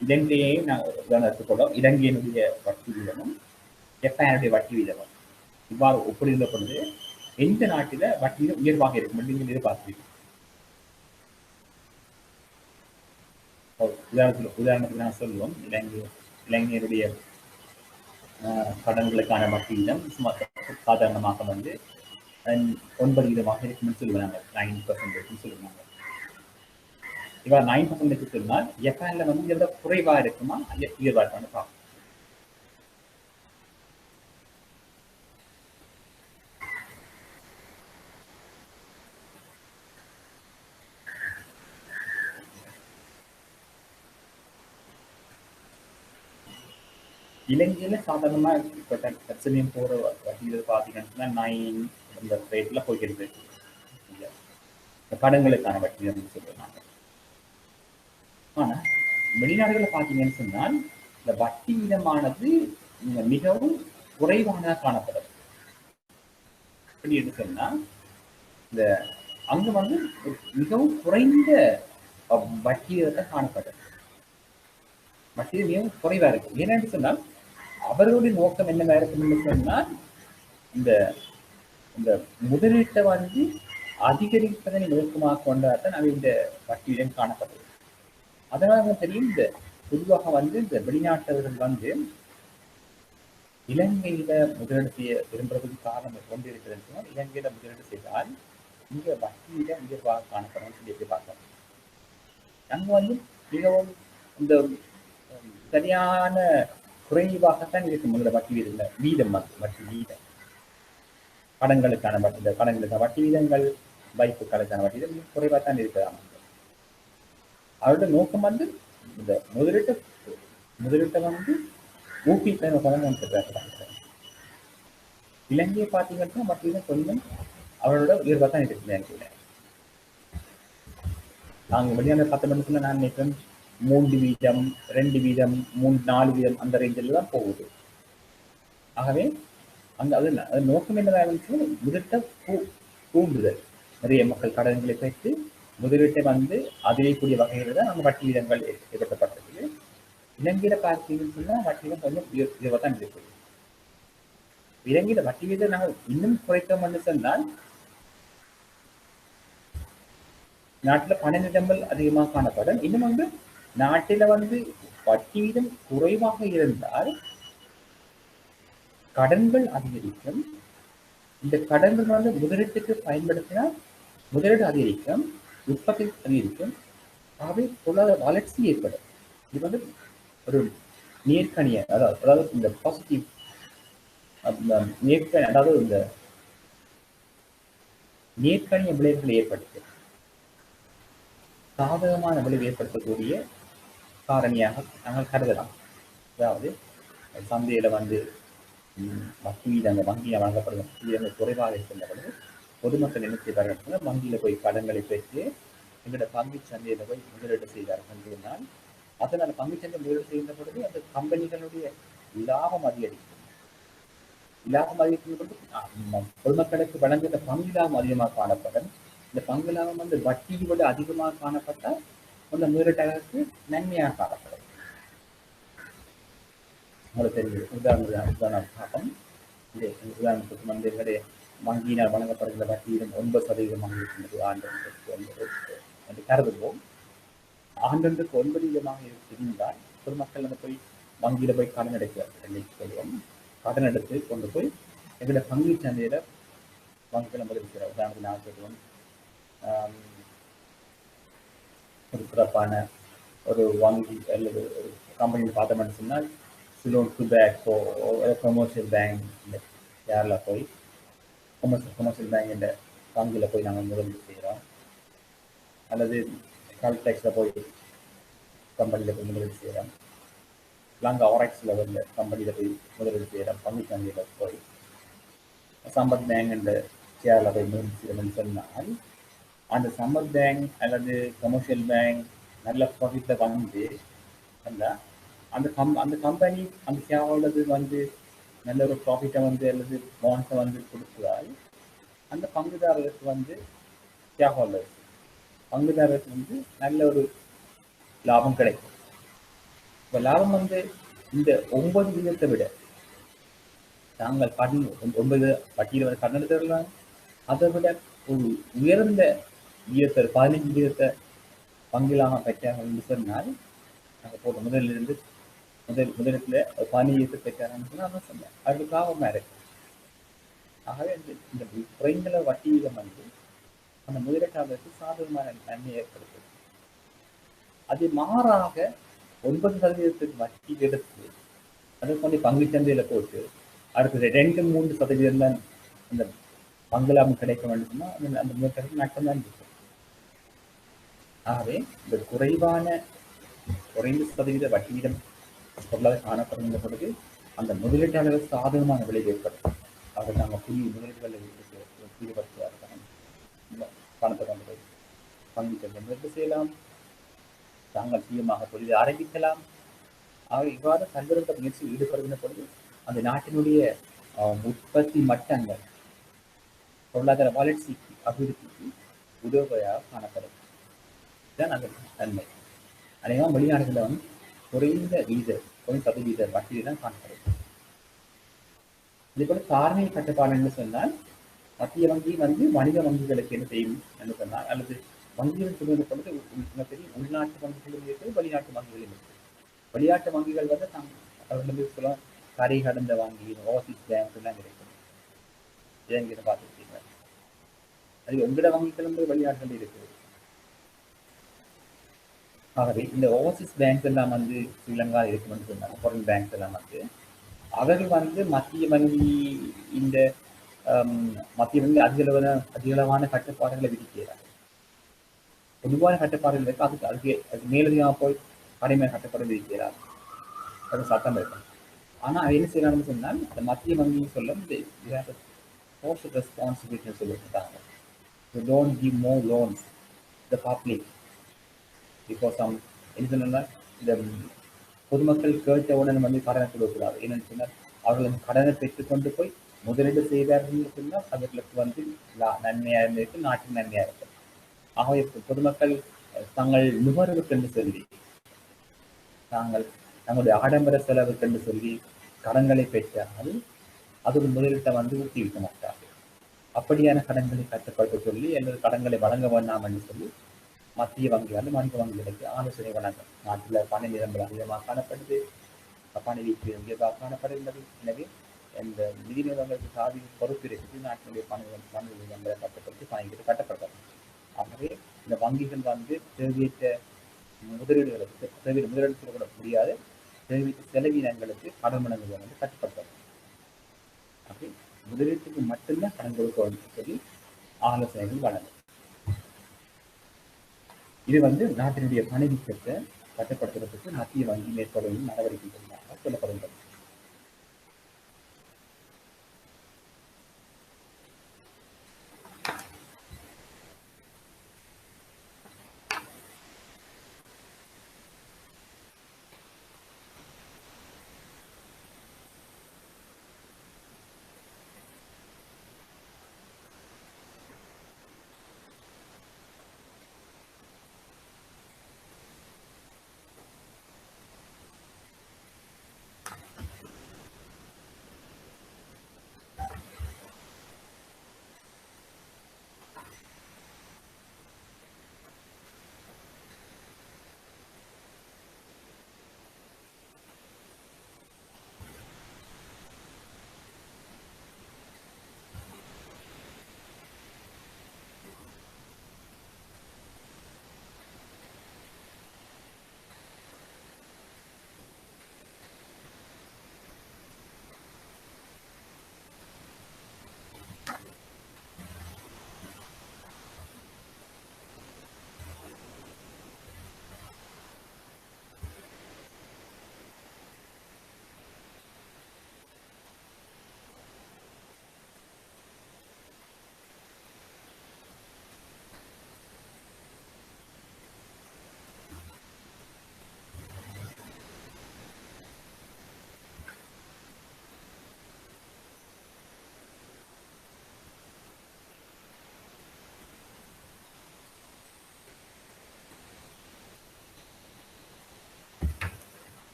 இலங்கையையும் நாங்கள் உதாரணத்துக்கு கொள்வோம். இலங்கையினுடைய வட்டி வீதமும் ஜப்பானுடைய வட்டி வீதமும் இவ்வாறு ஒப்பிடுகின்ற பொழுது எந்த நாட்டில வட்டி வீதம் உயர்வாக இருக்கும் என்று நீங்கள் எதிர்பார்க்கிறீர்கள்? உதாரணத்துக்கு நான் சொல்லுவோம், இளைஞருடைய கடன்களுக்கான வட்டி வீதம் சாதாரணமாக வந்து 9% இருக்கும்னு சொல்லுவாங்க. 9% சொல்லுவாங்க. இவர் 9% சொன்னால் ஜப்பான்ல வந்து இதை விட குறைவா இருக்குமா உயர்வா இருக்கான்னு பார்ப்போம். இலங்கையில சாதாரணமா இப்ப தற்சமயம் போற வட்டிகள் பாத்தீங்கன்னா 9 அந்த ரேட்ல போய்கிறது. கடன்களுக்கான வட்டி அப்படின்னு சொல்றாங்க. ஆனா வெளிநாடுகளை பாத்தீங்கன்னு சொன்னால் இந்த வட்டி வீதமானது மிகவும் குறைவானதா காணப்படும். எப்படி என்று சொன்னா இந்த அங்க வந்து மிகவும் குறைந்த வட்டி வீதத்தை காணப்படும். வட்டி மிகவும் குறைவா இருக்கு. ஏன்னு சொன்னால் அவர்களுடைய நோக்கம் என்னவா இருக்குன்னு சொன்னால் இந்த இந்த முதலீட்டை வந்து அதிகரிப்பதனை நோக்கமாக கொண்டாதான் அவை இந்த வட்டியிடம் காணப்படுது. அதனால தெரியும் இந்த பொதுவாக வந்து இந்த வெளிநாட்டவர்கள் வந்து இலங்கையில முதலீடு செய்ய விரும்புறதுக்கு காரணம் கொண்டு இருக்கிறதுன்னு சொன்னால் இலங்கையில முதலீடு செய்தால் இங்க வட்டியில உயர்வாக காணப்படும் சொல்லி எதிர்பார்க்கிறோம். அங்க வந்து மிகவும் இந்த சரியான குறைவாகத்தான் இருக்கும். உங்களோட வட்டி வீதம் வட்டி வீதம் கடன்களுக்கான வட்டி வீதங்கள் வைப்புகளுக்கான வட்டி வீதம் குறைவாக தான் இருக்கிறாங்க. அவரோட நோக்கம் வந்து இந்த முதலீட்டை வந்து ஊக்குவிக்கிற பதம் பேசுறாங்க. இலங்கையை பார்த்தீங்கன்னா மத்தியில கொஞ்சம் அவரோட உயர்வாக தான் இருக்கு இலங்கையில. நாங்கள் வெளியான 10 மணிக்குள்ள நான் நினைக்கிறேன் 3%, 2%, 3-4% அந்த ரேஞ்சில் தான் போகுது. ஆகவே அந்த அது நோக்கம் என்னதாக இருந்துச்சு, முதலீட்டை தூண்டுதல். நிறைய மக்கள் கடன்களை பெற்று முதலீட்டை வந்து அதிகக்கூடிய வகையில் தான் நம்ம வட்டி வீதங்கள் ஏற்படுத்தப்பட்டது. இலங்கையில பார்த்தீங்கன்னு சொன்னா வட்டி வீதம் கொஞ்சம் உயர்வாக தான் இருக்குது. இலங்கையில வட்டி வீதம் நாங்கள் இன்னும் குறைத்தோம்னு சொன்னால் நாட்டுல பண நிரம்பல் அதிகமாக காணப்படும். இன்னும் வந்து நாட்டில வந்து வட்டி வீதம் குறைவாக இருந்தால் கடன்கள் அதிகரிக்கும். இந்த கடன்கள் வந்து முதலீட்டுக்கு பயன்படுத்தினால் முதலீடு அதிகரிக்கும், உற்பத்தி அதிகரிக்கும், ஆகவே பொருளாதார வளர்ச்சி ஏற்படும். இது வந்து ஒரு நேர்கணிய அதாவது இந்த பாசிட்டிவ் நேர்கணி, அதாவது இந்த நேர்கணிய விளைவுகளை ஏற்படுத்தும், சாதகமான விளைவு ஏற்படுத்தக்கூடிய காரணியாக நாங்கள் கருதலாம். அதாவது சந்தையில வந்து வங்கி வீதங்கள் வங்கியில் வழங்கப்படும் வங்கி வீதங்கள் குறைவாக இருக்கின்ற பொழுது பொதுமக்கள் என்ன செய்வார்கள், வங்கியில போய் கடன்களை பெற்று எங்களோட பங்கு சந்தையில போய் முதலீடு செய்தார்கள் என்றால், அதனால் பங்கு சந்தை முதலீடு செய்கின்ற பொழுது அந்த கம்பெனிகளுடைய லாபம் அதிகரிக்கும். லாபம் அதிகரிக்கும் பொழுது பொதுமக்களுக்கு வழங்குகிற பங்கு லாபம் அதிகமாக காணப்படும். இந்த பங்கு லாபம் வந்து வட்டியை விட அதிகமாக காணப்பட்டால் அந்த முதலீட்டாளருக்கு நன்மையாக காணப்படும். உங்களுக்கு தெரியும், உதாரணம் பார்ப்போம். இந்த உதாரணத்துக்கு வந்து எங்களுடைய வங்கியினால் வழங்கப்படுகிற வட்டி வீதம் 9% இருக்கின்றது ஆண்டொன்றுக்கு என்று கருதுவோம். ஆண்டொன்றுக்கு 9% இருந்தால் பொதுமக்கள் வந்து போய் வங்கியில போய் கடன் எடுக்கிறார்கள் சொல்லுவோம். கடன் எடுத்து கொண்டு போய் எங்களுடைய பங்கு சந்தையில வங்கிகளை முதலீடு. உதாரணத்துக்கு நான் சொல்லுவோம், ஒரு சிறப்பான ஒரு வங்கி அல்லது ஒரு கம்பெனியில் பார்த்தோம்னு சொன்னால் சிலோன் டுபேக்கோ கமர்ஷியல் பேங்க் இந்த கேரளா போய் கமர்ஷியல் பேங்க் இந்த வங்கியில் போய் நாங்கள் முதலீடு செய்கிறோம். அல்லது கால்டெக்ஸில் போய் கம்பெனியில் போய் முதலீடு செய்கிறோம். லாங்க ஆர்எக்ஸ் லெவலில் கம்பெனியில் போய் முதலீடு செய்கிறோம். பங்கு சந்தையில் போய் சம்பத் பேங்க் இந்த கேரளா போய் முதலீடு செய்கிறோம்னு சொன்னால், அந்த சம்பத் பேங்க் அல்லது கமர்ஷியல் பேங்க் நல்ல ப்ராஃபிட்டில் வந்து அல்ல அந்த கம்பெனி அந்த ஷேர்ஹோல்டருக்கு வந்து நல்ல ஒரு ப்ராஃபிட்டை வந்து அல்லது பாண்ட்ஸை வந்து கொடுத்ததால் அந்த பங்குதாரருக்கு வந்து ஷேர்ஹோல்டர்ஸ் பங்குதாரருக்கு வந்து நல்ல ஒரு லாபம் கிடைக்கும். இப்போ லாபம் வந்து இந்த 9% விட நாங்கள் கடன் 9 வட்டியில் வந்து கடன் எடுத்துடலாம். அதை விட ஒரு உயர்ந்த விகிதத்தை 15% பங்கிலாக பெற்றார்கள் என்று சொன்னால், நாங்கள் போட்ட முதலிலிருந்து முதலீட்டில் 15% பெற்றார்கள் சொன்னால் சொன்னேன் அது லாபமாக இருக்கு. ஆகவே இந்த குறைந்த வட்டி வீதம் வந்து அந்த முதலீட்டாளருக்கு சாதகமான நன்மை ஏற்படுத்துது. அது மாறாக 9% வட்டி எடுத்து அதை கொண்டு பங்கு சந்தையில போட்டு அடுத்தது 2-3% தான் அந்த பங்கு லாபம் கிடைக்க வேண்டும்னா அந்த முதலீட்டாளருக்கு நட்டம்தான் இருக்கும். ஆகவே இந்த குறைந்த சதவீத வட்டி வீதம் பொருளாக காணப்படுகின்ற பொழுது அந்த முதலீட்டாளர்கள் சாதகமான விளைவு ஏற்படும். அதை நாங்கள் புதிய முதலீடுகளை ஈடுபடுத்துவார்கள். பணத்தை கொண்டு போய் பங்கு சந்தை முதலீடு செய்யலாம், தாங்கள் சுயமாக தொழிலை ஆரம்பிக்கலாம். ஆக இவ்வாறு பல்வேறு முயற்சியில் ஈடுபடுகின்ற பொழுது அந்த நாட்டினுடைய உற்பத்தி மட்டங்கள் பொருளாதார வளர்ச்சிக்கு அபிவிருத்திக்கு உதவியாக காணப்படும். இதுதான் அந்த நன்மை. அநேகமாக வெளிநாடுகளில் வந்து குறைந்த வட்டி தான் காணப்படும். இதே போல காரணிய கட்டுப்பாடு என்று சொன்னால், மத்திய வங்கி வந்து வணிக வங்கிகளுக்கு என்ன செய்யும் என்று சொன்னால், அல்லது வங்கிகள் சொல்வது பொழுது தெரியும், உள்நாட்டு வங்கிகளும் இருக்குது, வெளிநாட்டு வங்கிகளும் இருக்குது. வெளிநாட்டு வங்கிகள் வந்து அவர்கள் சொல்ல கரை கடந்த வங்கி, ஓவர்சீஸ் பேங்க் எல்லாம் கிடைக்கும். இலங்கையில பார்த்துருக்கீங்க. அது எங்கட வங்கிகளும் வெளிநாடுகள் இருக்குது. ஆகவே இந்த ஓவர்சீஸ் பேங்க்ஸ் எல்லாம் வந்து ஸ்ரீலங்கா இருக்குன்னு சொன்னாங்க. ஃபாரின் பேங்க்ஸ் எல்லாம் வந்து அவர்கள் வந்து மத்திய வங்கி இந்த மத்திய வங்கி அதிகளவான கட்டுப்பாடுகளை விதிக்கிறார்கள். பொதுவான கட்டுப்பாடுகள் இருக்கு. அதுக்கு மேலதிகமாக போய் கடுமையான கட்டுப்பாடு விதிக்கிறார். அது சட்டம் இருக்கும். ஆனா என்ன செய்யலாம்னு சொன்னால் இந்த மத்திய வங்கின்னு சொல்லும் சோஷியல் ரெஸ்பான்சிபிலிட்டி சொல்லிட்டாங்க. You don't give more loans to the public because என்ன சொன்னா இந்த பொதுமக்கள் கேட்ட உடனே வந்து கடனை கொடுக்கிறார். என்னன்னு சொன்னால் அவர்கள் அந்த கடனை பெற்றுக்கொண்டு போய் முதலீடு செய்தார்கள் சொன்னால் அவர்களுக்கு வந்து நன்மையா இருந்திருக்கு, நாட்டின் நன்மையா இருக்கு. ஆகவே பொதுமக்கள் தங்கள் நுகர்வுக்கு என்று சொல்லி தங்களுடைய ஆடம்பர செலவுக்கு என்று சொல்லி கடன்களை பெற்றால் அது ஒரு முதலீட்டை வந்து ஊட்டி வைக்க மாட்டார்கள். அப்படியான கடன்களை கட்டுப்படுத்த சொல்லி அல்லது கடன்களை வழங்க வேண்டாம் என்று சொல்லி மத்திய வங்கியால் வணிக வங்கிகளுக்கு ஆலோசனை வழங்கும். நாட்டில் பண நிரம்பல் அதிகமாக காணப்படுது, பண வீழ்ச்சி உயர்வாக காணப்படுகின்றது. எனவே இந்த நிதி நிறுவனங்களுக்கு சாதி பொறுப்பு இருக்குது நாட்டினுடைய பண நிரம்பலை கட்டுப்படுத்தி பணம் கட்டப்படுறது. ஆகவே இந்த வங்கிகள் வந்து தேவையற்ற முதலீடுகளுக்கு முதலீடு செய்யப்பட முடியாது, தேவையற்ற செலவினங்களுக்கு கடன் வழங்குவதை வந்து கட்டுப்படுத்தணும். அப்படி முதலீட்டுக்கு மட்டும்தான் கடன் கொடுக்க சொல்லி ஆலோசனைகள் வழங்கும். இது வந்து நாட்டினுடைய பணவீக்கத்தை கட்டுப்படுத்துவதற்கு மத்திய வங்கி மேற்கொள்ளும் நடவடிக்கைகளாக சொல்லப்படுகிறது.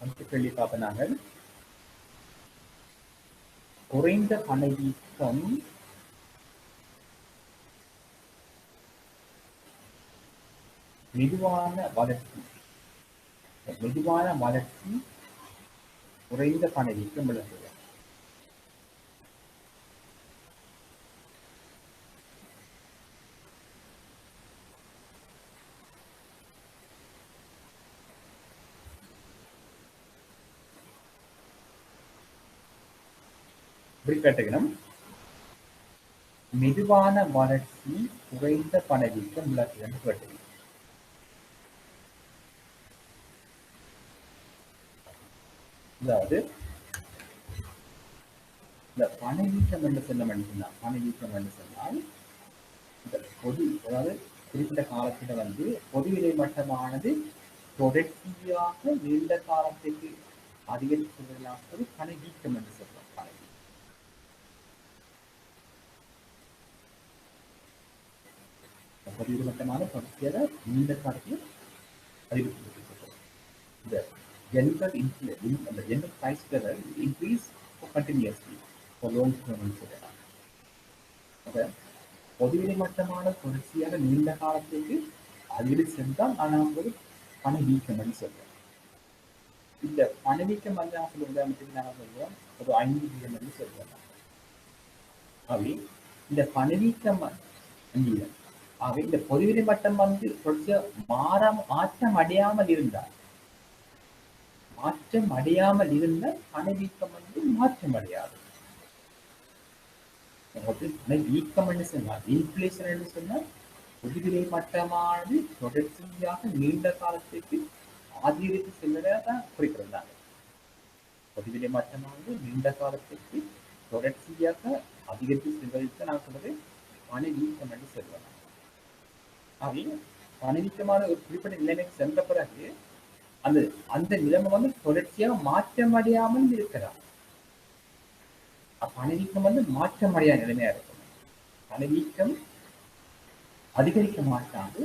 அடுத்த கேள்வி பார்ப்ப நாங்கள் குறைந்த பணவீக்கம் மெதுவான வளர்ச்சி குறைந்த பணவீக்கம் விளங்குகிறது. கேட்டுக்கணும். மெதுவான வளர்ச்சி குறைந்த பணவீக்கம் விளக்குகிறது கேட்டுக்கணும். அதாவது இந்த பணவீக்கம் என்று பணவீக்கம் என்று சொன்னால் இந்த பொது, அதாவது குறிப்பிட்ட காலத்துல வந்து பொது விலை மட்டமானது தொடர்ச்சியாக நீண்ட காலத்திற்கு அதிகரிப்பது பணவீக்கம் என்று சொல்றோம். பதிவு மட்டமான தொடர்ச்சியாக நீண்ட காலத்தில் அதிகரிப்பு. இந்த general inflation, the general price level increase continuously for long term சொல்லலாம். அப்ப பொதுவிலை மட்டமான தொடர்ச்சியாக நீண்ட காலத்திற்கு அதிகரித்து சென்றால் நான் ஒரு பணவீக்கம் சொல்றேன். இந்த பணவீக்கம் வந்து சொல்ல உதாரணத்துக்கு நாங்கள் சொல்றோம் ஒரு 5% சொல்றோம். அப்படி இந்த பணவீக்கம் ஆகவே இந்த பொதுவிலை மட்டம் வந்து தொடர்ச்சியா மாற்றம் அடையாமல் இருந்தால் பணவீக்கம் வந்து மாற்றம் அடையாது. வீக்கம் என்று சொன்னால் இன்ஃபிளேஷன் என்று சொன்னால் பொதுவிலை மட்டமானது தொடர்ச்சியாக நீண்ட காலத்திற்கு அதிகரித்து செல்வதான் குறிப்பிடுறாங்க. பொதுவிலை மட்டமானது நீண்ட காலத்திற்கு தொடர்ச்சியாக அதிகரித்து செல்வதற்கு நான் சொல்றது பணவீக்கம் என்று சொல்லுவேன். ஆகவே பணவீக்கமான ஒரு குறிப்பிட்ட நிலைமைக்கு சென்ற பிறகு அந்த அந்த நிலைமை வந்து தொடர்ச்சியாக மாற்றம் அடையாமல் இருக்கிறார். பணவீக்கம் வந்து மாற்றம் அடையாத நிலைமையா இருக்கும். பணவீக்கம் அதிகரிக்க மாட்டாது,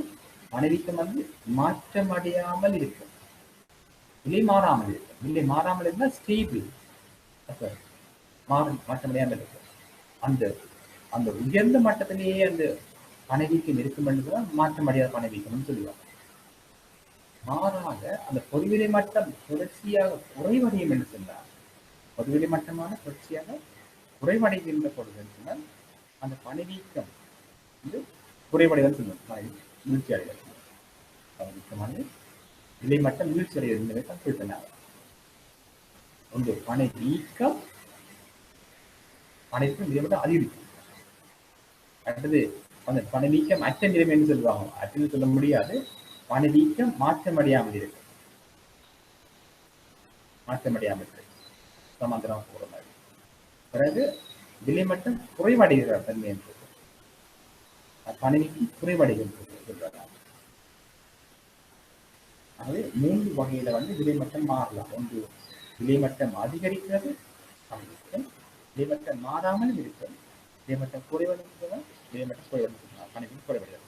பணவீக்கம் வந்து மாற்றம் அடையாமல் இருக்கும், நிலை மாறாமல் இருக்கும். நிலை மாறாமல் இருந்தால் ஸ்டேபிள், மாற்றம் அடையாமல் இருக்கும். அந்த அந்த உயர்ந்த மட்டத்திலேயே அந்த பணவீக்கம் இருக்கும் என்றுதான் மாற்றம் அடையாத பணவீக்கம்னு சொல்லுவாங்க. மாறாக அந்த பொதுவிலை மட்டம் தொடர்ச்சியாக குறைவடையும் என்று சொன்னார். பொதுவிலை மட்டமான தொடர்ச்சியாக குறைவடைகின்ற பொழுது சொன்னால் அந்த பணவீக்கம் வந்து குறைவடைதல் சொல்லுவோம். வீழ்ச்சி அடைதல், பணவீக்கமானது விலை மட்டம் வீழ்ச்சி அடைகிறது தான் சொல்லினாங்க. ஒன்று பணவீக்கம் விலை மட்டம் அதிகரிக்கும். அடுத்தது அந்த பணவீக்கம் அற்ற நிலைமை என்று சொல்லுவாங்க. அற்று சொல்ல முடியாது, பணவீக்கம் மாற்றமடையாமல் இருக்கு, மாற்றமடையாமல் இருக்கு, சமாந்தரமாக போற மாதிரி. பிறகு விலை மட்டும் குறைவடைகிற தன்மை என்று பணவீக்கம் குறைவடைகின்றது சொல்றாங்க. ஆகவே 3 வகையில வந்து விலை மட்டம் மாறலாம். ஒன்று விலை மட்டம் அதிகரிக்கிறது, பணவீக்கம் விலை மட்டம் மாறாமல் இருக்கும், விலை மட்டம் குறைவடைகிறது, விலை மட்டம் குறைவடைகிறது, பணவீக்கம் குறைவடைகிறது.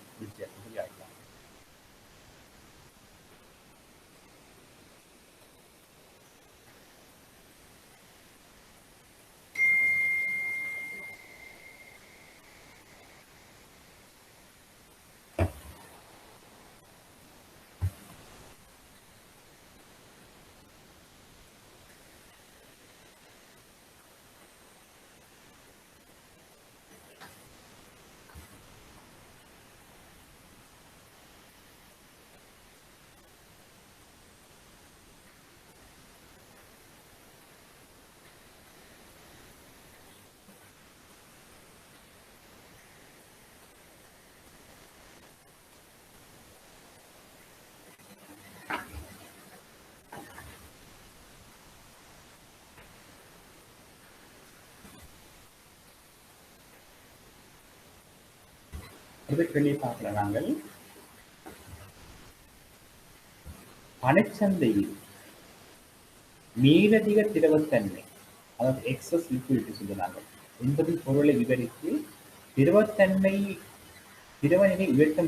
கேள்வி பார்க்கல. நாங்கள் பணச்சந்தையில் மேலதிக திரவத்தன்மை, அதாவது எக்ஸஸ் லிக்விடிட்டி சொல்லுறாங்க என்பது பொருளை விவரித்து திரவத்தன்மை திரவநிலை உயர்த்த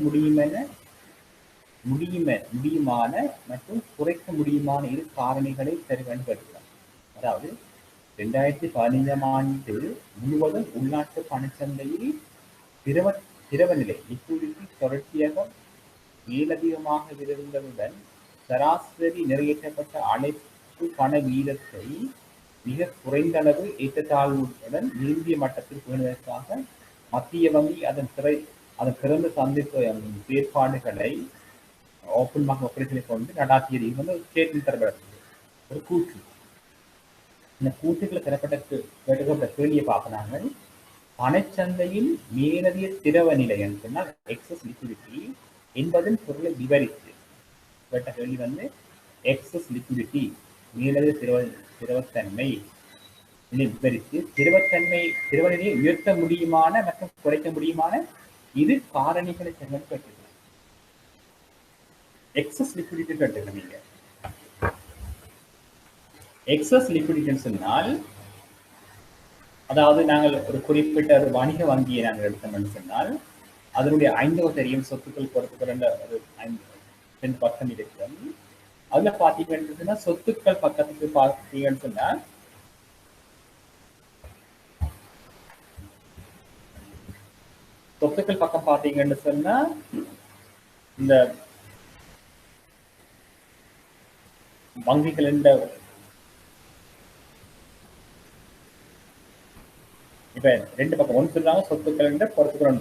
முடியுமான மற்றும் குறைக்க முடியுமான 2 காரணிகளை தருவன்னு கேட்கிறார். அதாவது 2015ஆம் ஆண்டு முழுவதும் உள்நாட்டு பணச்சந்தையில் திரவநிலை லிக்விடிட்டி தொடர்ச்சியாக மேலதிகமாக இருந்ததுடன் சராசரி நிறைவேற்றப்பட்ட அழைப்பு பண வீதத்தை மிக குறைந்த அளவு ஏற்றத்தாழ்வுடன் விரும்பிய மட்டத்தில் பேணுவதற்காக மத்திய வங்கி அதன் பிறந்த சந்திப்பு செயற்பாடுகளை ஓப்பன் மார்க்கெட் ஆபரேஷனை கொண்டு நடாத்தியது. இது வந்து ஸ்டேட்மெண்ட் தரப்பட்டது, ஒரு கூற்று. இந்த கூற்றுக்களை தரப்பட்ட கேள்வியை பார்க்கிறாங்க. பணச்சந்தையில் மேலதிக திரவ நிலை என்று சொன்னால் எக்ஸஸ் லிக்விடிட்டி என்பதன் பொருளை விவரித்து கேட்ட கேள்வி வந்து எக்ஸஸ் லிக்விடிட்டி மேலதிக திரவத்தன்மை விவரித்து திரவநிலையை உயர்த்த முடியுமான மற்றும் குறைக்க முடியுமான 2 காரணிகளை கேட்டுக்கிறேன். எக்ஸஸ் லிக்விடிட்டி கேட்டுக்கிறேன். நீங்க எக்ஸஸ் லிக்விடிட்டின்னு சொன்னால், அதாவது நாங்கள் ஒரு குறிப்பிட்ட ஒரு வணிக வங்கியை நாங்கள் எடுத்தோம்னு சொன்னால் அதனுடைய 5 தெரியும் சொத்துக்கள் பொறுப்புகள் ஒரு 5 பக்கம் இருக்கிறோம். அதுல பாத்தீங்கன்னு சொன்னா சொத்துக்கள் பக்கத்துக்கு பார்த்தீங்கன்னு சொன்னா சொத்துக்கள் பக்கம் பார்த்தீங்கன்னு சொன்னா இந்த வங்கிகள் இப்ப 2 பக்கம் ஒன்று சொல்றாங்க சொத்துக்கள் பொறுப்புகள்.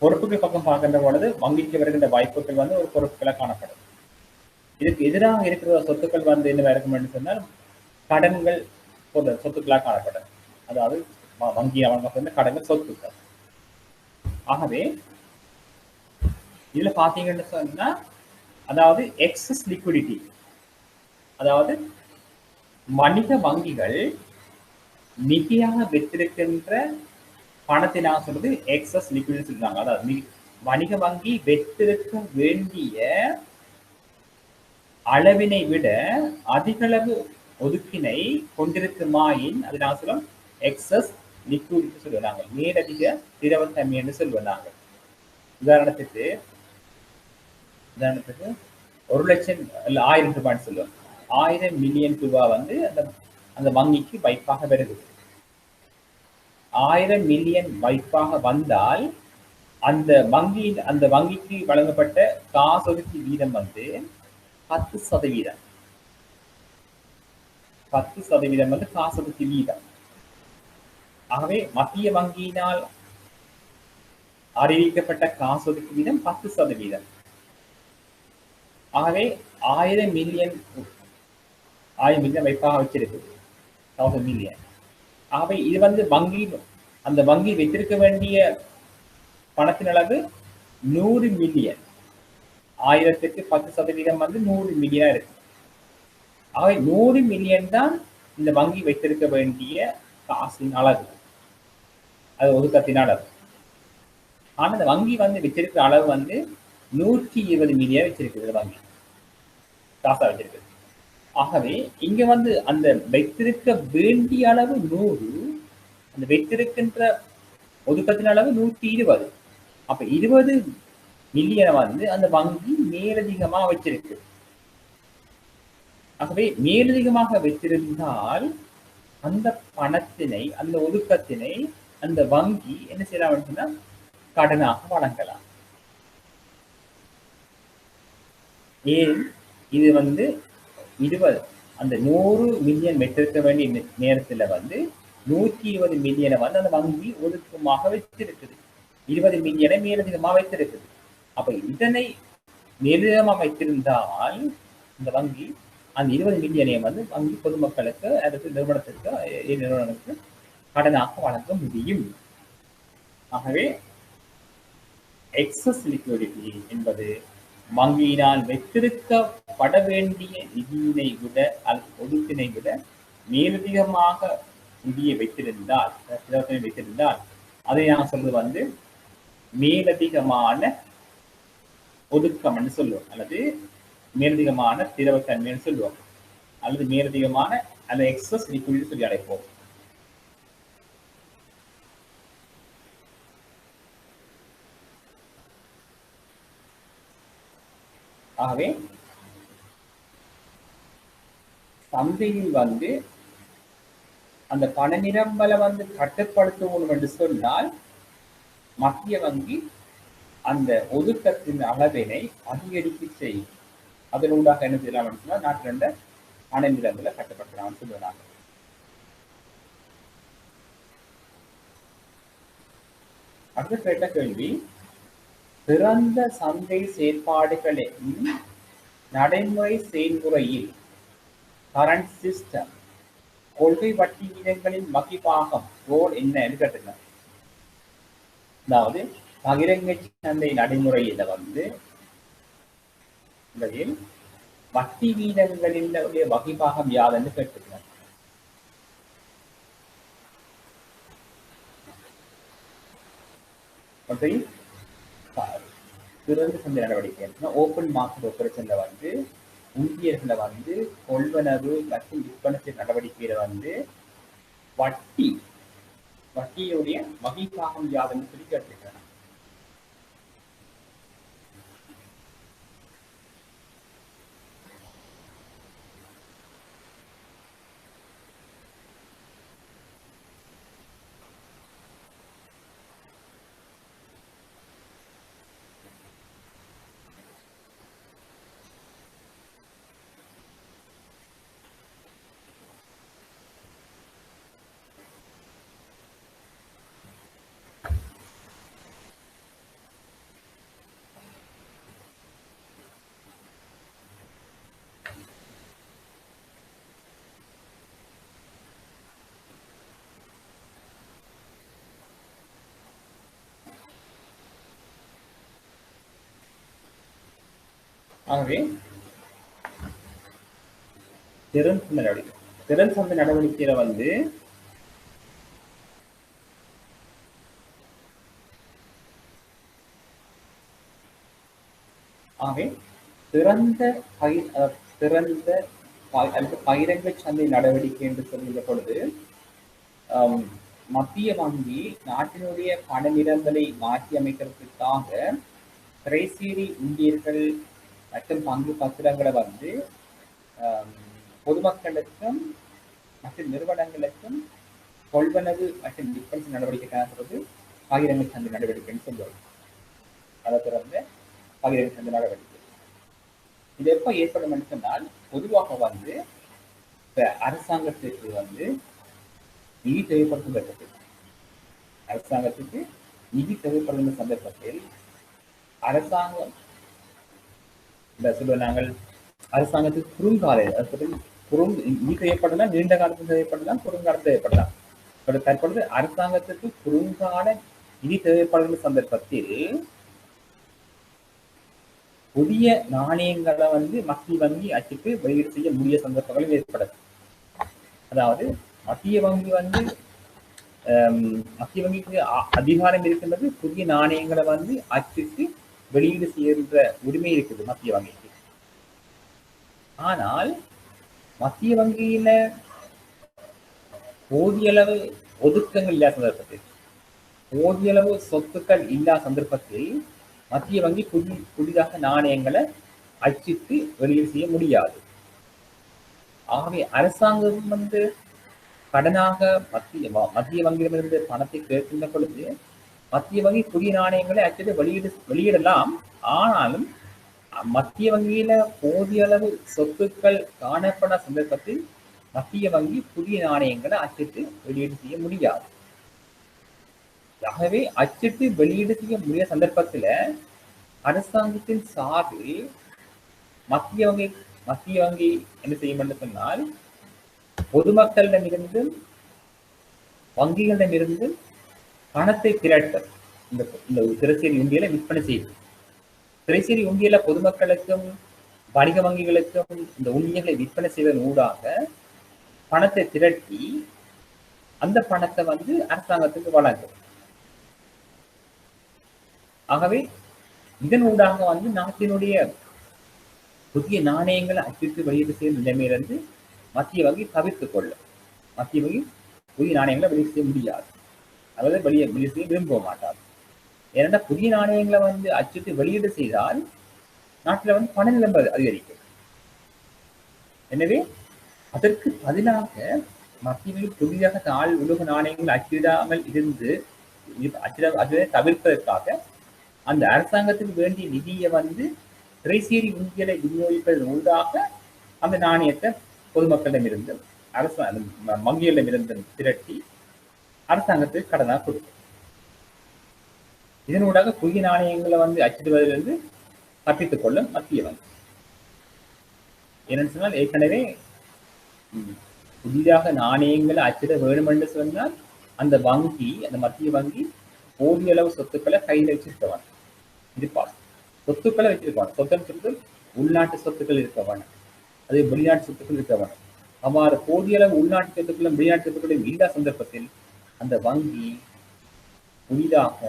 பொறுப்புகள் பக்கம் பார்க்கின்ற பொழுது வங்கிக்கு வருகின்ற வாய்ப்புகள் வந்து ஒரு பொறுப்புகளை காணப்படும். இதுக்கு எதிராக இருக்கிற சொத்துக்கள் வந்து என்ன இருக்கும் என்று சொன்னால் கடன்கள் போன்ற சொத்துக்களாக காணப்படும். அதாவது வங்கி அவங்க கடன்கள் சொத்துக்கள். ஆகவே இதுல பாத்தீங்கன்னு சொன்னா அதாவது எக்ஸஸ் லிக்விடிட்டி, அதாவது வணிக வங்கிகள் நிதியாக வைத்திருக்கின்ற பணத்தை நான் சொல்றது எக்ஸஸ் லிக்விடிட்டி சொல்றாங்க. அதாவது வணிக வங்கி வைத்திருக்க வேண்டிய அளவினை விட அதிகளவு ஒதுக்கினை கொண்டிருக்குமாயின் அது நான் சொல்லும் எக்ஸஸ் லிக்விடிட்டி சொல்லுவாங்க, மேலதிக திரவத்தன்மை என்று சொல்லுவாங்க. உதாரணத்துக்கு 1 லட்சம் இல்ல 1000 ரூபாய்ன்னு சொல்லுவாங்க. 1000 மில்லியன் ரூபாய் வந்து அந்த வங்கிக்கு வைப்பாக வருகிறது. 1000 மில்லியன் வைப்பாக வந்தால் அந்த வங்கிக்கு வழங்கப்பட்ட காசோதவி வீதம் வந்து 10%. 10% வந்து காசோதவி வீதம். ஆகவே மத்திய வங்கியினால் அறிவிக்கப்பட்ட காசோதவி வீதம் 10%. ஆகவே 1000 மில்லியன் வைப்பாக வச்சிருக்குது, 1000 மில்லியன். ஆகவே இது வந்து அந்த வங்கி வைத்திருக்க வேண்டிய பணத்தின் அளவு 100 மில்லியன். 1000க்கு 10% வந்து 100 மில்லியனா இருக்கு. ஆகவே 100 மில்லியன் தான் இந்த வங்கி வைத்திருக்க வேண்டிய காசின் அளவு, அது ஒதுக்கத்தின் அளவு. ஆனா இந்த வங்கி வந்து வச்சிருக்கிற அளவு வந்து 120 மில்லியன் வச்சிருக்கிறது, வங்கி காசா வச்சிருக்கு. ஆகவே இங்க வந்து அந்த வைத்திருக்க வேண்டிய அளவு 100, அந்த வைத்திருக்கின்ற ஒதுக்கத்தின் அளவு 120. அப்ப 20 மில்லியனை வந்து அந்த வங்கி மேலதிகமா வச்சிருக்கு. ஆகவே மேலதிகமாக வைத்திருந்தால் அந்த பணத்தினை, அந்த ஒதுக்கத்தினை அந்த வங்கி என்ன செய்யலாம் அப்படின்னா கடனாக வழங்கலாம். ஏன் இது வந்து 20 அந்த 100 மில்லியன் வைத்திருக்க வேண்டிய நேரத்துல வந்து 120 மில்லியனை வந்து அந்த வங்கி ஒதுக்கமாக வைத்திருக்குது, 20 மில்லியனை மேலதிகமாக வைத்திருக்குது. அப்ப இதனை மேலதிகமாக வைத்திருந்தால் இந்த வங்கி அந்த 20 மில்லியனை வந்து வங்கி பொதுமக்களுக்கு அல்லது நிறுவனத்துக்கு கடனாக வழங்க முடியும். ஆகவே எக்ஸஸ் லிக்விடிட்டி என்பது வங்கியினால் வைத்திருக்கப்பட வேண்டிய நிதியினை விட அல்லது ஒதுக்கினை விட மேலதிகமாக நிதியை வைத்திருந்தால் அதை நான் சொல்றது வந்து மேலதிகமான ஒதுக்கம் சொல்லுவோம், அல்லது மேலதிகமான திரவத்தன்மைன்னு சொல்லுவோம், அல்லது மேலதிகமான அல்லது எக்ஸஸ் லிக்விடிட்டி சொல்லி அழைப்போம். ஆகவே சந்தையில் வந்து அந்த பண நிரம்பலை வந்து கட்டுப்படுத்தணும் என்று சொன்னால் மத்திய வங்கி அந்த ஒதுக்கத்தின் அளவினை அதிகரிக்க செய்யும். அதனூடாக என்ன செய்யலாம் சொன்னால் நாட்டில் பண நிரம்பலை கட்டுப்படுத்தலாம் சொல்லுவாங்க. அடுத்த கேட்ட கேள்வி, சிறந்த சந்தை செயற்பாடுகளின் நடைமுறை செயல்முறையில் கரண்ட் சிஸ்டம் கொள்கை வட்டி வீதங்களின் வகிப்பாகம் ரோல் என்ன என்று கேட்டுங்க. அதாவது பகிரங்க சந்தை நடைமுறையில வந்து வட்டி வீதங்களின் வகிப்பாகம் யாதுன்னு கேட்டுங்க. சிறந்த சந்தை நடவடிக்கை ஓப்பன் மார்க்கெட் ஆபரேஷன்ல வந்து ஊழியர்களை வந்து கொள்வனவு மற்றும் விற்பனை நடவடிக்கையில வந்து வட்டியுடைய வகிப்பாகம் யாதுன்னு சொல்லி கேட்டிருக்கிறாங்க. ஆகவே திறன் சந்தை நடவடிக்கை திறன் சந்தை நடவடிக்கையில வந்து ஆகவே திறந்த திறந்த அல்லது பகிரங்க சந்தை நடவடிக்கை என்று சொல்கின்ற பொழுது மத்திய வங்கி நாட்டினுடைய பண நிறங்களை மாற்றி அமைக்கிறதுக்காக திரைசீரி இந்தியர்கள் மற்றும் பங்கு பத்திரங்களை வந்து பொதுமக்களுக்கும் மற்றும் நிறுவனங்களுக்கும் கொள்வனவு மற்றும் விற்பனை நடவடிக்கைக்கான சொல்றது பகிரங்க சந்தை நடவடிக்கைன்னு சொல்லுவாங்க. அதை தொடர்ந்து பகிரங்க சந்தை நடவடிக்கை இது எப்ப ஏற்படும் என்று சொன்னால் பொதுவாக வந்து இப்ப அரசாங்கத்துக்கு வந்து நிதி தேவைப்படுத்தும் அரசாங்கத்துக்கு நிதி தேவைப்படும் சந்தர்ப்பத்தில் அரசாங்கம் சொல்லுவ நாங்கள் அரசாங்கத்துக்கு குறுங்கால நிதி தேவைப்படலாம், நீண்ட காலத்தில் தேவைப்படலாம், குறுங்காலம் தேவைப்படலாம். தற்பொழுது அரசாங்கத்துக்கு குறுங்கால நிதி தேவைப்படும் சந்தர்ப்பத்தில் புதிய நாணயங்களை வந்து மத்திய வங்கி அச்சிட்டு வெளியீடு செய்ய முடிய சந்தர்ப்பங்களும் ஏற்படுது. அதாவது மத்திய வங்கி வந்து மத்திய வங்கிக்கு அதிகாரம் இருக்கின்றது புதிய நாணயங்களை வந்து அச்சிட்டு வெளியீடு செய்கின்ற உரிமை இருக்குது மத்திய வங்கிக்கு. ஆனால் மத்திய வங்கியில போதிய அளவு ஒதுக்கங்கள் இல்லாத சந்தர்ப்பத்தில், போதிய அளவு சொத்துக்கள் இல்லாத சந்தர்ப்பத்தில் மத்திய வங்கி புதிதாக நாணயங்களை அச்சிட்டு வெளியீடு செய்ய முடியாது. ஆகவே அரசாங்கம் வந்து கடனாக மத்திய வங்கியிடமிருந்து பணத்தை கேட்கின்ற பொழுது மத்திய வங்கி புதிய நாணயங்களை அச்சிட்டு வெளியிடலாம். ஆனாலும் மத்திய வங்கியில போதிய அளவு சொத்துக்கள் காணப்பட சந்தர்ப்பத்தில் மத்திய வங்கி புதிய நாணயங்களை அச்சிட்டு வெளியீடு செய்ய முடியாது. ஆகவே அச்சிட்டு வெளியீடு செய்ய முடிய சந்தர்ப்பத்துல அரசாங்கத்தின் சார்பில் மத்திய வங்கி என்ன செய்யும் என்று சொன்னால் பொதுமக்களிடமிருந்து வங்கிகளிடமிருந்து பணத்தை திரட்ட இந்த திரைசேரி உண்டியலை விற்பனை செய்யும். திரைசேரி உண்டியல பொதுமக்களுக்கும் வணிக வங்கிகளுக்கும் இந்த உண்டியலை விற்பனை செய்வதன் ஊடாக பணத்தை திரட்டி அந்த பணத்தை வந்து அரசாங்கத்துக்கு வழங்கும். ஆகவே இதன் ஊடாக வந்து நாட்டினுடைய புதிய நாணயங்களை அச்சிட்டு வெளியீடு செய்யும் நிலைமையிலிருந்து மத்திய வங்கி தவிர்த்துக் கொள்ளும். மத்திய வங்கி புதிய நாணயங்களை வெளியீடு செய்ய முடியாது, அதாவது வெளியே செய்ய விரும்ப மாட்டார். ஏன்னா புதிய நாணயங்களை வந்து அச்சிட்டு வெளியீடு செய்தால் நாட்டில் வந்து பண நிலம்பு அதிகரிக்கும். எனவே அதற்கு பதிலாக மத்திய வங்கி புதிதாக தாழ் உலக நாணயங்கள் அச்சிடாமல் இருந்து தவிர்ப்பதற்காக அந்த அரசாங்கத்துக்கு வேண்டிய நிதியை வந்து திரைசேரி உண்டியலை விநியோகிப்பதன் ஊடாக அந்த நாணயத்தை பொதுமக்களிடமிருந்து வங்கிகளிடமிருந்து திரட்டி அரசாங்கத்துக்கு கடனாக கொடுக்கும். இதனூடாக புதிய நாணயங்களை வந்து அச்சிடுவதிலிருந்து தப்பித்துக் கொள்ளும் மத்திய வங்கி. ஏனென்று சொன்னால் ஏற்கனவே புதிதாக நாணயங்களை அச்சிட வேண்டும் என்று சொன்னால் அந்த மத்திய வங்கி போதிய அளவு சொத்துக்களை கையில் வச்சிருக்கவான் இருப்பான். சொத்துக்களை வச்சிருப்பான். சொத்துன்னு சொல்றது உள்நாட்டு சொத்துக்கள் இருக்கவான், அதே வெளிநாட்டு சொத்துக்கள் இருக்கவான். அவ்வாறு போதிய அளவு உள்நாட்டு சொத்துக்களும் வெளிநாட்டு சொத்துக்களும் இல்லா சந்தர்ப்பத்தில் அந்த வங்கி புதிதாக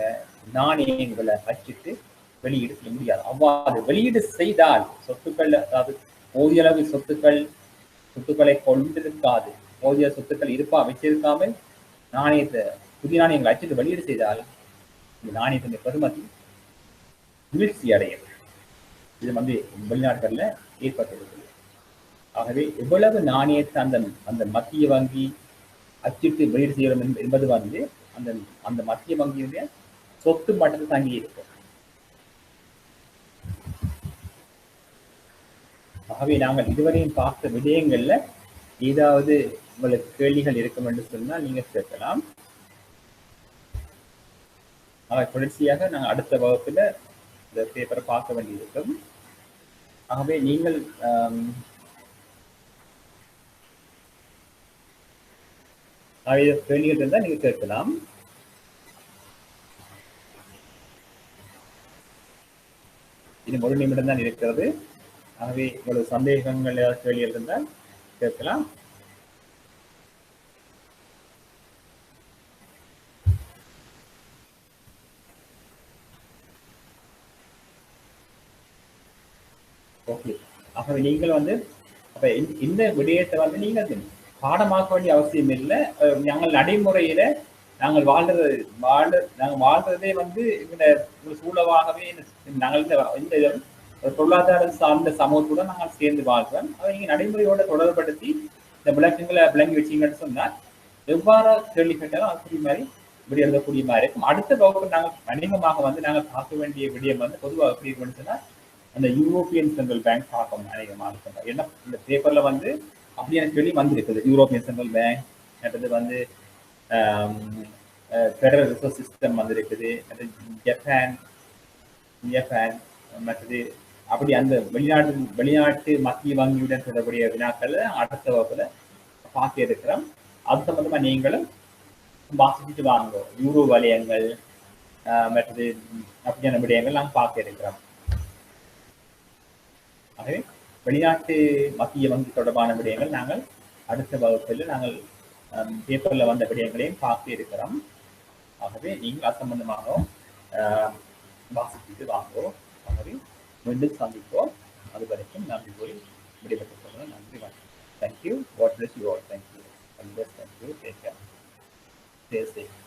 நாணயங்களை அச்சிட்டு வெளியீடு செய்ய முடியாது. அவ்வாறு வெளியீடு செய்தால் சொத்துக்கள், அதாவது போதிய அளவு சொத்துக்களை கொண்டிருக்காது, போதிய சொத்துக்கள் வச்சிருக்காமல் புதிய நாணயங்களை அச்சிட்டு வெளியீடு செய்தால் இந்த நாணயத்தினுடைய பெறுமதி வீழ்ச்சி அடையும். இது வந்து வெளிநாடுகள்ல ஏற்பட்டிருக்கிறது. ஆகவே எவ்வளவு நாணயத்தை அந்த மத்திய வங்கி அச்சிட்டு வெளியீடு செய்யணும் என்பது வந்து அந்த மத்திய வங்கியுடைய சொத்து மட்டத்தை தங்கி இருக்கும். ஆகவே நாங்கள் இதுவரையும் பார்த்த விடயங்கள்ல ஏதாவது உங்களுக்கு கேள்விகள் இருக்கும் என்று சொன்னால் நீங்க கேட்கலாம். தொடர்ச்சியாக நாங்கள் அடுத்த வகுப்புல இந்த பேப்பரை பார்க்க வேண்டியிருக்கும். ஆகவே நீங்கள் கேள்விகள் இருந்தால் நீங்க கேட்கலாம். இது 1 நிமிடம் தான் இருக்கிறது. ஆகவே இவ்வளவு சந்தேகங்கள் ஏதாவது கேள்வி இருந்தால் கேட்கலாம். ஓகே. ஆகவே நீங்கள் வந்து அப்ப இந்த விடயத்தை வந்து நீங்கள் பாடமாக்க வேண்டிய அவசியம் இல்லை. நாங்கள் நடைமுறையில நாங்கள் நாங்கள் வாழ்றதே வந்து இந்த சூழலாகவே நாங்கள் இந்த பொருளாதாரம் சார்ந்த சமூகத்துடன் நாங்கள் சேர்ந்து வாழ்றோம். அதை நீங்க நடைமுறையோட தொடர்படுத்தி இந்த விளக்கங்களை விளங்கி வச்சீங்கன்னு சொன்னால் எவ்வாறு கேள்வி கேட்டாலும் அதுக்குரிய மாதிரி இப்படி எழுதக்கூடிய மாதிரி இருக்கும். அடுத்த வகுப்பு நாங்கள் அநேகமாக வந்து நாங்கள் பார்க்க வேண்டிய விடயம் வந்து பொதுவாக எப்படி இருக்குன்னு சொன்னா அந்த யூரோப்பியன் சென்ட்ரல் பேங்க் பார்க்கணும் அநேகமாக இருக்கும். ஏன்னா இந்த பேப்பர்ல வந்து அப்படியான கேள்வி வந்திருக்குது. யூரோப்பியன் சென்ட்ரல் பேங்க் அடுத்தது வந்து ஃபெடரல் ரிசர்வ் சிஸ்டம் வந்திருக்குது, ஜப்பான் ஜப்பான் மற்றது அப்படி அந்த வெளிநாட்டு மத்திய வங்கியுடன் தொடர்புடைய வினாக்கள் அடுத்த வகுப்புல பார்க்க இருக்கிறோம். அது சம்பந்தமா நீங்களும் வாசிச்சுட்டு வாங்க. யூரோ வலயங்கள் மற்றது அப்படியான விடயங்கள் நாம் பார்க்க இருக்கிறோம். ஆகவே வெளிநாட்டு மத்திய வங்கி தொடர்பான விடயங்கள் நாங்கள் அடுத்த வகுப்பில் நாங்கள் பேப்பர்ல வந்த விடயங்களையும் பார்க்க இருக்கிறோம். ஆகவே நீங்கள் அசம்பந்தமாக வாசிச்சுட்டு வாங்குவோம். ஆகவே மீண்டும் சந்திப்போம். அது வரைக்கும் நன்றி கூறி விடைபெற்றுக் கொள்ளுங்கள். நன்றி, வணக்கம். Thank you. God bless you all. Thank you. Thank you. Take care. Stay safe.